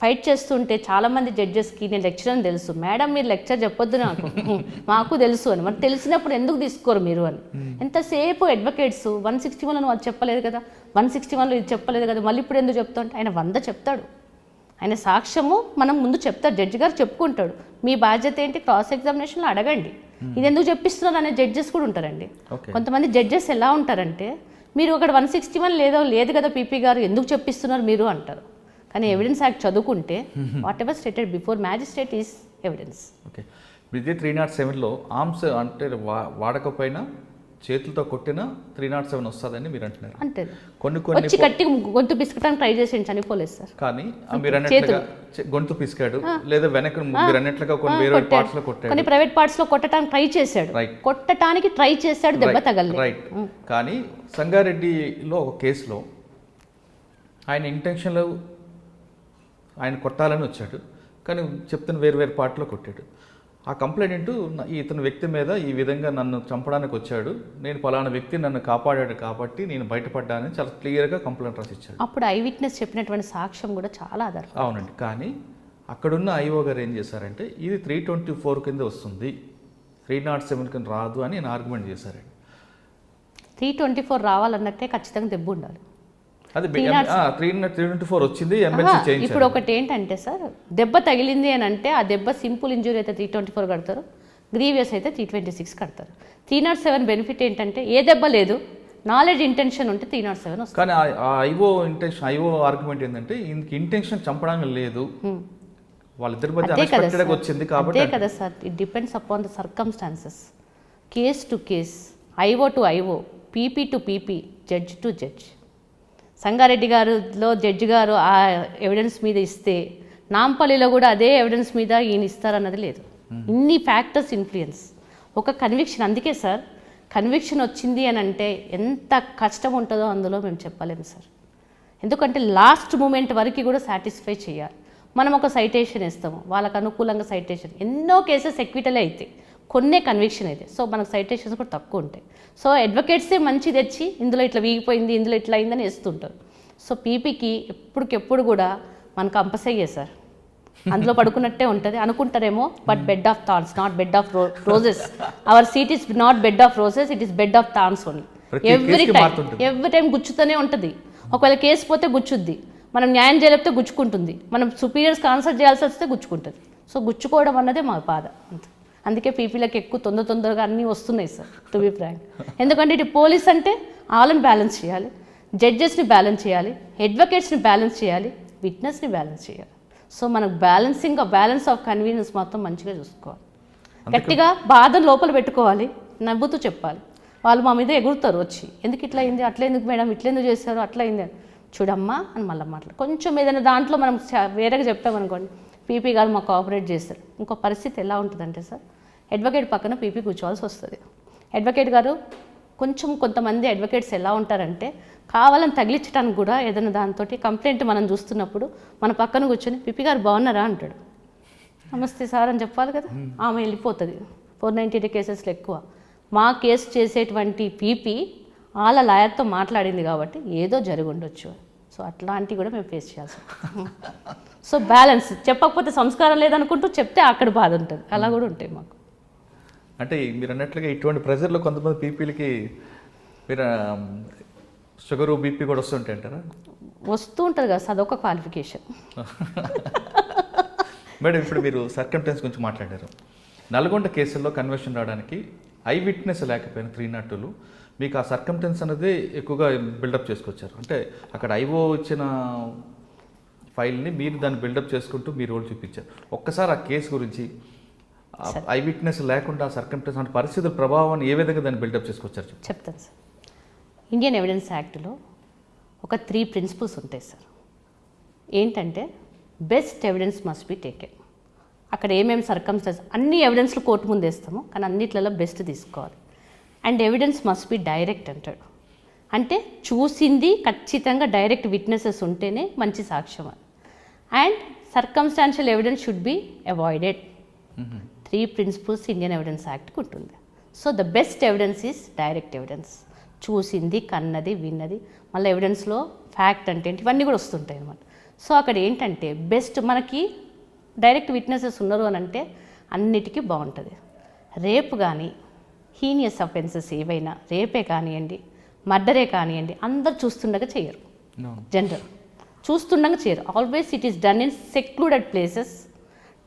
ఫైట్ చేస్తుంటే చాలామంది జడ్జెస్కి నేను లెక్చర్ అని తెలుసు, మేడం మీరు లెక్చర్ చెప్పొద్దు నాకు మాకు తెలుసు అని. మరి తెలిసినప్పుడు ఎందుకు తీసుకోరు మీరు అని. ఎంతసేపు అడ్వకేట్స్ 161 నువ్వు అది చెప్పలేదు కదా, 161లో ఇది చెప్పలేదు కదా, మళ్ళీ ఇప్పుడు ఎందుకు చెప్తా అంటే ఆయన 100 చెప్తాడు. ఆయన సాక్ష్యము మనం ముందు చెప్తాడు, జడ్జి గారు చెప్పుకుంటాడు. మీ బాధ్యత ఏంటి, క్రాస్ ఎగ్జామినేషన్లో అడగండి, ఇది ఎందుకు చెప్పిస్తున్నారు అనే జడ్జెస్ కూడా ఉంటారండి. కొంతమంది జడ్జెస్ ఎలా ఉంటారంటే మీరు అక్కడ 161 లేదు కదా పీపీ గారు ఎందుకు చెప్పిస్తున్నారు మీరు అంటారు. కానీ ఎవిడెన్స్ యాక్ట్ చదువుకుంటే what ever stated before magistrate is evidence. Okay, ఇది 307లో ఆర్మ్స్ అంటే వాడకపోయినా చేతులతో కొట్టినా 307 వస్తుందని మీరు అంటున్నారు. అంటే కొన్ని వచ్చి కట్టి గొంతు పిసుకటానికి ట్రై చేసి చనిపోలేదు సార్. కానీ మీరు అన్నట్లుగా గొంతు పిసికాడు లేదా వెనక మీరు అన్నట్లుగా కొన్ని వేరే పార్ట్స్ లో కొట్టాడు, కొన్ని ప్రైవేట్ పార్ట్స్ లో కొట్టడానికి ట్రై చేశాడు, కొట్టడానికి ట్రై చేశాడు, దెబ్బ తగలలేదు. రైట్. కానీ సంగారెడ్డిలో ఒక కేసులో ఆయన ఇంటెన్షన్లో ఆయన కొట్టాలని వచ్చాడు, కానీ చెప్తున్న వేరు పార్ట్లో కొట్టాడు. ఆ కంప్లైంట్ ఇతని వ్యక్తి మీద ఈ విధంగా నన్ను చంపడానికి వచ్చాడు, నేను పలానా వ్యక్తి నన్ను కాపాడాడు కాబట్టి నేను బయటపడ్డానని చాలా క్లియర్గా కంప్లైంట్ రాసిచ్చాడు. అప్పుడు ఐ విట్నెస్ చెప్పినటువంటి సాక్ష్యం కూడా చాలా ఆధారం. అవునండి. కానీ అక్కడున్న ఐఓ గారు ఏం చేశారంటే ఇది 324 కింద వస్తుంది, 307 కింద రాదు అని నేను ఆర్గ్యుమెంట్ చేశారండి. 324 రావాలన్నట్టే ఖచ్చితంగా దెబ్బ ఉండాలి. అది 324 వచ్చింది, ఎమ్మెల్సీ చేంజ్. ఇప్పుడు ఒకటి ఏంటంటే సార్, దెబ్బ తగిలింది అని అంటే ఆ దెబ్బ సింపుల్ ఇంజురీ అయితే 324 కడతారు, గ్రీవియస్ అయితే 326 కడతారు. 307 బెనిఫిట్ ఏంటంటే ఏ దెబ్బ లేదు, నాలెడ్జ్ ఇంటెన్షన్ ఉంటే 307 వస్తుంది. కానీ ఆ ఐఓ ఆర్గ్యుమెంట్ ఏంటంటే ఇంటెన్షన్ చంపడానికి లేదు, వాళ్ళిద్దరి మధ్య అన్ఎక్స్పెక్టెడ్గా వచ్చింది కాబట్టి. అదే కదా sir, it depends upon the circumstances, case to case, IO to IO, PP to PP, judge to judge. Sangareddy గారులో జడ్జి గారు ఆ ఎవిడెన్స్ మీద ఇస్తే నాంపల్లిలో కూడా అదే ఎవిడెన్స్ మీద ఈయన ఇస్తారన్నది లేదు. ఇన్ని ఫ్యాక్టర్స్ ఇన్ఫ్లుయెన్స్ ఒక కన్విక్షన్. అందుకే సార్ కన్విక్షన్ వచ్చింది అని అంటే ఎంత కష్టం ఉంటుందో అందులో మేము చెప్పలేము సార్. ఎందుకంటే లాస్ట్ మూమెంట్ వరకు కూడా సాటిస్ఫై చేయాలి. మనం ఒక సైటేషన్ ఇస్తాము, వాళ్ళకు అనుకూలంగా సైటేషన్, ఎన్నో కేసెస్ ఎక్విటలే అయితే, కొన్నే కన్విక్షన్ అయితే. సో మనకు సైటేషన్స్ కూడా తక్కువ ఉంటాయి. సో అడ్వకేట్సే మంచి తెచ్చి ఇందులో ఇట్లా వీగిపోయింది, ఇందులో ఇట్లా అయిందని వేస్తుంటారు. సో పీపీకి ఎప్పటికెప్పుడు కూడా మన కంపల్సరీ సార్, అందులో పడుకున్నట్టే ఉంటుంది అనుకుంటారేమో, but bed of thorns, not bed of roses. Our seat is not bed of roses, it is bed of thorns only. Every time గుచ్చుతూనే ఉంటుంది. ఒకవేళ కేసు పోతే గుచ్చుద్ది, మనం న్యాయం చేయలేకపోతే గుచ్చుకుంటుంది, మనం సుపీరియర్స్కి ఆన్సర్ చేయాల్సి వస్తే గుచ్చుకుంటుంది. సో గుచ్చుకోవడం అన్నదే మా బాధ అంతే. అందుకే పీపీలకు ఎక్కువ తొందరగా అన్నీ వస్తున్నాయి సార్, టు బి ఫ్రాంక్. ఎందుకంటే ఇటు పోలీస్ అంటే వాళ్ళని బ్యాలెన్స్ చేయాలి, జడ్జెస్ని బ్యాలెన్స్ చేయాలి, అడ్వకేట్స్ని బ్యాలెన్స్ చేయాలి, విట్నెస్ని బ్యాలెన్స్ చేయాలి. సో మనకు బ్యాలెన్స్ ఆఫ్ కన్వీనియన్స్ మాత్రం మంచిగా చూసుకోవాలి. గట్టిగా బాధ లోపల పెట్టుకోవాలి, నవ్వుతూ చెప్పాలి. వాళ్ళు మా మీద ఎగురుతారు వచ్చి, ఎందుకు ఇట్లా అయింది, అట్లా ఎందుకు మేడం, ఇట్లా ఎందుకు చేశారు, అట్లా అయింది అని, చూడమ్మా అని మళ్ళీ మాట్లాడు. కొంచెం ఏదైనా దాంట్లో మనం వేరేగా చెప్పామనుకోండి, పీపీ గారు మాకు కోఆపరేట్ చేస్తారు. ఇంకో పరిస్థితి ఎలా ఉంటుందంటే సార్, అడ్వకేట్ పక్కన పీపీ కూర్చోవాల్సి వస్తుంది. అడ్వకేట్ గారు కొంతమంది అడ్వకేట్స్ ఎలా ఉంటారంటే కావాలని తగిలించడానికి కూడా ఏదైనా దాంతో కంప్లైంట్ మనం చూస్తున్నప్పుడు మన పక్కన కూర్చొని పీపీ గారు బాగున్నారా అంటాడు. నమస్తే సార్ అని చెప్పాలి కదా, ఆమె వెళ్ళిపోతుంది. 498 కేసెస్లో ఎక్కువ మా కేసు చేసేటువంటి పీపీ వాళ్ళ లాయర్తో మాట్లాడింది కాబట్టి ఏదో జరిగి ఉండొచ్చు. సో అట్లాంటివి కూడా మేము ఫేస్ చేయాల్సి ఉంటుంది. సో బ్యాలెన్స్, చెప్పకపోతే సంస్కారం లేదనుకుంటూ చెప్తే అక్కడ బాధ ఉంటుంది, అలా కూడా ఉంటాయి మాకు. అంటే మీరు అన్నట్లుగా ఇటువంటి ప్రెజర్లో కొంతమంది పీపీలకి మీరు షుగరు బీపీ కూడా వస్తుంటాయి అంటారా? వస్తూ ఉంటుంది కదా, అదొక క్వాలిఫికేషన్. మేడం, ఇప్పుడు మీరు సర్కమ్స్టెన్స్ గురించి మాట్లాడారు. నల్గొండ కేసుల్లో కన్వర్షన్ రావడానికి ఐ విట్నెస్ లేకపోయిన 302 మీకు ఆ సర్కమ్స్టెన్స్ అనేది ఎక్కువగా బిల్డప్ చేసుకొచ్చారు. అంటే అక్కడ ఐఓ ఇచ్చిన ఫైల్ని మీరు దాన్ని బిల్డప్ చేసుకుంటూ మీ రోల్ చూపించారు. ఒక్కసారి ఆ కేసు గురించి ఐ విట్నెస్ లేకుండా సర్కమ్స్టెన్స్ అంటే పరిస్థితుల ప్రభావాన్ని ఏ విధంగా దాన్ని బిల్డప్ చేసుకొచ్చారు చెప్తాను సార్. ఇండియన్ ఎవిడెన్స్ యాక్ట్లో ఒక 3 ప్రిన్సిపల్స్ ఉంటాయి సార్. ఏంటంటే best evidence must be taken. అక్కడ ఏమేమి సర్కమ్స్టెన్స్, అన్ని ఎవిడెన్స్లు కోర్టు ముందు వేస్తాము, కానీ అన్నిట్లలో బెస్ట్ తీసుకోవాలి. And evidence must be direct అంటాడు. అంటే చూసింది ఖచ్చితంగా డైరెక్ట్ విట్నెసెస్ ఉంటేనే మంచి సాక్ష్యం. And circumstantial evidence should be avoided. 3 principles Indian evidence యాక్ట్కి ఉంటుంది. So the best evidence is direct evidence. చూసింది, కన్నది, విన్నది, మళ్ళీ ఎవిడెన్స్లో ఫ్యాక్ట్ అంటే ఏంటి ఇవన్నీ కూడా వస్తుంటాయి అన్నమాట. సో అక్కడ ఏంటంటే బెస్ట్ మనకి డైరెక్ట్ విట్నెసెస్ ఉన్నారు అని అంటే అన్నిటికీ బాగుంటుంది. రేపు కానీ హీనియస్ అఫెన్సెస్ ఏవైనా, రేపే కానివ్వండి, మర్డరే కానివ్వండి, అందరు చూస్తుండగా చేయరు. జనరల్ చూస్తుండగా చేయరు. Always it is done in secluded places,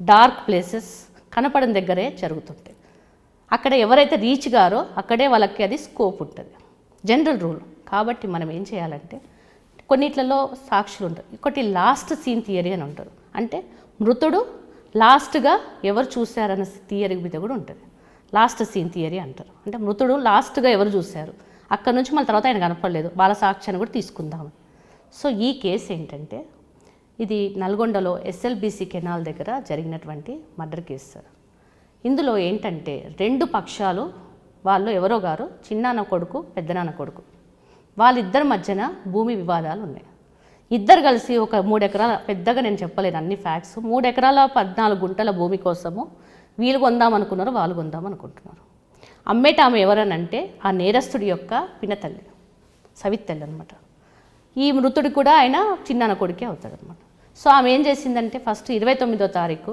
dark places, కనపడని దగ్గరే జరుగుతుంటాయి. అక్కడ ఎవరైతే రీచ్ గారో అక్కడే వాళ్ళకి అది స్కోప్ ఉంటుంది, జనరల్ రూల్. కాబట్టి మనం ఏం చేయాలంటే కొన్నిట్లలో సాక్షులు ఉంటారు. ఒకటి లాస్ట్ సీన్ థియరీ అని ఉంటారు. అంటే మృతుడు లాస్ట్గా ఎవరు చూశారన్న థియరీ మీద కూడా ఉంటుంది. లాస్ట్ సీన్ థియరీ అంటారు. అంటే మృతుడు లాస్ట్గా ఎవరు చూశారు, అక్కడ నుంచి మళ్ళీ తర్వాత ఆయన కనపడలేదు, వాళ్ళ సాక్ష్యాన్ని కూడా తీసుకుందామని. సో ఈ కేసు ఏంటంటే ఇది నల్గొండలో SLBC కెనాల్ దగ్గర జరిగినటువంటి మర్డర్ కేసు సార్. ఇందులో ఏంటంటే 2 పక్షాలు, వాళ్ళు ఎవరో గారు, చిన్నాన్న కొడుకు, పెద్దనాన్న కొడుకు, వాళ్ళిద్దరి మధ్యన భూమి వివాదాలు ఉన్నాయి. ఇద్దరు కలిసి ఒక 3 ఎకరాల, పెద్దగా నేను చెప్పలేను అన్ని ఫ్యాక్ట్స్, 3 ఎకరాల 14 గుంటల భూమి కోసము వీళ్ళు కొందామనుకున్నారు, వాళ్ళు కొందామనుకుంటున్నారు. అమ్మేట ఆమె ఎవరనంటే ఆ నేరస్తుడి యొక్క పినతల్లి, సవితల్లి అనమాట. ఈ మృతుడు కూడా ఆయన చిన్నాన్న కొడుకే అవుతాడనమాట. సో ఆమె ఏం చేసిందంటే ఫస్ట్ 29వ తారీఖు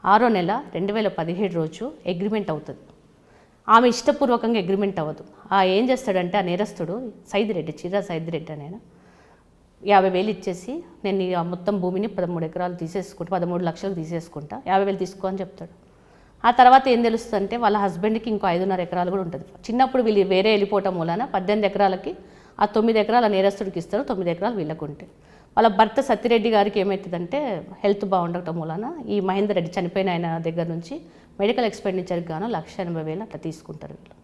6వ నెల 2017 రోజు అగ్రిమెంట్ అవుతుంది. ఆమె ఇష్టపూర్వకంగా అగ్రిమెంట్ అవ్వదు. ఏం చేస్తాడంటే ఆ నేరస్తుడు సైదిరెడ్డి, చిర్రా సైదిరెడ్డి అని, 50,000 ఇచ్చేసి నేను ఈ మొత్తం భూమిని 13 ఎకరాలు తీసేసుకుంటా, 13 లక్షలకు తీసేసుకుంటా, 50,000 తీసుకో అని చెప్తాడు. ఆ తర్వాత ఏం తెలుస్తుందంటే వాళ్ళ హస్బెండ్కి ఇంకో 5.5 ఎకరాలు కూడా ఉంటుంది. చిన్నప్పుడు వీళ్ళు వేరే వెళ్ళిపోవటం మూలాన 18 ఎకరాలకి ఆ 9 ఎకరాల నేరస్తుడికి ఇస్తారు, 9 ఎకరాలు వీళ్ళకు ఉంటాయి. వాళ్ళ భర్త సత్యరెడ్డి గారికి ఏమవుతుందంటే హెల్త్ బాగుండటం మూలాన ఈ మహేందర్ రెడ్డి చనిపోయిన ఆయన దగ్గర నుంచి మెడికల్ ఎక్స్పెండిచర్కి గాను 1,80,000 అట్లా తీసుకుంటారు వీళ్ళు.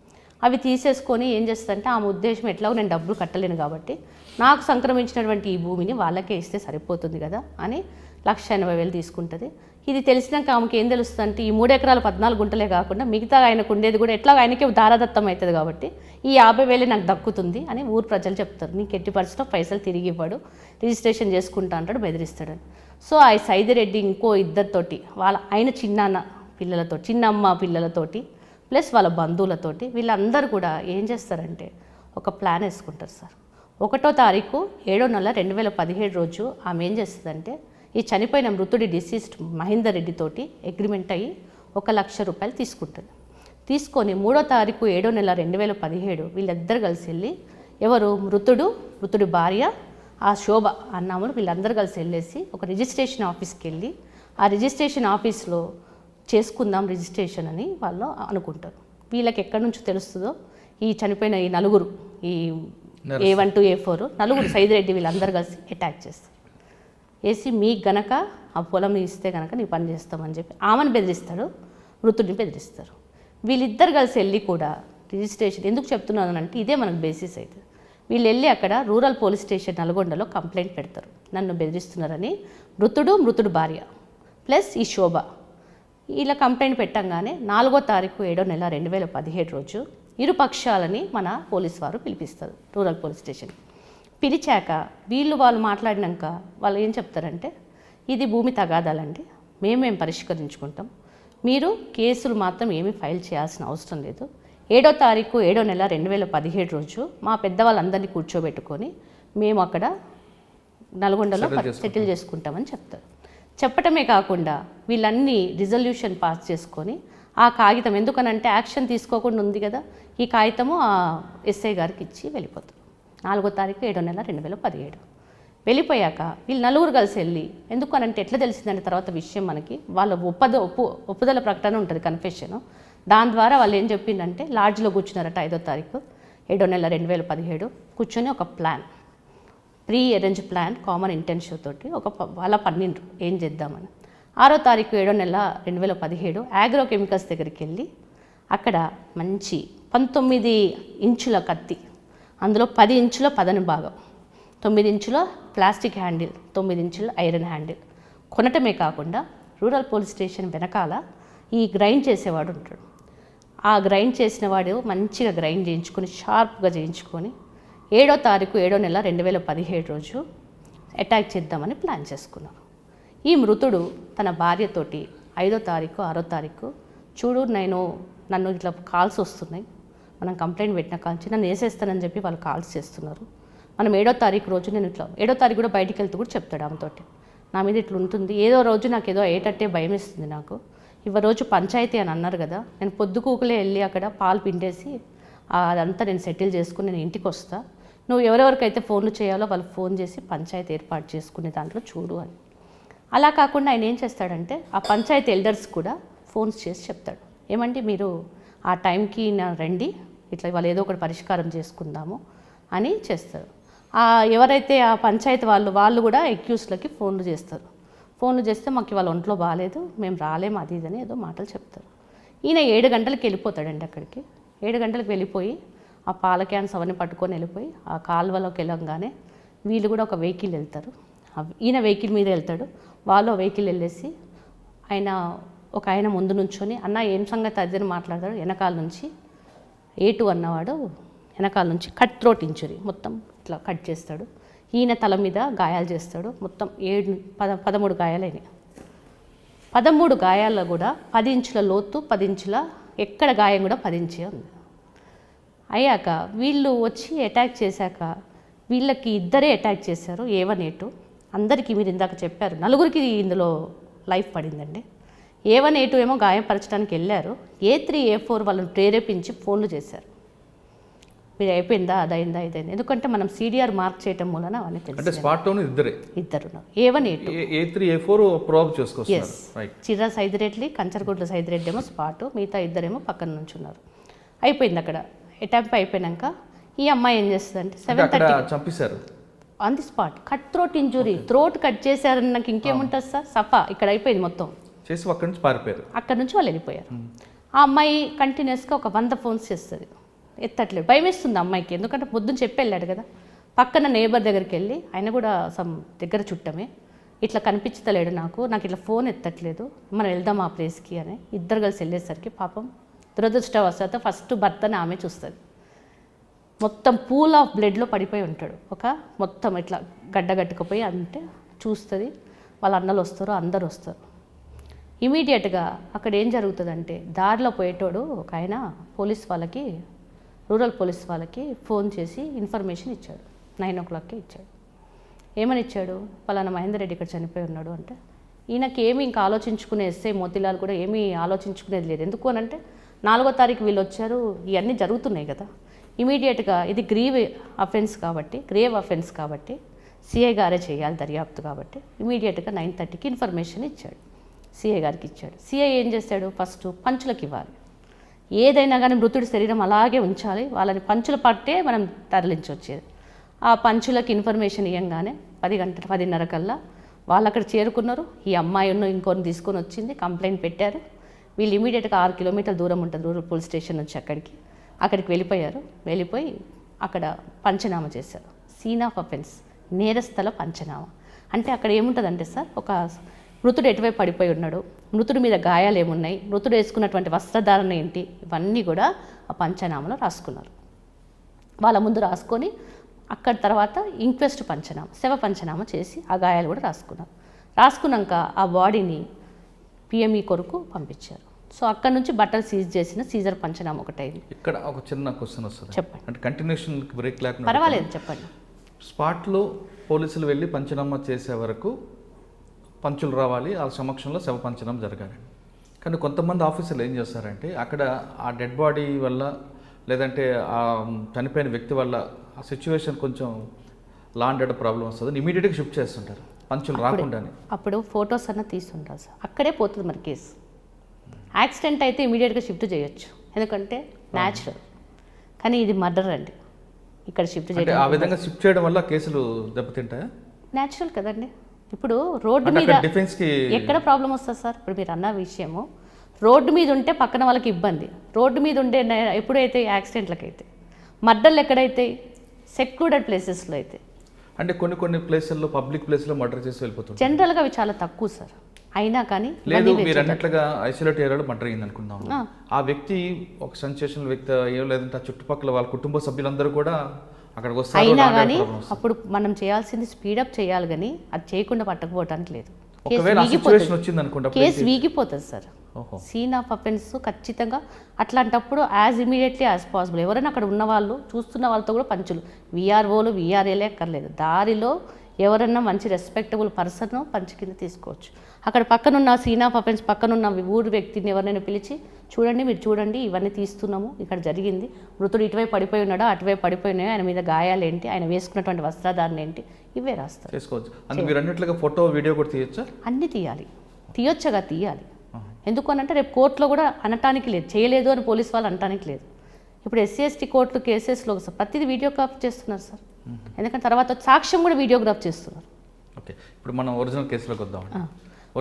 అవి తీసేసుకొని ఏం చేస్తుందంటే ఆమె ఉద్దేశం ఎట్లాగో నేను డబ్బులు కట్టలేను కాబట్టి నాకు సంక్రమించినటువంటి ఈ భూమిని వాళ్ళకే ఇస్తే సరిపోతుంది కదా అని 1,80,000 తీసుకుంటుంది. ఇది తెలిసినాక ఆమెకి ఏం తెలుస్తుంది అంటే ఈ 3 ఎకరాల 14 గుంటలే కాకుండా మిగతా ఆయనకు ఉండేది కూడా ఎట్లా ఆయనకే దారాదత్తం అవుతుంది కాబట్టి ఈ 50,000 నాకు దక్కుతుంది అని ఊరు ప్రజలు చెప్తారు. నీకు ఎట్టి పరిస్థితిలో పైసలు తిరిగి ఇవ్వడు, రిజిస్ట్రేషన్ చేసుకుంటా అంటాడు, బెదిరిస్తాడని. సో ఆ సైదిరెడ్డి ఇంకో ఇద్దరితోటి, వాళ్ళ ఆయన చిన్నాన్న పిల్లలతో, చిన్నమ్మ పిల్లలతోటి ప్లస్ వాళ్ళ బంధువులతోటి వీళ్ళందరూ కూడా ఏం చేస్తారంటే ఒక ప్లాన్ వేసుకుంటారు సార్. 1వ తారీఖు 7వ నెల 2017 రోజు ఆమె ఏం చేస్తుందంటే ఈ చనిపోయిన మృతుడి డిసీజ్డ్ మహేందర్ రెడ్డి తోటి అగ్రిమెంట్ అయ్యి 1,00,000 రూపాయలు తీసుకుంటుంది. తీసుకొని 3వ తారీఖు 7వ నెల 2017 వీళ్ళిద్దరు కలిసి వెళ్ళి, ఎవరు మృతుడి భార్య, ఆ శోభ అన్నాములు, వీళ్ళందరూ కలిసి వెళ్ళేసి ఒక రిజిస్ట్రేషన్ ఆఫీస్కి వెళ్ళి ఆ రిజిస్ట్రేషన్ ఆఫీస్లో చేసుకుందాం రిజిస్ట్రేషన్ అని వాళ్ళు అనుకుంటారు. వీళ్ళకి ఎక్కడి నుంచి తెలుస్తుందో ఈ చనిపోయిన ఈ నలుగురు, ఈ A1 to A4 నలుగురు సైదిరెడ్డి వీళ్ళందరూ కలిసి అటాక్ చేస్తారు. వేసి మీకు గనక ఆ పొలం ఇస్తే కనుక నీ పని చేస్తామని చెప్పి ఆమెను బెదిరిస్తాడు, మృతుడిని బెదిరిస్తారు. వీళ్ళిద్దరు కలిసి వెళ్ళి కూడా రిజిస్ట్రేషన్ ఎందుకు చెప్తున్నాను అంటే ఇదే మనకు బేసిస్ అవుతుంది. వీళ్ళు వెళ్ళి అక్కడ రూరల్ పోలీస్ స్టేషన్ నల్గొండలో కంప్లైంట్ పెడతారు, నన్ను బెదిరిస్తున్నారని. మృతుడు భార్య ప్లస్ ఈ శోభ ఇలా కంప్లైంట్ పెట్టంగానే 4వ తారీఖు 7వ నెల 2017 రోజు ఇరు పక్షాలని మన పోలీసు వారు పిలిపిస్తారు రూరల్ పోలీస్ స్టేషన్. పిలిచాక వాళ్ళు మాట్లాడినాక వాళ్ళు ఏం చెప్తారంటే ఇది భూమి తగాదాలండి, మేమేం పరిష్కరించుకుంటాం, మీరు కేసులు మాత్రం ఏమీ ఫైల్ చేయాల్సిన అవసరం లేదు. 7వ తారీఖు 7వ నెల 2017 రోజు మా పెద్దవాళ్ళందరినీ కూర్చోబెట్టుకొని మేము అక్కడ నల్గొండలో సెటిల్ చేసుకుంటామని చెప్తారు. చెప్పటమే కాకుండా వీళ్ళన్నీ రిజల్యూషన్ పాస్ చేసుకొని ఆ కాగితం, ఎందుకనంటే యాక్షన్ తీసుకోకుండా ఉంది కదా, ఈ కాగితము ఆ ఎస్ఐ గారికి ఇచ్చి వెళ్ళిపోతారు. 4వ తారీఖు 7వ నెల 2017 వెళ్ళిపోయాక వీళ్ళు నలుగురు కలిసి వెళ్ళి, ఎందుకనంటే ఎట్లా తెలిసిందంటే తర్వాత విషయం మనకి వాళ్ళ ఒప్పుదల ప్రకటన ఉంటుంది, కన్ఫెషన్. దాని ద్వారా వాళ్ళు ఏం చెప్పిందంటే లాడ్జ్లో కూర్చున్నారట 5వ తారీఖు 7వ నెల 2017 కూర్చొని ఒక plan, pre arrange plan, common intention తోటి వాళ్ళ పన్నిండ్రు ఏం చేద్దామని. 6వ తారీఖు 7వ నెల 2017 ఆగ్రో కెమికల్స్ దగ్గరికి వెళ్ళి అక్కడ మంచి 19 ఇంచుల కత్తి, అందులో 10 ఇంచుల పదని భాగం, 9 ఇంచుల ప్లాస్టిక్ హ్యాండిల్, 9 ఇంచుల ఐరన్ హ్యాండిల్ కొనటమే కాకుండా రూరల్ పోలీస్ స్టేషన్ వెనకాల ఈ గ్రైండ్ చేసేవాడు ఉంటాడు. ఆ గ్రైండ్ చేసిన వాడు మంచిగా గ్రైండ్ చేయించుకొని షార్ప్గా చేయించుకొని 7వ తారీఖు 7వ నెల 2017 రోజు అటాక్ చేద్దామని ప్లాన్ చేసుకున్నాను. ఈ మృతుడు తన భార్యతోటి 5వ తారీఖు 6వ తారీఖు చూడు నన్ను ఇట్లా కాల్స్ వస్తున్నాయి, మనం కంప్లైంట్ పెట్టిన కాల్చి నన్ను వేసేస్తానని చెప్పి వాళ్ళు కాల్స్ చేస్తున్నారు. మనం 7వ తారీఖు రోజు నేను ఇట్లా 7వ తారీఖు కూడా బయటికి వెళ్తూ కూడా చెప్తాడు ఆమెతోటి, నా మీద ఇట్లా ఉంటుంది, ఏదో రోజు నాకు ఏదో అయ్యేటట్టే భయం ఇస్తుంది నాకు. రోజు పంచాయతీ అని అన్నారు కదా, నేను పొద్దుకూకులే వెళ్ళి అక్కడ పాలు పిండేసి అదంతా నేను సెటిల్ చేసుకుని నేను ఇంటికి వస్తా, నువ్వు ఎవరెవరికైతే ఫోన్లు చేయాలో వాళ్ళు ఫోన్ చేసి పంచాయతీ ఏర్పాటు చేసుకునే దాంట్లో చూడు అని. అలా కాకుండా ఆయన ఏం చేస్తాడంటే ఆ పంచాయతీ ఎల్డర్స్ కూడా ఫోన్స్ చేసి చెప్తాడు, ఏమంటే మీరు ఆ టైంకి రండి, ఇట్లా వాళ్ళు ఏదో ఒకటి పరిష్కారం చేసుకుందాము అని చేస్తారు. ఎవరైతే ఆ పంచాయతీ వాళ్ళు కూడా అక్యూస్లకి ఫోన్లు చేస్తారు. ఫోన్లు చేస్తే మాకు వాళ్ళ ఒంట్లో బాగాలేదు, మేము రాలేము, అది ఇదని ఏదో మాటలు చెప్తారు. ఈయన 7 గంటలకు వెళ్ళిపోతాడండి అక్కడికి. 7 గంటలకు వెళ్ళిపోయి ఆ పాల క్యాన్స్ అవన్నీ పట్టుకొని వెళ్ళిపోయి ఆ కాలువలోకి వెళ్ళంగానే వీళ్ళు కూడా ఒక వెహికల్ వెళ్తారు. ఈయన వెహికల్ మీద వెళ్తాడు, వాళ్ళు వెహికల్ వెళ్ళేసి ఆయన ముందు నుంచొని అన్న ఏం సంగతి అదని మాట్లాడతాడు. వెనకాల నుంచి A2 అన్నవాడు వెనకాల నుంచి కట్ థ్రోట్ ఇంజరీ మొత్తం ఇట్లా కట్ చేస్తాడు. ఈయన తల మీద గాయాలు చేస్తాడు. మొత్తం 13 గాయాలైనాయి. 13 గాయాల్లో కూడా 10 ఇంచుల లోతు, 10 ఇంచుల ఎక్కడ గాయం కూడా 10 ఇంచే ఉంది. అయ్యాక వీళ్ళు వచ్చి అటాక్ చేశాక వీళ్ళకి ఇద్దరే అటాక్ చేశారు, A1 A2. అందరికీ మీరు ఇందాక చెప్పారు 4కి ఇందులో లైఫ్ పడిందండి. A1 A2 ఏమో గాయపరచడానికి వెళ్ళారు, A3 A4 వాళ్ళని ప్రేరేపించి ఫోన్లు చేశారు, మీరు అయిపోయిందా అదైందా ఇదైంది. ఎందుకంటే మనం CDR మార్క్ చేయటం మూలన అవన్నీ తెలుసు. ఇద్దరు A1 A2 A3 A4 probe చేసుకోవచ్చు. చిర్రా సైదిరెడ్డి, కంచరగుడ్ల సైదిరెడ్డి ఏమో స్పాటు, మిగతా ఇద్దరేమో పక్కన నుంచి ఉన్నారు. అయిపోయింది అక్కడ అటాక్. అయిపోయినాక ఈ అమ్మాయి ఏం చేస్తుందంటే 7:30 చంపేశారు on the spot. Cut throat injury, throat cut చేశారని నాకు ఇంకేముంటుంది సార్, సఫా ఇక్కడ అయిపోయింది మొత్తం. చేసి అక్కడి నుంచి పారిపోయారు. అక్కడి నుంచి వాళ్ళు వెళ్ళిపోయారు. ఆ అమ్మాయి కంటిన్యూస్గా ఒక 100 ఫోన్స్ చేస్తుంది, ఎత్తట్లేదు. భయం వేస్తుంది అమ్మాయికి, ఎందుకంటే పొద్దున్న చెప్పి వెళ్ళాడు కదా. పక్కన నేబర్ దగ్గరికి వెళ్ళి, ఆయన కూడా దగ్గర చుట్టమే, ఇట్లా కనిపించలేడు నాకు ఇట్లా ఫోన్ ఎత్తట్లేదు, మనం వెళ్దాం ఆ ప్లేస్కి అని. ఇద్దరు కలిసి వెళ్ళేసరికి పాపం దురదృష్టవశాత్తు ఫస్ట్ భర్తని ఆమె చూస్తుంది. మొత్తం పూల్ ఆఫ్ బ్లడ్లో పడిపోయి ఉంటాడు, మొత్తం ఇట్లా గడ్డగట్టుకుపోయి అంటే చూస్తుంది. వాళ్ళ అన్నలు వస్తారు, అందరు వస్తారు. ఇమీడియట్గా అక్కడ ఏం జరుగుతుందంటే దారిలో పోయేటోడు ఒక ఆయన రూరల్ పోలీస్ వాళ్ళకి ఫోన్ చేసి ఇన్ఫర్మేషన్ ఇచ్చాడు. 9 o'clockకి ఇచ్చాడు. ఏమని ఇచ్చాడు, పలానా మహేందర్ రెడ్డి ఇక్కడ చనిపోయి ఉన్నాడు అంటే. ఈయనకి ఏమి ఇంకా ఆలోచించుకునే ఎస్ఐ మోతిలాల్ కూడా ఏమీ ఆలోచించుకునేది లేదు. ఎందుకు అని అంటే 4వ తారీఖు వీళ్ళు వచ్చారు, ఇవన్నీ జరుగుతున్నాయి కదా. ఇమీడియట్గా ఇది గ్రేవ్ అఫెన్స్ కాబట్టి సిఐ గారే చేయాలి దర్యాప్తు కాబట్టి ఇమీడియట్గా 9:30కి ఇన్ఫర్మేషన్ ఇచ్చాడు, సిఐ గారికి ఇచ్చాడు. సిఐ ఏం చేశాడు, ఫస్ట్ పంచులకు ఇవ్వాలి. ఏదైనా కానీ మృతుడి శరీరం అలాగే ఉంచాలి, వాళ్ళని పంచుల పట్టే మనం తరలించొచ్చేది. ఆ పంచులకు ఇన్ఫర్మేషన్ ఇవ్వగానే 10:30 కల్లా వాళ్ళు అక్కడ చేరుకున్నారు. ఈ అమ్మాయి ఇంకొని తీసుకొని వచ్చింది, కంప్లైంట్ పెట్టారు. వీళ్ళు ఇమీడియట్గా 6 కిలోమీటర్ల దూరం ఉంటుంది రూరల్ పోలీస్ స్టేషన్ నుంచి అక్కడికి వెళ్ళిపోయి అక్కడ పంచనామా చేశారు. సీన్ ఆఫ్ అఫెన్స్, నేరస్థల పంచనామా. అంటే అక్కడ ఏముంటుందంటే సార్, ఒక మృతుడు ఎటువైపు పడిపోయి ఉన్నాడు, మృతుడి మీద గాయాలు ఏమున్నాయి, మృతుడు వేసుకున్నటువంటి వస్త్రధారణ ఏంటి, ఇవన్నీ కూడా ఆ పంచనామాలో రాసుకున్నారు. వాళ్ళ ముందు రాసుకొని అక్కడ తర్వాత ఇంక్వెస్ట్ శవ పంచనామా చేసి ఆ గాయాలు కూడా రాసుకున్నాక ఆ బాడీని PME కొరకు పంపించారు. సో అక్కడ నుంచి బట్టలు సీజ్ చేసిన సీజర్ పంచనామా ఒకటైంది. ఇక్కడ ఒక చిన్న క్వశ్చన్ వస్తుంది, చెప్పండి. అంటే కంటిన్యూషన్ బ్రేక్ లేకుండా పర్వాలేదు, చెప్పండి. స్పాట్లో పోలీసులు వెళ్ళి పంచనామా చేసే వరకు పంచులు రావాలి, ఆ సమక్షంలో శవ పంచనం జరగాలి. కానీ కొంతమంది ఆఫీసర్లు ఏం చేస్తారంటే అక్కడ ఆ డెడ్ బాడీ వల్ల లేదంటే ఆ చనిపోయిన వ్యక్తి వల్ల ఆ సిచ్యువేషన్ కొంచెం లా అండ్ ఆర్డర్ ప్రాబ్లం వస్తుంది, ఇమీడియట్గా షిఫ్ట్ చేస్తుంటారు పంచులు రాకుండానే. అప్పుడు ఫొటోస్ అన్న తీసుంటారు సార్, అక్కడే పోతుంది మరి కేసు. యాక్సిడెంట్ అయితే ఇమీడియట్గా షిఫ్ట్ చేయొచ్చు, ఎందుకంటే న్యాచురల్. కానీ ఇది మర్డర్ అండి, ఇక్కడ షిఫ్ట్ చేయడం. ఆ విధంగా షిఫ్ట్ చేయడం వల్ల కేసులు దెబ్బతింటాయా? న్యాచురల్ కదండి. ఇప్పుడు రోడ్డు మీద ఎక్కడ ప్రాబ్లం వస్తుంది సార్? ఇప్పుడు మీరు అన్న విషయము, రోడ్డు మీద ఉంటే పక్కన వాళ్ళకి ఇబ్బంది. రోడ్డు మీద ఉండే ఎప్పుడైతే యాక్సిడెంట్లకు అయితే, మర్డర్లు ఎక్కడైతే సెక్లూడెడ్ ప్లేసెస్లో అయితే. అంటే కొన్ని ప్లేసుల్లో పబ్లిక్ ప్లేస్లో మర్డర్ చేసి వెళ్ళిపోతుంది. జనరల్గా అవి చాలా తక్కువ సార్, అయినా కానీ లేదు. మీరు అన్నట్లుగా ఐసోలేట్ ఏరియాలో మర్డర్ అయింది అనుకుందాం, ఆ వ్యక్తి ఒక సెన్సేషనల్ వ్యక్తి అయ్యో, లేదంటే ఆ చుట్టుపక్కల వాళ్ళ కుటుంబ సభ్యులందరూ కూడా అక్కడికి వస్తారు. అయినా కానీ అప్పుడు మనం చేయాల్సింది స్పీడప్ చేయాలి, కానీ అది చేయకుండా పట్టకపోవటానికి లేదు. ఒకవేళ ఆ సిచ్యువేషన్ వచ్చింది అనుకుంటా కేసు వీగిపోతుంది సార్. ఓహో. సీన్ ఆఫ్ అఫెన్స్ ఖచ్చితంగా అట్లాంటప్పుడు యాజ్ ఇమీడియట్లీ యాజ్ పాసిబుల్ ఎవరైనా అక్కడ ఉన్న వాళ్ళు చూస్తున్న వాళ్ళతో కూడా పంచులు వీఆర్ఓలు వీఆర్ఏలే అక్కర్లేదు, దారిలో ఎవరన్నా మంచి రెస్పెక్టబుల్ పర్సన్ పంచు కింద తీసుకోవచ్చు. అక్కడ పక్కనున్న సీన్ ఆఫ్ అఫెన్స్ పక్కనున్న ఊరు వ్యక్తిని ఎవరైనా పిలిచి చూడండి మీరు చూడండి ఇవన్నీ తీస్తున్నాము, ఇక్కడ జరిగింది, మృతుడు ఇటువైపు పడిపోయి ఉన్నాడా అటువైపు పడిపోయినాయో, ఆయన మీద గాయాలు ఏంటి, ఆయన వేసుకున్నటువంటి వస్త్రధారణ ఏంటి, ఇవే రాస్తారు. చేసుకోవచ్చు. అందుకు మీరు అన్నట్లుగా ఫోటో వీడియో కూడా తీయచ్చా? అన్నీ తీయాలి, తీయొచ్చగా తీయాలి. ఎందుకు అనంటే రేపు కోర్టులో కూడా అనటానికి లేదు, చేయలేదు అని పోలీస్ వాళ్ళు అనటానికి లేదు. ఇప్పుడు ఎస్సీ ఎస్టీ కోర్టు కేసెస్లో ప్రతిదీ వీడియోగ్రాఫ్ చేస్తున్నారు సార్. ఎందుకంటే తర్వాత సాక్ష్యం కూడా వీడియోగ్రాఫ్ చేస్తున్నారు. ఓకే, ఇప్పుడు మనం ఒరిజినల్ కేసులోకి వద్దాం.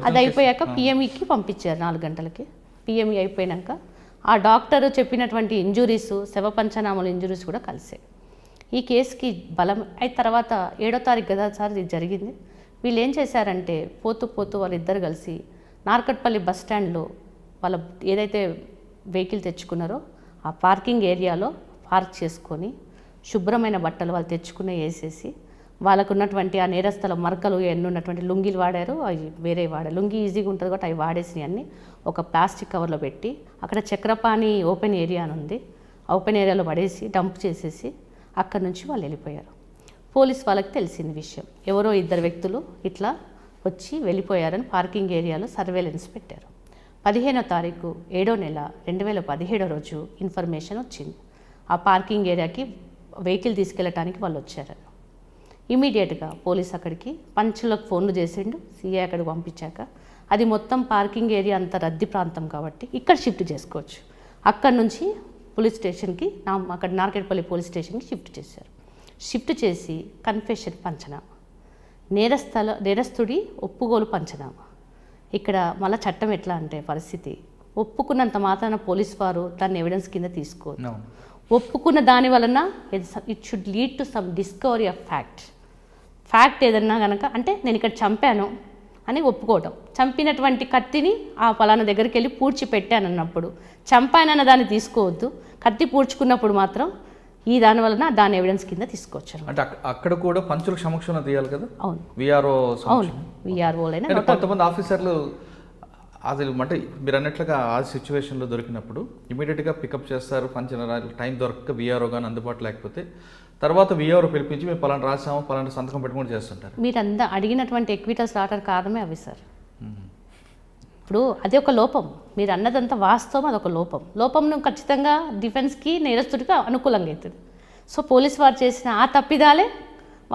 అది అయిపోయాక పిఎంఈకి పంపించారు 4 గంటలకి. పిఎంఈ అయిపోయాక ఆ డాక్టర్ చెప్పినటువంటి ఇంజురీస్, శవ పంచనామాల ఇంజురీస్ కూడా కలిసాయి. ఈ కేసుకి బలం అయిన తర్వాత 7వ తారీఖు కదా సార్ ఇది జరిగింది. వీళ్ళు ఏం చేశారంటే పోతూ పోతూ వాళ్ళిద్దరు కలిసి నార్కట్పల్లి బస్ స్టాండ్లో వాళ్ళ ఏదైతే వెహికల్ తెచ్చుకున్నారో ఆ పార్కింగ్ ఏరియాలో పార్క్ చేసుకొని శుభ్రమైన బట్టలు వాళ్ళు తెచ్చుకునే వేసేసి వాళ్ళకు ఉన్నటువంటి ఆ నేరస్థల మరకలు ఎన్ని ఉన్నటువంటి లుంగీలు వాడారు, అవి వేరే వాడారు. లుంగి ఈజీగా ఉంటుంది కాబట్టి అవి వాడేసినవి అన్నీ ఒక ప్లాస్టిక్ కవర్లో పెట్టి అక్కడ చక్రపాణి ఓపెన్ ఏరియా అని ఉంది, ఆ ఓపెన్ ఏరియాలో పడేసి డంప్ చేసేసి అక్కడి నుంచి వాళ్ళు వెళ్ళిపోయారు. పోలీస్ వాళ్ళకి తెలిసింది విషయం, ఎవరో 2 వ్యక్తులు ఇట్లా వచ్చి వెళ్ళిపోయారని పార్కింగ్ ఏరియాలో సర్వేలెన్స్ పెట్టారు. 15వ తారీఖు 7వ నెల 2017 రోజు ఇన్ఫర్మేషన్ వచ్చింది, ఆ పార్కింగ్ ఏరియాకి వెహికల్ తీసుకెళ్ళటానికి వాళ్ళు వచ్చారని. ఇమీడియట్గా పోలీస్ అక్కడికి పంచులకు ఫోన్లు చేసిండు, సీఐ అక్కడికి పంపించాక అది మొత్తం పార్కింగ్ ఏరియా అంత రద్దీ ప్రాంతం కాబట్టి ఇక్కడ షిఫ్ట్ చేసుకోవచ్చు. అక్కడ నుంచి పోలీస్ స్టేషన్కి అక్కడ నార్కెట్పల్లి పోలీస్ స్టేషన్కి షిఫ్ట్ చేశారు. షిఫ్ట్ చేసి కన్ఫెషన్ పంచనామా, నేరస్తుడి ఒప్పుకోలు పంచనామా. ఇక్కడ మళ్ళీ చట్టం ఎట్లా అంటే పరిస్థితి ఒప్పుకున్నంత మాత్రాన పోలీస్ వారు దాన్ని ఎవిడెన్స్ కింద తీసుకోరు. ఒప్పుకున్న దాని వలన it should lead to some discovery of fact ఏదన్నా కనుక అంటే నేను ఇక్కడ చంపాను అని ఒప్పుకోవటం, చంపినటువంటి కత్తిని ఆ పలానా దగ్గరికి వెళ్ళి పూడ్చి పెట్టాను అన్నప్పుడు చంపానన్న దాన్ని తీసుకోవద్దు, కత్తి పూడ్చుకున్నప్పుడు మాత్రం ఈ దాని వలన దాని ఎవిడెన్స్ కింద తీసుకోవచ్చు. అంటే అక్కడ కూడా పంచుల సమక్షంలో తీయాలి కదా? అవును, విఆర్ఓ. అవును, విఆర్ఓలైనా కొంతమంది ఆఫీసర్లు అది అంటే మీరు అన్నట్లుగా ఆ సిచ్యువేషన్లో దొరికినప్పుడు ఇమీడియట్గా పికప్ చేస్తారు, పంచిన టైం దొరక్క విఆర్ఓ కానీ అందుబాటులో లేకపోతే తర్వాత విఆర్ఓ పిలిపించి మేము పలానా రాసాము పలానా సంతకం పెట్టుకుని చేస్తుంటారు. మీరు అడిగినటువంటి ఎక్విటల్స్ రావడానికి కారణమే అవి సార్. ఇప్పుడు అది ఒక లోపం, మీరు అన్నదంతా వాస్తవం, అదొక లోపంను ఖచ్చితంగా డిఫెన్స్కి నేరస్తుడికి అనుకూలంగా అవుతుంది. సో పోలీస్ వారు చేసిన ఆ తప్పిదాలే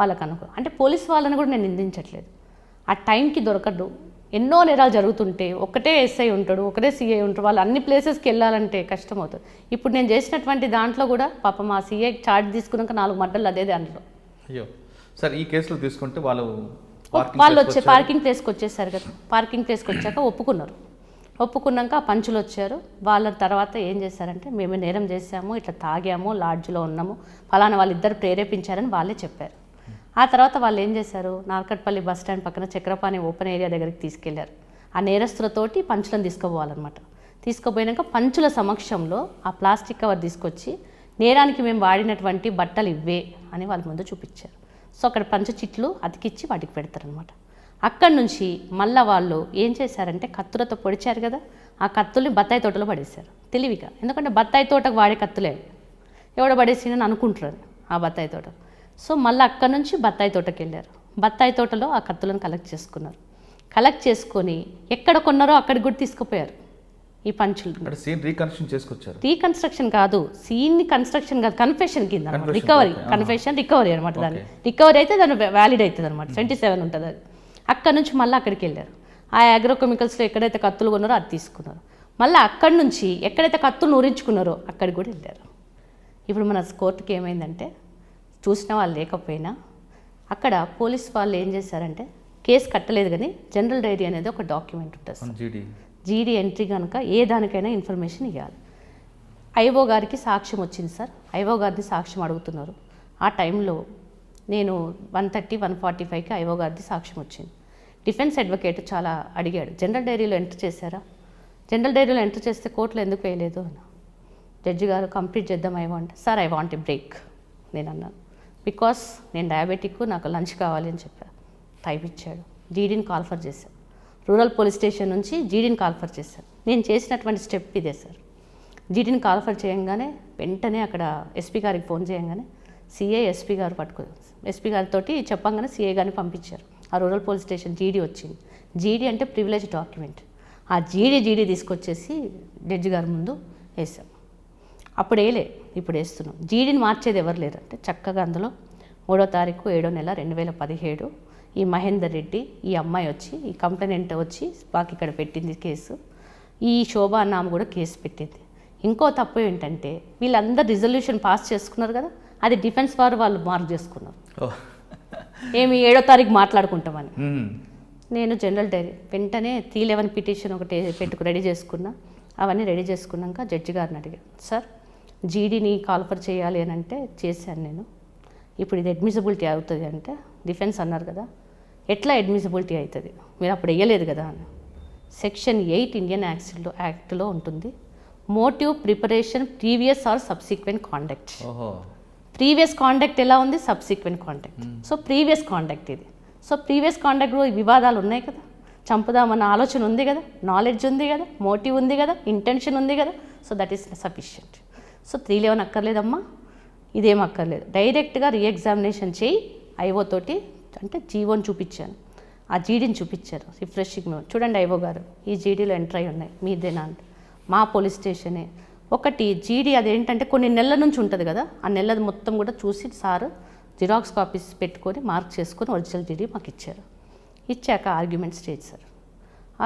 వాళ్ళకు అనుకూలం. అంటే పోలీస్ వాళ్ళని కూడా నేను నిందించట్లేదు, ఆ టైంకి దొరకదు. ఎన్నో నేరాలు జరుగుతుంటే ఒకటే ఎస్ఐ ఉంటాడు, ఒకటే సిఐ ఉంటాడు, వాళ్ళు అన్ని ప్లేసెస్కి వెళ్ళాలంటే కష్టం అవుతుంది. ఇప్పుడు నేను చేసినటువంటి దాంట్లో కూడా పాపం మా సిఐ ఛార్జ్ తీసుకున్నాక 4 మర్డర్లు అదే దాంట్లో. అయ్యో సార్, ఈ కేసులో తీసుకుంటే వాళ్ళు వచ్చే పార్కింగ్ ప్లేస్కి వచ్చేసారు కదా, పార్కింగ్ ప్లేస్కి వచ్చాక ఒప్పుకున్నాక ఆ పంచులు వచ్చారు. వాళ్ళ తర్వాత ఏం చేశారంటే మేము నేరం చేసాము, ఇట్లా తాగాము, లాడ్జ్లో ఉన్నాము, ఫలానా వాళ్ళిద్దరు ప్రేరేపించారని వాళ్ళే చెప్పారు. ఆ తర్వాత వాళ్ళు ఏం చేశారు, నార్కట్పల్లి బస్ స్టాండ్ పక్కన చక్రపాణి ఓపెన్ ఏరియా దగ్గరికి తీసుకెళ్లారు. ఆ నేరస్తులతోటి పంచులను తీసుకుపోవాలన్నమాట. తీసుకుపోయాక పంచుల సమక్షంలో ఆ ప్లాస్టిక్ కవర్ తీసుకొచ్చి నేరానికి మేము వాడినటువంటి బట్టలు ఇవే అని వాళ్ళ ముందు చూపించారు. సో అక్కడ పంచు చిట్లు అతికిచ్చి వాటికి పెడతారనమాట. అక్కడి నుంచి మళ్ళీ వాళ్ళు ఏం చేశారంటే కత్తులతో పొడిచారు కదా, ఆ కత్తుల్ని బత్తాయి తోటలో పడేశారు తెలివిగా. ఎందుకంటే బత్తాయి తోటకు వాడే కత్తులే ఎవడ పడేసిందని అనుకుంటారు ఆ బత్తాయి తోట. సో మళ్ళీ అక్కడి నుంచి బత్తాయి తోటకి వెళ్ళారు. బత్తాయి తోటలో ఆ కత్తులను కలెక్ట్ చేసుకున్నారు. కలెక్ట్ చేసుకొని ఎక్కడ కొన్నారో అక్కడికి కూడా తీసుకుపోయారు ఈ పంచులు. రీకన్స్ట్రక్షన్ కాదు, సీన్ని కన్స్ట్రక్షన్ కాదు, కన్ఫెషన్ కింద రికవరీ అనమాట. దాన్ని రికవరీ అయితే దాన్ని వ్యాలిడ్ అవుతుంది అనమాట, 27 ఉంటుంది అది. అక్కడ నుంచి మళ్ళీ అక్కడికి వెళ్ళారు. ఆ అగ్రోకెమికల్స్లో ఎక్కడైతే కత్తులు కొన్నారో అది తీసుకున్నారు. మళ్ళీ అక్కడి నుంచి ఎక్కడైతే కత్తులు నూరించుకున్నారో అక్కడికి కూడా వెళ్ళారు. ఇప్పుడు మన కోర్టుకి ఏమైందంటే చూసిన వాళ్ళు లేకపోయినా అక్కడ పోలీస్ వాళ్ళు ఏం చేశారంటే కేసు కట్టలేదు కానీ జనరల్ డైరీ అనేది ఒక డాక్యుమెంట్ ఉంటుంది. జీడీ ఎంట్రీ కనుక ఏ దానికైనా ఇన్ఫర్మేషన్ ఇవ్వాలి. ఐఓ గారికి సాక్ష్యం వచ్చింది సార్, ఐఓ గారిని సాక్ష్యం అడుగుతున్నారు. ఆ టైంలో నేను 130, 145కి ఐఓ గారిది సాక్ష్యం వచ్చింది. డిఫెన్స్ అడ్వకేట్ చాలా అడిగాడు, జనరల్ డైరీలో ఎంటర్ చేశారా, జనరల్ డైరీలో ఎంటర్ చేస్తే కోర్టులో ఎందుకు వేయలేదు అని. జడ్జి గారు కంప్లీట్ చేద్దాం sir I want a break నేను అన్నాను. బికాస్ నేను డయాబెటిక్, నాకు లంచ్ కావాలి అని చెప్పాను. టైప్ ఇచ్చాడు, జీడీని కాల్ఫర్ చేశాను. రూరల్ పోలీస్ స్టేషన్ నుంచి జీడీని కాల్ఫర్ చేశారు. నేను చేసినటువంటి స్టెప్ ఇదే సార్. జీడీని కాల్ఫర్ చేయంగానే వెంటనే అక్కడ ఎస్పీ గారికి ఫోన్ చేయంగానే సిఐ ఎస్పీ గారు ఎస్పీ గారితో చెప్పంగానే సిఐ గారిని పంపించారు. ఆ రూరల్ పోలీస్ స్టేషన్ జీడీ వచ్చింది. జీడీ అంటే ప్రివిలేజ్ డాక్యుమెంట్. ఆ జీడీ తీసుకొచ్చేసి జడ్జి గారి ముందు వేసాం. అప్పుడు ఇప్పుడు వేస్తున్నాం. జీడీని మార్చేది ఎవరు లేరు. అంటే చక్కగా అందులో 3వ తారీఖు 7వ నెల 2017 ఈ మహేందర్ రెడ్డి ఈ అమ్మాయి వచ్చి ఈ కంప్లైంట్ వచ్చి మాకు ఇక్కడ పెట్టింది కేసు. ఈ శోభా అన్న ఆమె కూడా కేసు పెట్టింది. ఇంకో తప్పు ఏంటంటే వీళ్ళందరూ రిజల్యూషన్ పాస్ చేసుకున్నారు కదా, అది డిఫెన్స్ వాళ్ళు మార్క్ చేసుకున్నారు. ఏమి 7వ తారీఖు మాట్లాడుకుంటామని. నేను జనరల్ డైరీ వెంటనే 311 పిటిషన్ ఒకటి రెడీ చేసుకున్నా. అవన్నీ రెడీ చేసుకున్నాక జడ్జి గారిని అడిగాను, సార్ జీడీని కాల్ఫర్ చేయాలి అని అంటే చేశాను నేను, ఇప్పుడు ఇది అడ్మిసిబిలిటీ అవుతుంది అంటే డిఫెన్స్ అన్నారు కదా, ఎట్లా అడ్మిసిబిలిటీ అవుతుంది, మీరు అప్పుడు వేయలేదు కదా అని. సెక్షన్ 8 ఇండియన్ యాక్ట్లో ఉంటుంది, motive preparation previous or subsequent conduct. Previous conduct ఎలా ఉంది, subsequent conduct. So previous conduct ఇది. సో ప్రీవియస్ కాండక్ట్లో వివాదాలు ఉన్నాయి కదా, చంపుదామన్న ఆలోచన ఉంది కదా, నాలెడ్జ్ ఉంది కదా, మోటివ్ ఉంది కదా, ఇంటెన్షన్ ఉంది కదా. So that is sufficient. So 311 అక్కర్లేదమ్మా, ఇదేం అక్కర్లేదు, డైరెక్ట్గా రీఎగ్జామినేషన్ చేయి ఐఓ తోటి అంటే జీవోని చూపించాను, ఆ జీడీని చూపించారు. రిఫ్రెషింగ్ చూడండి ఐఓ గారు, ఈ జీడీలో ఎంటర్ అయి ఉన్నాయి, మీదేనా అంటే మా పోలీస్ స్టేషనే. ఒకటి జీడీ అదేంటంటే కొన్ని నెలల నుంచి ఉంటుంది కదా, ఆ నెలది మొత్తం కూడా చూసి సార్ జిరాక్స్ కాపీస్ పెట్టుకొని మార్క్ చేసుకొని ఒరిజినల్ జీడీ మాకు ఇచ్చారు. ఇచ్చాక ఆర్గ్యుమెంట్ స్టేజ్ సార్.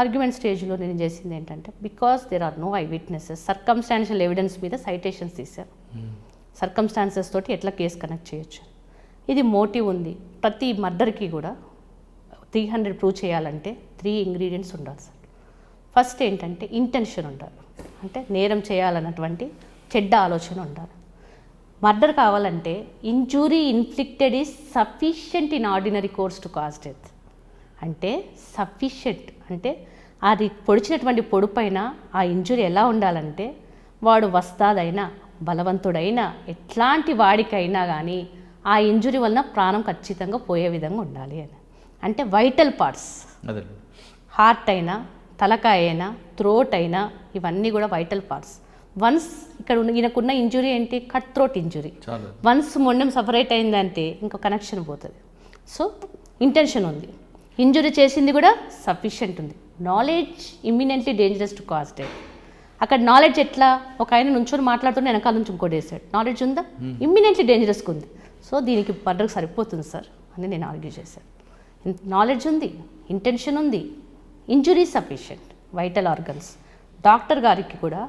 ఆర్గ్యుమెంట్ స్టేజ్లో నేను చేసింది ఏంటంటే, because there are no eye witnesses, circumstantial evidence మీద సైటేషన్స్ తీశారు. సర్కమ్స్టాన్సెస్ తోటి ఎట్లా కేసు కనెక్ట్ చేయొచ్చు, ఇది మోటివ్ ఉంది. ప్రతి మర్డర్కి కూడా 300 ప్రూవ్ చేయాలంటే 3 ఇంగ్రీడియంట్స్ ఉండాలి సార్. ఫస్ట్ ఏంటంటే ఇంటెన్షన్ ఉండాలి, అంటే నేరం చేయాలన్నటువంటి చెడ్డ ఆలోచన ఉండాలి. మర్డర్ కావాలంటే injury inflicted is sufficient in ordinary course to cause death. అంటే సఫిషియంట్ అంటే అది పొడిచినటువంటి పొడుపైన ఆ ఇంజురీ ఎలా ఉండాలంటే, వాడు వస్తాదైనా బలవంతుడైనా ఎట్లాంటి వాడికైనా కానీ ఆ ఇంజురీ వలన ప్రాణం ఖచ్చితంగా పోయే విధంగా ఉండాలి అని. అంటే వైటల్ పార్ట్స్, హార్ట్ అయినా, తలకాయ అయినా, థ్రోట్ అయినా, ఇవన్నీ కూడా వైటల్ పార్ట్స్. వన్స్ ఇక్కడ ఈయనకున్న ఇంజురీ ఏంటి, కట్ థ్రోట్ ఇంజురీ. వన్స్ మొండెం సపరేట్ అయిందంటే ఇంకో కనెక్షన్ పోతుంది. సో ఇంటెన్షన్ ఉంది, ఇంజురీ చేసింది కూడా సఫిషియంట్ ఉంది. Knowledge imminently dangerous to cause death. అక్కడ నాలెడ్జ్ ఎట్లా, ఒక ఆయన నుంచొని మాట్లాడుతున్న వెనకాల నుంచి ఇంకోటి వేసాడు, నాలెడ్జ్ ఉందా, ఇమ్మినెంట్లీ డేంజరస్గా ఉంది. సో దీనికి మర్డర్కి సరిపోతుంది సార్ అని నేను ఆర్గ్యూ చేశాను. నాలెడ్జ్ ఉంది, ఇంటెన్షన్ ఉంది, injury sufficient, vital organs. Doctor గారికి కూడా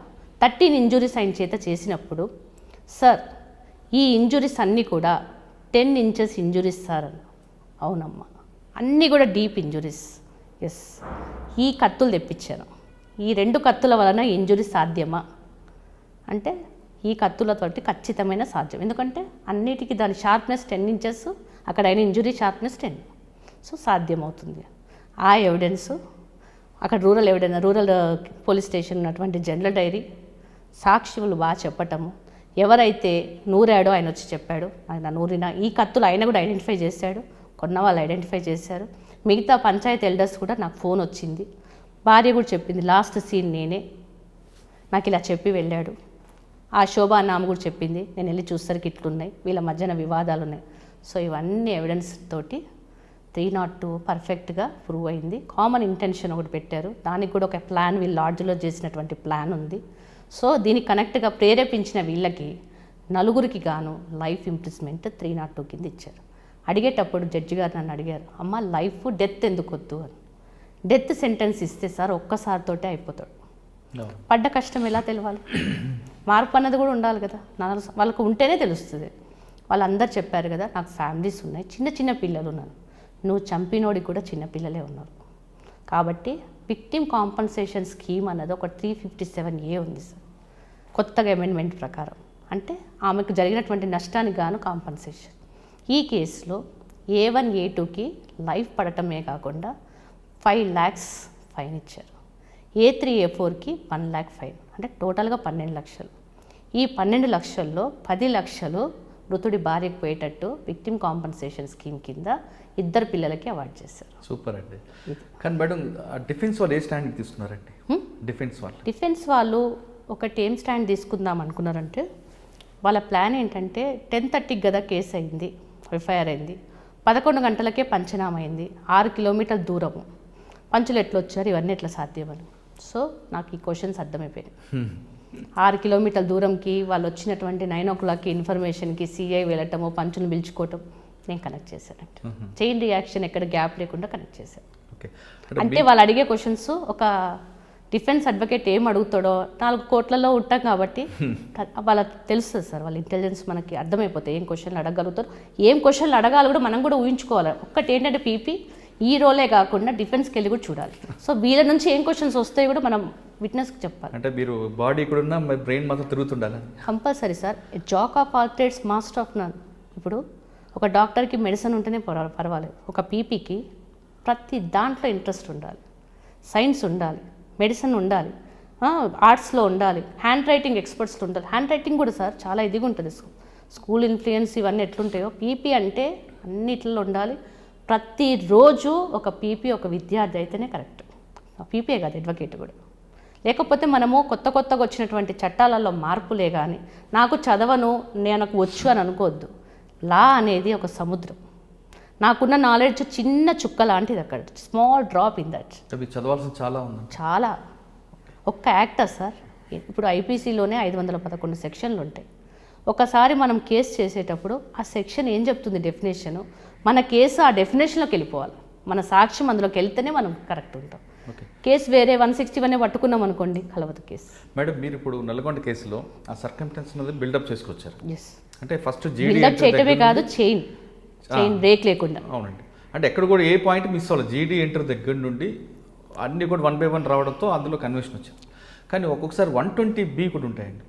13 ఇంజురీస్ ఆయన చేత చేసినప్పుడు, సార్ ఈ ఇంజురీస్ అన్నీ కూడా 10 ఇంచెస్ ఇంజురీస్ సార్ అని. అవునమ్మా, అన్నీ కూడా డీప్ ఇంజురీస్. ఎస్, ఈ కత్తులు తెప్పించాను, ఈ 2 కత్తుల వలన ఇంజురీ సాధ్యమా అంటే ఈ కత్తులతోటి ఖచ్చితమైన సాధ్యం. ఎందుకంటే అన్నిటికీ దాని షార్ప్నెస్ 10 ఇంచెస్, అక్కడ అయిన ఇంజురీ షార్ప్నెస్ 10. సో సాధ్యమవుతుంది. ఆ ఎవిడెన్స్ అక్కడ రూరల్ పోలీస్ స్టేషన్ ఉన్నటువంటి జనరల్ డైరీ సాక్షులు బాగా చెప్పటము, ఎవరైతే నూరాడో ఆయన వచ్చి చెప్పాడు, ఆయన నూరిన ఈ కత్తులు ఆయన కూడా ఐడెంటిఫై చేశాడు, కొన్న వాళ్ళు ఐడెంటిఫై చేశారు. మిగతా పంచాయతీ ఎల్డర్స్ కూడా నాకు ఫోన్ వచ్చింది, భార్య కూడా చెప్పింది, లాస్ట్ సీన్ నేనే, నాకు ఇలా చెప్పి వెళ్ళాడు. ఆ శోభా నామ కూడా చెప్పింది, నేను వెళ్ళి చూసరికి ఇట్లున్నాయి, వీళ్ళ మధ్యన వివాదాలు ఉన్నాయి. సో ఇవన్నీ ఎవిడెన్స్ తోటి 302 పర్ఫెక్ట్గా ప్రూవ్ అయింది. కామన్ ఇంటెన్షన్ ఒకటి పెట్టారు, దానికి కూడా ఒక ప్లాన్ వీళ్ళు లాడ్జ్లో చేసినటువంటి ప్లాన్ ఉంది. సో దీనికి కనెక్ట్గా ప్రేరేపించిన వీళ్ళకి 4గురికి గాను లైఫ్ ఇంప్రిజ్మెంట్ 302 కింద ఇచ్చారు. అడిగేటప్పుడు జడ్జి గారు నన్ను అడిగారు, అమ్మ లైఫ్ డెత్ ఎందుకు వద్దు అని. డెత్ సెంటెన్స్ ఇస్తే సార్ ఒక్కసారితోటే అయిపోతాడు, పడ్డ కష్టం ఎలా తెలవాలి, మార్పు అన్నది కూడా ఉండాలి కదా, వాళ్ళకు ఉంటేనే తెలుస్తుంది. వాళ్ళందరూ చెప్పారు కదా, నాకు ఫ్యామిలీస్ ఉన్నాయి, చిన్న పిల్లలు ఉన్నారు, నువ్వు చంపినోడికి కూడా చిన్నపిల్లలే ఉన్నారు, కాబట్టి విక్టిమ్ కాంపన్సేషన్ స్కీమ్ అన్నది ఒక 357A ఉంది సార్ కొత్తగా అమెండ్మెంట్ ప్రకారం. అంటే ఆమెకు జరిగినటువంటి నష్టానికి గాను కాంపన్సేషన్. ఈ కేసులో A1 A2కి లైఫ్ పడటమే కాకుండా 5 lakhs ఫైన్ ఇచ్చారు. A3 A4కి 1 lakh ఫైన్, అంటే టోటల్గా 12 లక్షలు. ఈ 12 లక్షల్లో 10 లక్షలు మృతుడి భార్యకు పోయేటట్టు విక్టిమ్ కాంపన్సేషన్ స్కీమ్ కింద 2 పిల్లలకి అవార్డు చేశారు. సూపర్ అండి. కానీ మేడం డిఫెన్స్ వాళ్ళు ఏ స్టాండ్ తీసుకున్నారండి? డిఫెన్స్ వాళ్ళు ఒకటి ఏం స్టాండ్ తీసుకుందాం అనుకున్నారంటే, వాళ్ళ ప్లాన్ ఏంటంటే 10:30కి కదా కేసు అయింది, ఎఫ్ఐఆర్ అయింది, 11 గంటలకే పంచనామా అయింది, 6 కిలోమీటర్ల దూరము, పంచులు ఎట్లా వచ్చారు, ఇవన్నీ ఎట్లా సాధ్యమని. సో నాకు ఈ క్వశ్చన్స్ అర్థమైపోయినాయి. 6 కిలోమీటర్ల దూరంకి వాళ్ళు వచ్చినటువంటి 9 o'clockకి ఇన్ఫర్మేషన్కి సిఐ వెళ్ళటము, పంచును పిలుచుకోవటం నేను కనెక్ట్ చేశానంటే చైన్ రియాక్షన్ ఎక్కడ గ్యాప్ లేకుండా కనెక్ట్ చేశాను. అంటే వాళ్ళు అడిగే క్వశ్చన్స్ ఒక డిఫెన్స్ అడ్వకేట్ ఏం అడుగుతాడో 4 కోట్లలో ఉంటాం కాబట్టి వాళ్ళకి తెలుస్తుంది సార్, వాళ్ళ ఇంటెలిజెన్స్ మనకి అర్థమైపోతాయి, ఏం క్వశ్చన్లు అడగలుగుతారు, ఏం క్వశ్చన్లు అడగాలి కూడా మనం కూడా ఊహించుకోవాలి. ఒక్కటి ఏంటంటే పీపీ ఈ రోలే కాకుండా డిఫెన్స్కి వెళ్ళి కూడా చూడాలి. సో వీళ్ళ నుంచి ఏం క్వశ్చన్స్ వస్తాయి కూడా మనం విట్నెస్కి చెప్పాలి. అంటే మీరు బాడీ కూడా ఉన్న బ్రెయిన్ మాత్రం తిరుగుతుండాలి compulsory sir. Jack of all trades master of none. ఇప్పుడు ఒక డాక్టర్కి మెడిసిన్ ఉంటేనే పర్వాలేదు, ఒక పీపీకి ప్రతి దాంట్లో ఇంట్రెస్ట్ ఉండాలి, సైన్స్ ఉండాలి, మెడిసిన్ ఉండాలి, ఆర్ట్స్లో ఉండాలి, హ్యాండ్ రైటింగ్ ఎక్స్పర్ట్స్లో ఉండాలి. హ్యాండ్ రైటింగ్ కూడా సార్ చాలా ఇదిగా ఉంటుంది. స్కూల్ ఇన్ఫ్లుయెన్స్ ఇవన్నీ ఎట్లుంటాయో పీపీ అంటే అన్నిట్లో ఉండాలి. ప్రతిరోజు ఒక పీపీ ఒక విద్యార్థి అయితేనే కరెక్ట్. పీపీఏ కాదు, అడ్వకేట్ కూడా. లేకపోతే మనము కొత్తగా వచ్చినటువంటి చట్టాలలో మార్పులే కానీ నాకు చదవను నాకు వచ్చు అని అనుకోవద్దు. లా అనేది ఒక సముద్రం. నాకున్న నాలెడ్జ్ చిన్న చుక్క లాంటిది, అక్కడ స్మాల్ డ్రాప్ ఇన్ దట్. చదవాల్సిన చాలా ఉంది. చాలా. ఒక్క యాక్టర్ సార్, ఇప్పుడు ఐపీసీలోనే 511 సెక్షన్లు ఉంటాయి. ఒకసారి మనం కేసు చేసేటప్పుడు ఆ సెక్షన్ ఏం చెప్తుంది డెఫినేషను, మన కేసు ఆ డెఫినేషన్లోకి వెళ్ళిపోవాలి, మన సాక్ష్యం అందులోకి వెళ్తేనే మనం కరెక్ట్ ఉంటాం. కేసు వేరే 161 పట్టుకున్నాం అనుకోండి, కలవదు కేసు. మేడం మీరు ఇప్పుడు నల్గొండ కేసులో ఆ సర్కమ్స్టెన్స్ అనేది బిల్డప్ చేసుకొచ్చారు. ఎస్, అంటే ఫస్ట్ బిల్డప్ చేయటమే కాదు, చైన్ బ్రేక్ లేకుండా. అవునండి. అంటే ఎక్కడ కూడా ఏ పాయింట్ మిస్ అవ్వాలి. జీడీ ఎంటర్ దగ్గర నుండి అన్నీ కూడా 1 by 1 రావడంతో అందులో కన్వర్షన్ వచ్చింది. కానీ ఒక్కొక్కసారి 120B కూడా ఉంటాయండి.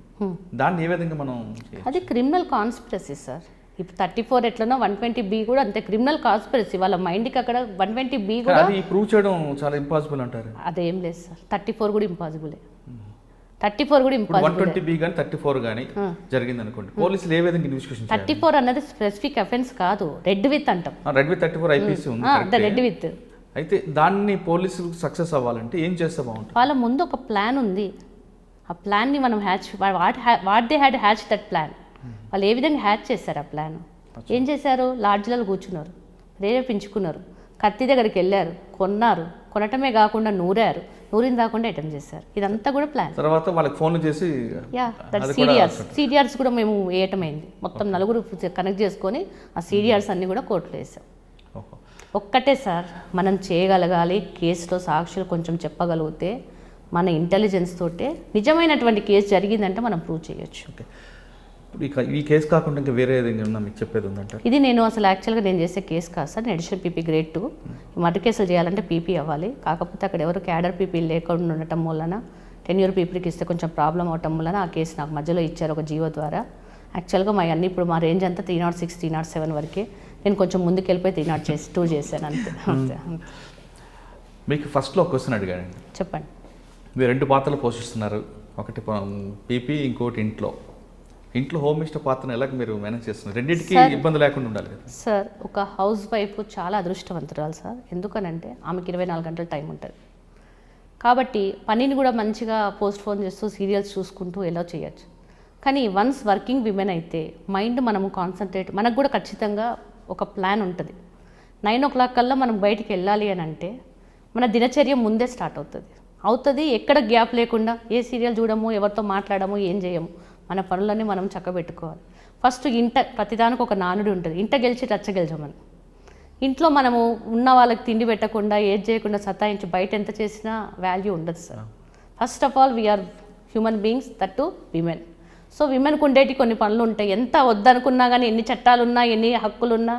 దాన్ని ఏ విధంగా మనం అది క్రిమినల్ కాన్స్పిరసీ సార్. ఇప్పుడు 34 ఎట్లనో 120B కూడా అంతే క్రిమినల్ కాన్స్పిరసీ. వాళ్ళ మైండ్కి అక్కడ 120B కూడా అది ప్రూవ్ చేయడం చాలా ఇంపాసిబుల్ అంటారు. అదేం లేదు సార్, 34 కూడా ఇంపాసిబులే. 34 కూడా ఇంపాసిబుల్. 120B కానీ 34 కానీ జరిగింది అనుకోండి, పోలీసులు ఏ విధంగా ఇన్వెస్టిగేషన్ 34 అన్నది స్పెసిఫిక్ అఫెన్స్ కాదు, రెడ్ విత్ అంటాం. రెడ్ విత్ 34 ఐపీసీ ఉంది, రెడ్ విత్. అయితే దాన్ని పోలీసులు సక్సెస్ అవ్వాలంటే ఏం చేస్తే బాగుంటుంది? వాళ్ళ ముందు ఒక ప్లాన్ ఉంది. ఆ ప్లాన్ని మనం what they had hatch that plan. వాళ్ళు ఏ విధంగా హ్యాచ్ చేశారు ఆ ప్లాన్? ఏం చేశారు? లాడ్జ్లలో కూర్చున్నారు, ప్రేరేపించుకున్నారు, కత్తి దగ్గరికి వెళ్ళారు, కొన్నారు, కొనటమే కాకుండా నూరిని దాకుండా అటెంప్ట్ చేశారు. ఇదంతా కూడా ప్లాన్. తర్వాత వాళ్ళకి ఫోన్ చేసి సిడిఆర్స్ కూడా మేము వేయటమైంది. మొత్తం 4 కనెక్ట్ చేసుకొని ఆ సిడిఆర్స్ అన్ని కూడా కోర్టులో వేసాం. ఒక్కటే సార్, మనం చేయగలగాలి, కేసులో సాక్షులు కొంచెం చెప్పగలిగితే మన ఇంటెలిజెన్స్ తోటే నిజమైనటువంటి కేసు జరిగిందంటే మనం ప్రూవ్ చేయొచ్చు. ఈ కేసు కాకుండా ఇంకా వేరే ఏదైనా మీకు చెప్పేది ఉందంటే? ఇది నేను అసలు యాక్చువల్గా నేను చేసే కేసు కాదు సార్, నేను అడిషనల్ పీపీ గ్రేడ్ 2. మర్డర్ కేసులు చేయాలంటే పీపీ అవ్వాలి. కాకపోతే అక్కడ ఎవరు క్యాడర్ పీపీ లేకుండా ఉండటం వలన, టెన్యూర్ పీపీకి ఇస్తే కొంచెం ప్రాబ్లం అవటం వలన ఆ కేసు నాకు మధ్యలో ఇచ్చారు ఒక జీవో ద్వారా. యాక్చువల్గా మా అన్ని ఇప్పుడు మా రేంజ్ అంతా 306, 307 వరకే. నేను కొంచెం ముందుకు వెళ్ళిపోయి 302 చేశాను అంతే. మీకు ఫస్ట్లో ఒక క్వశ్చన్ అడిగానండి. చెప్పండి. మీరు 2 పాత్రలు పోషిస్తున్నారు, ఒకటి పీపీ, ఇంకోటి ఇంట్లో హోమ్ మినిస్టర్ పాత్రను ఎలా మీరు మేనేజ్ చేస్తున్నారు? రెండింటికి ఇబ్బంది లేకుండా ఉండాలి కదా సార్. ఒక హౌస్ వైఫ్ చాలా అదృష్టవంతురాలు సార్. ఎందుకనంటే ఆమెకి 24 గంటల టైం ఉంటుంది కాబట్టి పనిని కూడా మంచిగా పోస్ట్ పోన్ చేస్తూ సీరియల్స్ చూసుకుంటూ ఎలా చేయొచ్చు. కానీ వన్స్ వర్కింగ్ విమెన్ అయితే మైండ్ మనము కాన్సన్ట్రేట్, మనకు కూడా ఖచ్చితంగా ఒక ప్లాన్ ఉంటుంది. 9 o'clock కల్లా మనం బయటికి వెళ్ళాలి అని అంటే మన దినచర్య ముందే స్టార్ట్ అవుతుంది. ఎక్కడ గ్యాప్ లేకుండా ఏ సీరియల్ చూడము, ఎవరితో మాట్లాడము, ఏం చేయము, మన పనులన్నీ మనం చక్కబెట్టుకోవాలి. ఫస్ట్ ప్రతిదానికి ఒక నానుడి ఉంటుంది, ఇంట గెలిచి రచ్చ గెలిచమని. ఇంట్లో మనము ఉన్న వాళ్ళకి తిండి పెట్టకుండా ఏది చేయకుండా సతాయించి బయట ఎంత చేసినా వాల్యూ ఉండదు sir. First of all we are human beings, that too women. So విమెన్కి ఉండేటి కొన్ని పనులు ఉంటాయి. ఎంత వద్దనుకున్నా కానీ, ఎన్ని చట్టాలున్నా, ఎన్ని హక్కులున్నా,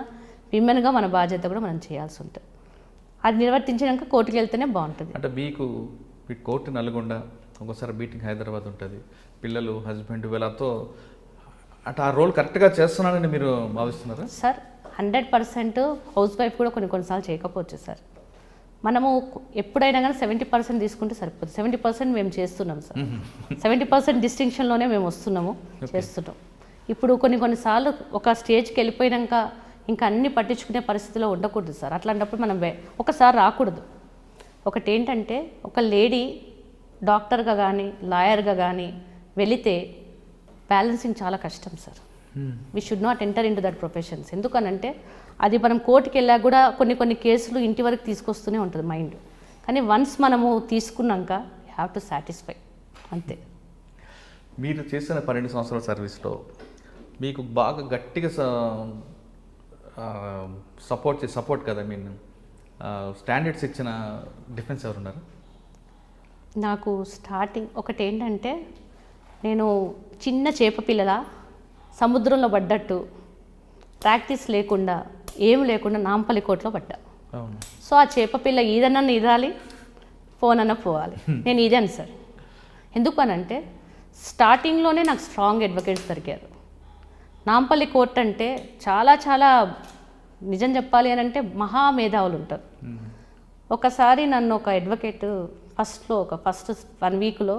విమెన్గా మన బాధ్యత కూడా మనం చేయాల్సి ఉంటుంది. అది నిర్వర్తించినాక కోర్టుకు వెళ్తేనే బాగుంటుంది. అంటే మీకు కోర్టు నల్గొండ, ఒకసారి మీటింగ్ హైదరాబాద్ ఉంటుంది, పిల్లలు, హస్బెండ్ వీళ్ళతో అంటే ఆ రోల్ కరెక్ట్గా చేస్తున్నానని మీరు భావిస్తున్నారా? సార్ 100% హౌస్ వైఫ్ కూడా కొన్నిసార్లు చేయకపోవచ్చు సార్. మనము ఎప్పుడైనా కానీ 70% తీసుకుంటే సరిపోతుంది. 70% మేము చేస్తున్నాం సార్. 70% డిస్టింక్షన్లోనే మేము చేస్తున్నాం. ఇప్పుడు కొన్నిసార్లు ఒక స్టేజ్కి వెళ్ళిపోయినాక ఇంకా అన్ని పట్టించుకునే పరిస్థితిలో ఉండకూడదు సార్. అట్లాంటప్పుడు మనం ఒకసారి రాకూడదు. ఒకటి ఏంటంటే ఒక లేడీ డాక్టర్గా కానీ లాయర్గా కానీ వెళితే బ్యాలెన్సింగ్ చాలా కష్టం sir. We should not enter in to that professions. ఎందుకనంటే అది మనం కోర్టుకి వెళ్ళాక కూడా కొన్ని కేసులు ఇంటి వరకు తీసుకొస్తూనే ఉంటుంది మైండ్. కానీ వన్స్ మనము తీసుకున్నాక యూ హ్యావ్ టు సాటిస్ఫై అంతే. మీరు చేసిన 12 సంవత్సరాల సర్వీస్లో మీకు బాగా గట్టిగా సపోర్ట్ కదా, స్టాండర్డ్స్ ఇచ్చిన డిఫెన్స్ ఎవరున్నారు? నాకు స్టార్టింగ్ ఒకటి ఏంటంటే, నేను చిన్న చేప పిల్లల సముద్రంలో పడ్డట్టు ప్రాక్టీస్ లేకుండా ఏం లేకుండా నాంపల్లి కోట్లో పడ్డా. సో ఆ చేప పిల్ల ఈదన్నా ఈదాలి, ఫోన్ అన్నా పోవాలి. నేను ఈదాను సార్. ఎందుకనంటే స్టార్టింగ్లోనే నాకు స్ట్రాంగ్ అడ్వకేట్స్ దొరికారు. నాంపల్లి కోర్ట్ అంటే చాలా నిజం చెప్పాలి అని అంటే మహామేధావులు ఉంటారు. ఒకసారి నన్ను ఒక అడ్వకేట్ ఫస్ట్ 1 వీక్లో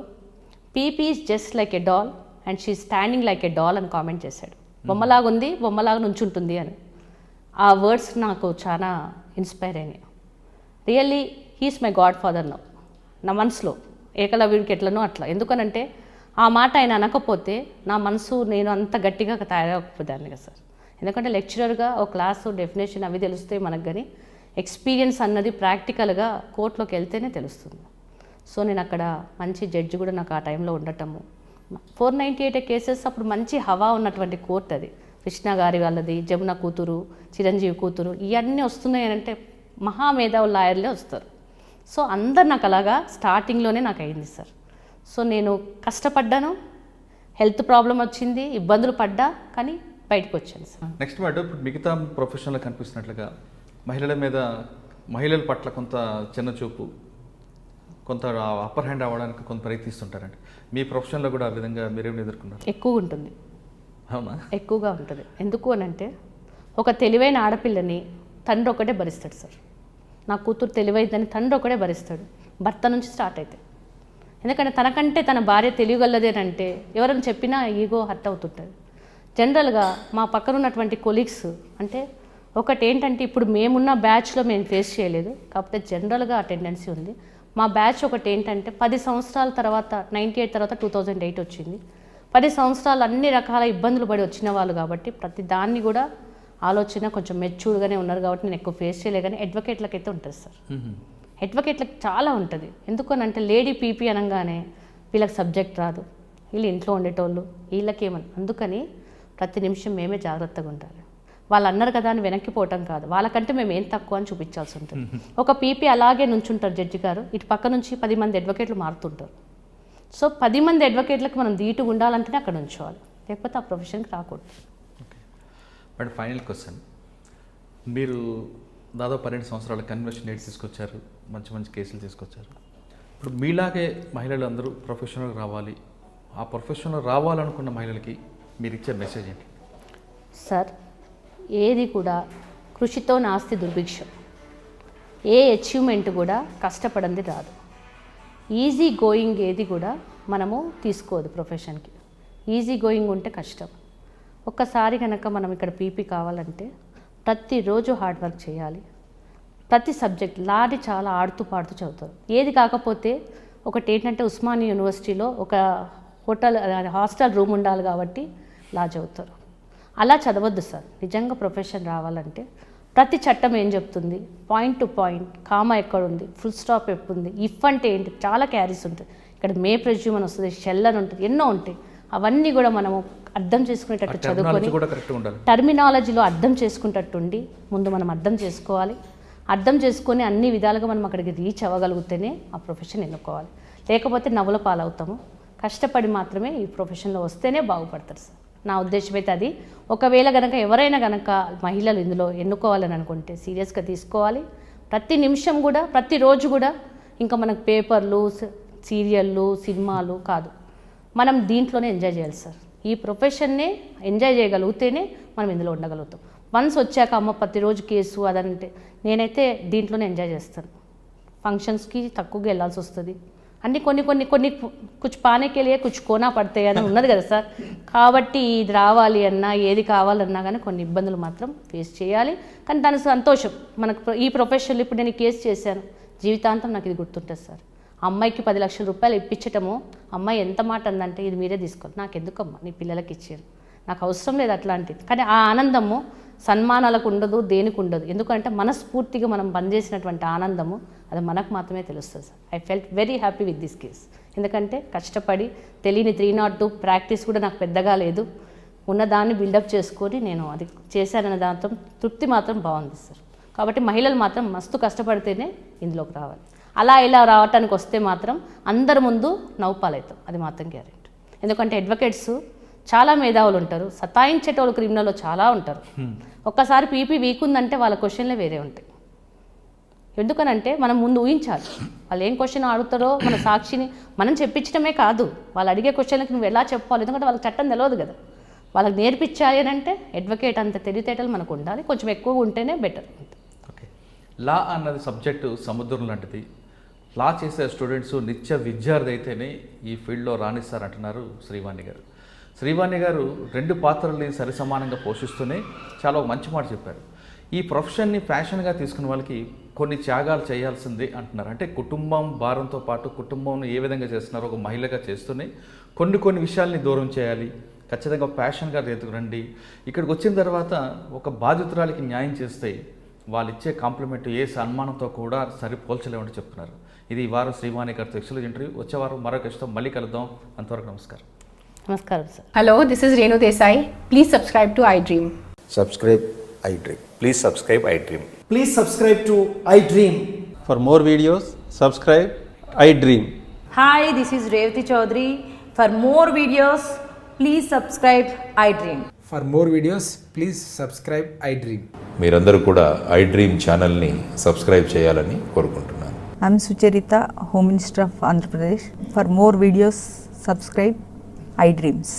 PP is just like a doll and she standing like a doll అని కామెంట్ చేశాడు. బొమ్మలాగా ఉంది, బొమ్మలాగా నుంచుంటుంది అని. ఆ వర్డ్స్ నాకు చాలా ఇన్స్పైర్ అయినాయి. Really he's my God father నా మనసులో ఏకలవ్యుడికి ఎట్లనో అట్లా. ఎందుకనంటే ఆ మాట ఆయన అనకపోతే నా మనసు నేను అంత గట్టిగా తయారవకపోదాన్ని కదా సార్. ఎందుకంటే లెక్చరర్గా ఒక క్లాసు డెఫినేషన్ అవి తెలుస్తాయి మనకు, కానీ ఎక్స్పీరియన్స్ అన్నది ప్రాక్టికల్గా కోర్టులోకి వెళ్తేనే తెలుస్తుంది. సో నేను అక్కడ మంచి జడ్జి కూడా నాకు ఆ టైంలో ఉండటము, 498 కేసెస్ అప్పుడు మంచి హవా ఉన్నటువంటి కోర్ట్ అది. కృష్ణ గారి వాళ్ళది, జమున కూతురు, చిరంజీవి కూతురు, ఇవన్నీ వస్తున్నాయి అంటే మహామేధావు లాయర్లే వస్తారు. సో అందరు నాకు అలాగా స్టార్టింగ్లోనే నాకు అయింది సార్. సో నేను కష్టపడ్డాను, హెల్త్ ప్రాబ్లం వచ్చింది, ఇబ్బందులు పడ్డా, కానీ బయటకు వచ్చాను సార్. నెక్స్ట్ మేడం, ఇప్పుడు మిగతా ప్రొఫెషన్లో కనిపిస్తున్నట్లుగా మహిళల పట్ల కొంత చిన్న చూపు, కొంత అప్పర్ హ్యాండ్ అవ్వడానికి కొంత ప్రయత్నిస్తుంటారండి. మీ ప్రొఫెషన్లో కూడా ఆ విధంగా మీరేమి ఎదుర్కొన్నారు? ఎక్కువగా ఉంటుంది. అవునా? ఎక్కువగా ఉంటుంది. ఎందుకు అని అంటే ఒక తెలివైన ఆడపిల్లని తండ్రి ఒకటే భరిస్తాడు సార్. నా కూతురు తెలివైందని తండ్రి ఒకటే భరిస్తాడు, భర్త నుంచి స్టార్ట్ అయితే. ఎందుకంటే తనకంటే తన భార్య తెలియగలదేనంటే ఎవరైనా చెప్పినా ఈగో హర్ట్ అవుతుంటుంది. జనరల్గా మా పక్కన ఉన్నటువంటి కొలీగ్స్ అంటే ఒకటి ఏంటంటే, ఇప్పుడు మేమున్న బ్యాచ్లో మేము ఫేస్ చేయలేదు, కాకపోతే జనరల్గా ఆ టెండెన్సీ ఉంది. మా బ్యాచ్ ఒకటి ఏంటంటే 10 సంవత్సరాల తర్వాత 98 తర్వాత 2008 వచ్చింది. 10 సంవత్సరాలు అన్ని రకాల ఇబ్బందులు పడి వచ్చిన వాళ్ళు కాబట్టి ప్రతి దాన్ని కూడా ఆలోచన కొంచెం మెచ్యూర్గానే ఉన్నారు కాబట్టి నేను ఎక్కువ ఫేస్ చేయలే. కానీ అడ్వకేట్లకు అయితే ఉంటుంది సార్. అడ్వకేట్లకు చాలా ఉంటుంది. ఎందుకనంటే లేడీ పీపీ అనగానే వీళ్ళకి సబ్జెక్ట్ రాదు, వీళ్ళు ఇంట్లో ఉండేటోళ్ళు, వీళ్ళకేమని. అందుకని ప్రతి నిమిషం మేమే జాగ్రత్తగా ఉండాలి. వాళ్ళు అన్నారు కదా అని వెనక్కిపోవటం కాదు, వాళ్ళకంటే మేము ఏం తక్కువ అని చూపించాల్సి ఉంటుంది. ఒక పీపీ అలాగే నుంచుంటారు జడ్జి గారు, ఇటు పక్క నుంచి 10 మంది అడ్వకేట్లు మారుతుంటారు. సో 10 మంది అడ్వకేట్లకు మనం ధీటుగా ఉండాలంటేనే అక్కడ ఉంచోవాలి, లేకపోతే ఆ ప్రొఫెషన్కి రాకూడదు. ఓకే బట్ ఫైనల్ క్వశ్చన్, మీరు దాదాపు 12 సంవత్సరాల కన్వర్షన్ రేట్ తీసుకొచ్చారు, మంచి కేసులు తీసుకొచ్చారు. ఇప్పుడు మీలాగే మహిళలు అందరూ ప్రొఫెషనల్గా రావాలి, ఆ ప్రొఫెషన్లో రావాలనుకున్న మహిళలకి మీరు ఇచ్చే మెసేజ్ ఏంటి? సార్, ఏది కూడా కృషితో నాస్తి దుర్భిక్షం. ఏ అచీవ్మెంట్ కూడా కష్టపడింది రాదు. ఈజీ గోయింగ్ ఏది కూడా మనము తీసుకోదు ప్రొఫెషన్కి. ఈజీ గోయింగ్ ఉంటే కష్టం. ఒక్కసారి కనుక మనం ఇక్కడ పీపీ కావాలంటే ప్రతిరోజు హార్డ్ వర్క్ చేయాలి. ప్రతి సబ్జెక్ట్ లాని చాలా ఆడుతూ పాడుతూ చదువుతారు. ఏది కాకపోతే ఒకటి ఏంటంటే ఉస్మానియా యూనివర్సిటీలో ఒక హాస్టల్ రూమ్ ఉండాలి కాబట్టి లా చదువుతారు. అలా చదవద్దు సార్. నిజంగా ప్రొఫెషన్ రావాలంటే ప్రతి చట్టం ఏం చెప్తుంది, పాయింట్ టు పాయింట్, కామా ఎక్కడుంది, ఫుల్ స్టాప్ ఎప్పుంది, ఇఫ్ అంటే ఏంటి, చాలా క్యారీస్ ఉంటుంది. ఇక్కడ మే ప్రెజ్యూమ్ అని వస్తుంది, షెల్ అని ఉంటుంది, ఎన్నో ఉంటాయి. అవన్నీ కూడా మనము అర్థం చేసుకునేటట్టు చదువుకొని టర్మినాలజీలో అర్థం చేసుకునేటట్టు ఉండి ముందు మనం అర్థం చేసుకోవాలి. అర్థం చేసుకొని అన్ని విధాలుగా మనం అక్కడికి రీచ్ అవ్వగలిగితేనే ఆ ప్రొఫెషన్ ఎన్నుకోవాలి. లేకపోతే నవ్వుల పాలవుతాము. కష్టపడి మాత్రమే ఈ ప్రొఫెషన్లో వస్తేనే బాగుపడతారు సార్. నా ఉద్దేశం అయితే అది. ఒకవేళ కనుక ఎవరైనా కనుక మహిళలు ఇందులో ఎన్నుకోవాలని అనుకుంటే సీరియస్గా తీసుకోవాలి. ప్రతి నిమిషం కూడా, ప్రతిరోజు కూడా ఇంకా మనకు పేపర్లు, సీరియళ్ళు, సినిమాలు కాదు, మనం దీంట్లోనే ఎంజాయ్ చేయాలి సార్. ఈ ప్రొఫెషన్నే ఎంజాయ్ చేయగలిగితేనే మనం ఇందులో ఉండగలుగుతాం. వన్స్ వచ్చాక అమ్మ ప్రతిరోజు కేసు అదంటే, నేనైతే దీంట్లోనే ఎంజాయ్ చేస్తాను. ఫంక్షన్స్కి తక్కువగా వెళ్ళాల్సి వస్తుంది, అన్ని కొన్ని కుछ పానే के लिए कुछ కోనా పడతాయి అని ఉన్నది కదా సార్. కాబట్టి ఇది రావాలి అన్నా ఏది కావాలన్నా కానీ కొన్ని ఇబ్బందులు మాత్రం ఫేస్ చేయాలి. కానీ దాని సంతోషం మనకు ఈ ప్రొఫెషన్లో ఇప్పుడు నేను కేసు చేశాను, జీవితాంతం నాకు ఇది గుర్తుంటుంది సార్. అమ్మాయికి 10 లక్షల రూపాయలు ఇప్పించటము, అమ్మాయి ఎంత మాట అందంటే ఇది మీరే తీసుకోవాలి, నాకు ఎందుకమ్మా నీ పిల్లలకి ఇచ్చారు, నాకు అవసరం లేదు అట్లాంటిది. కానీ ఆ ఆనందము సన్మానాలకు ఉండదు, దేనికి ఉండదు. ఎందుకంటే మనస్ఫూర్తిగా మనం పనిచేసినటువంటి ఆనందము అది మనకు మాత్రమే తెలుస్తుంది sir. I felt very happy with this case. ఎందుకంటే కష్టపడి తెలియని 302 ప్రాక్టీస్ కూడా నాకు పెద్దగా లేదు, ఉన్నదాన్ని బిల్డప్ చేసుకొని నేను అది చేశానన్న దాంతో తృప్తి మాత్రం బాగుంది సార్. కాబట్టి మహిళలు మాత్రం మస్తు కష్టపడితేనే ఇందులోకి రావాలి. అలా ఇలా రావటానికి వస్తే మాత్రం అందరి ముందు నవ్వుపాలవుతాం, అది మాత్రం గ్యారెంటీ. ఎందుకంటే అడ్వకేట్స్ చాలా మేధావులు ఉంటారు, సతాయించేటోళ్ళు క్రిమినల్లో చాలా ఉంటారు. ఒక్కసారి పీపీ వీక్ ఉందంటే వాళ్ళ క్వశ్చన్లే వేరే ఉంటాయి. ఎందుకనంటే మనం ముందు ఊహించాలి వాళ్ళు ఏం క్వశ్చన్ అడుగుతారో. మన సాక్షిని మనం చెప్పించడమే కాదు, వాళ్ళు అడిగే క్వశ్చన్లకి నువ్వు ఎలా చెప్పాలి, ఎందుకంటే వాళ్ళకి చట్టం తెలియదు కదా. వాళ్ళకి నేర్పించాలి అని అంటే అడ్వకేట్ అంత తెలివితేటలు మనకు ఉండాలి, కొంచెం ఎక్కువ ఉంటేనే బెటర్. ఓకే, లా అన్నది సబ్జెక్టు సముద్రం లాంటిది. లా చేసే స్టూడెంట్స్ నిత్య విద్యార్థి అయితేనే ఈ ఫీల్డ్లో రాణిస్తారంటున్నారు శ్రీవాణి గారు. శ్రీవాణి గారు 2 పాత్రల్ని సరిసమానంగా పోషిస్తూనే చాలా మంచి మాట చెప్పారు. ఈ ప్రొఫెషన్ని ప్యాషన్గా తీసుకున్న వాళ్ళకి కొన్ని త్యాగాలు చేయాల్సిందే అంటున్నారు. అంటే కుటుంబం భారంతో పాటు కుటుంబం ఏ విధంగా చేస్తున్నారో ఒక మహిళగా చేస్తూనే కొన్ని విషయాల్ని దూరం చేయాలి, ఖచ్చితంగా ప్యాషన్గా రండి. ఇక్కడికి వచ్చిన తర్వాత ఒక బాధితురాలికి న్యాయం చేస్తే వాళ్ళు ఇచ్చే కాంప్లిమెంట్ ఏ సన్మానంతో కూడా సరిపోల్చలేమని చెప్తున్నారు. ఇది ఈ వారం శ్రీవాణి గారితో ఎక్స్క్లూజివ్ ఇంటర్వ్యూ. వచ్చే వారం మరొక ఇష్టం మళ్ళీ కలుద్దాం. అంతవరకు నమస్కారం. నమస్కారం sir. Hello, this is Renu Desai. Please subscribe to iDream. Subscribe iDream. Please subscribe iDream. Please subscribe to iDream. For more videos, subscribe iDream. Hi, this is Revati Chaudhary. For more videos, please subscribe iDream. For more videos, please subscribe iDream. మీరందరూ కూడా iDream ఛానల్ని subscribe చేయాలని కోరుకుంటున్నాను. I'm Sucharita, Home Minister of Andhra Pradesh. For more videos, subscribe iDreams.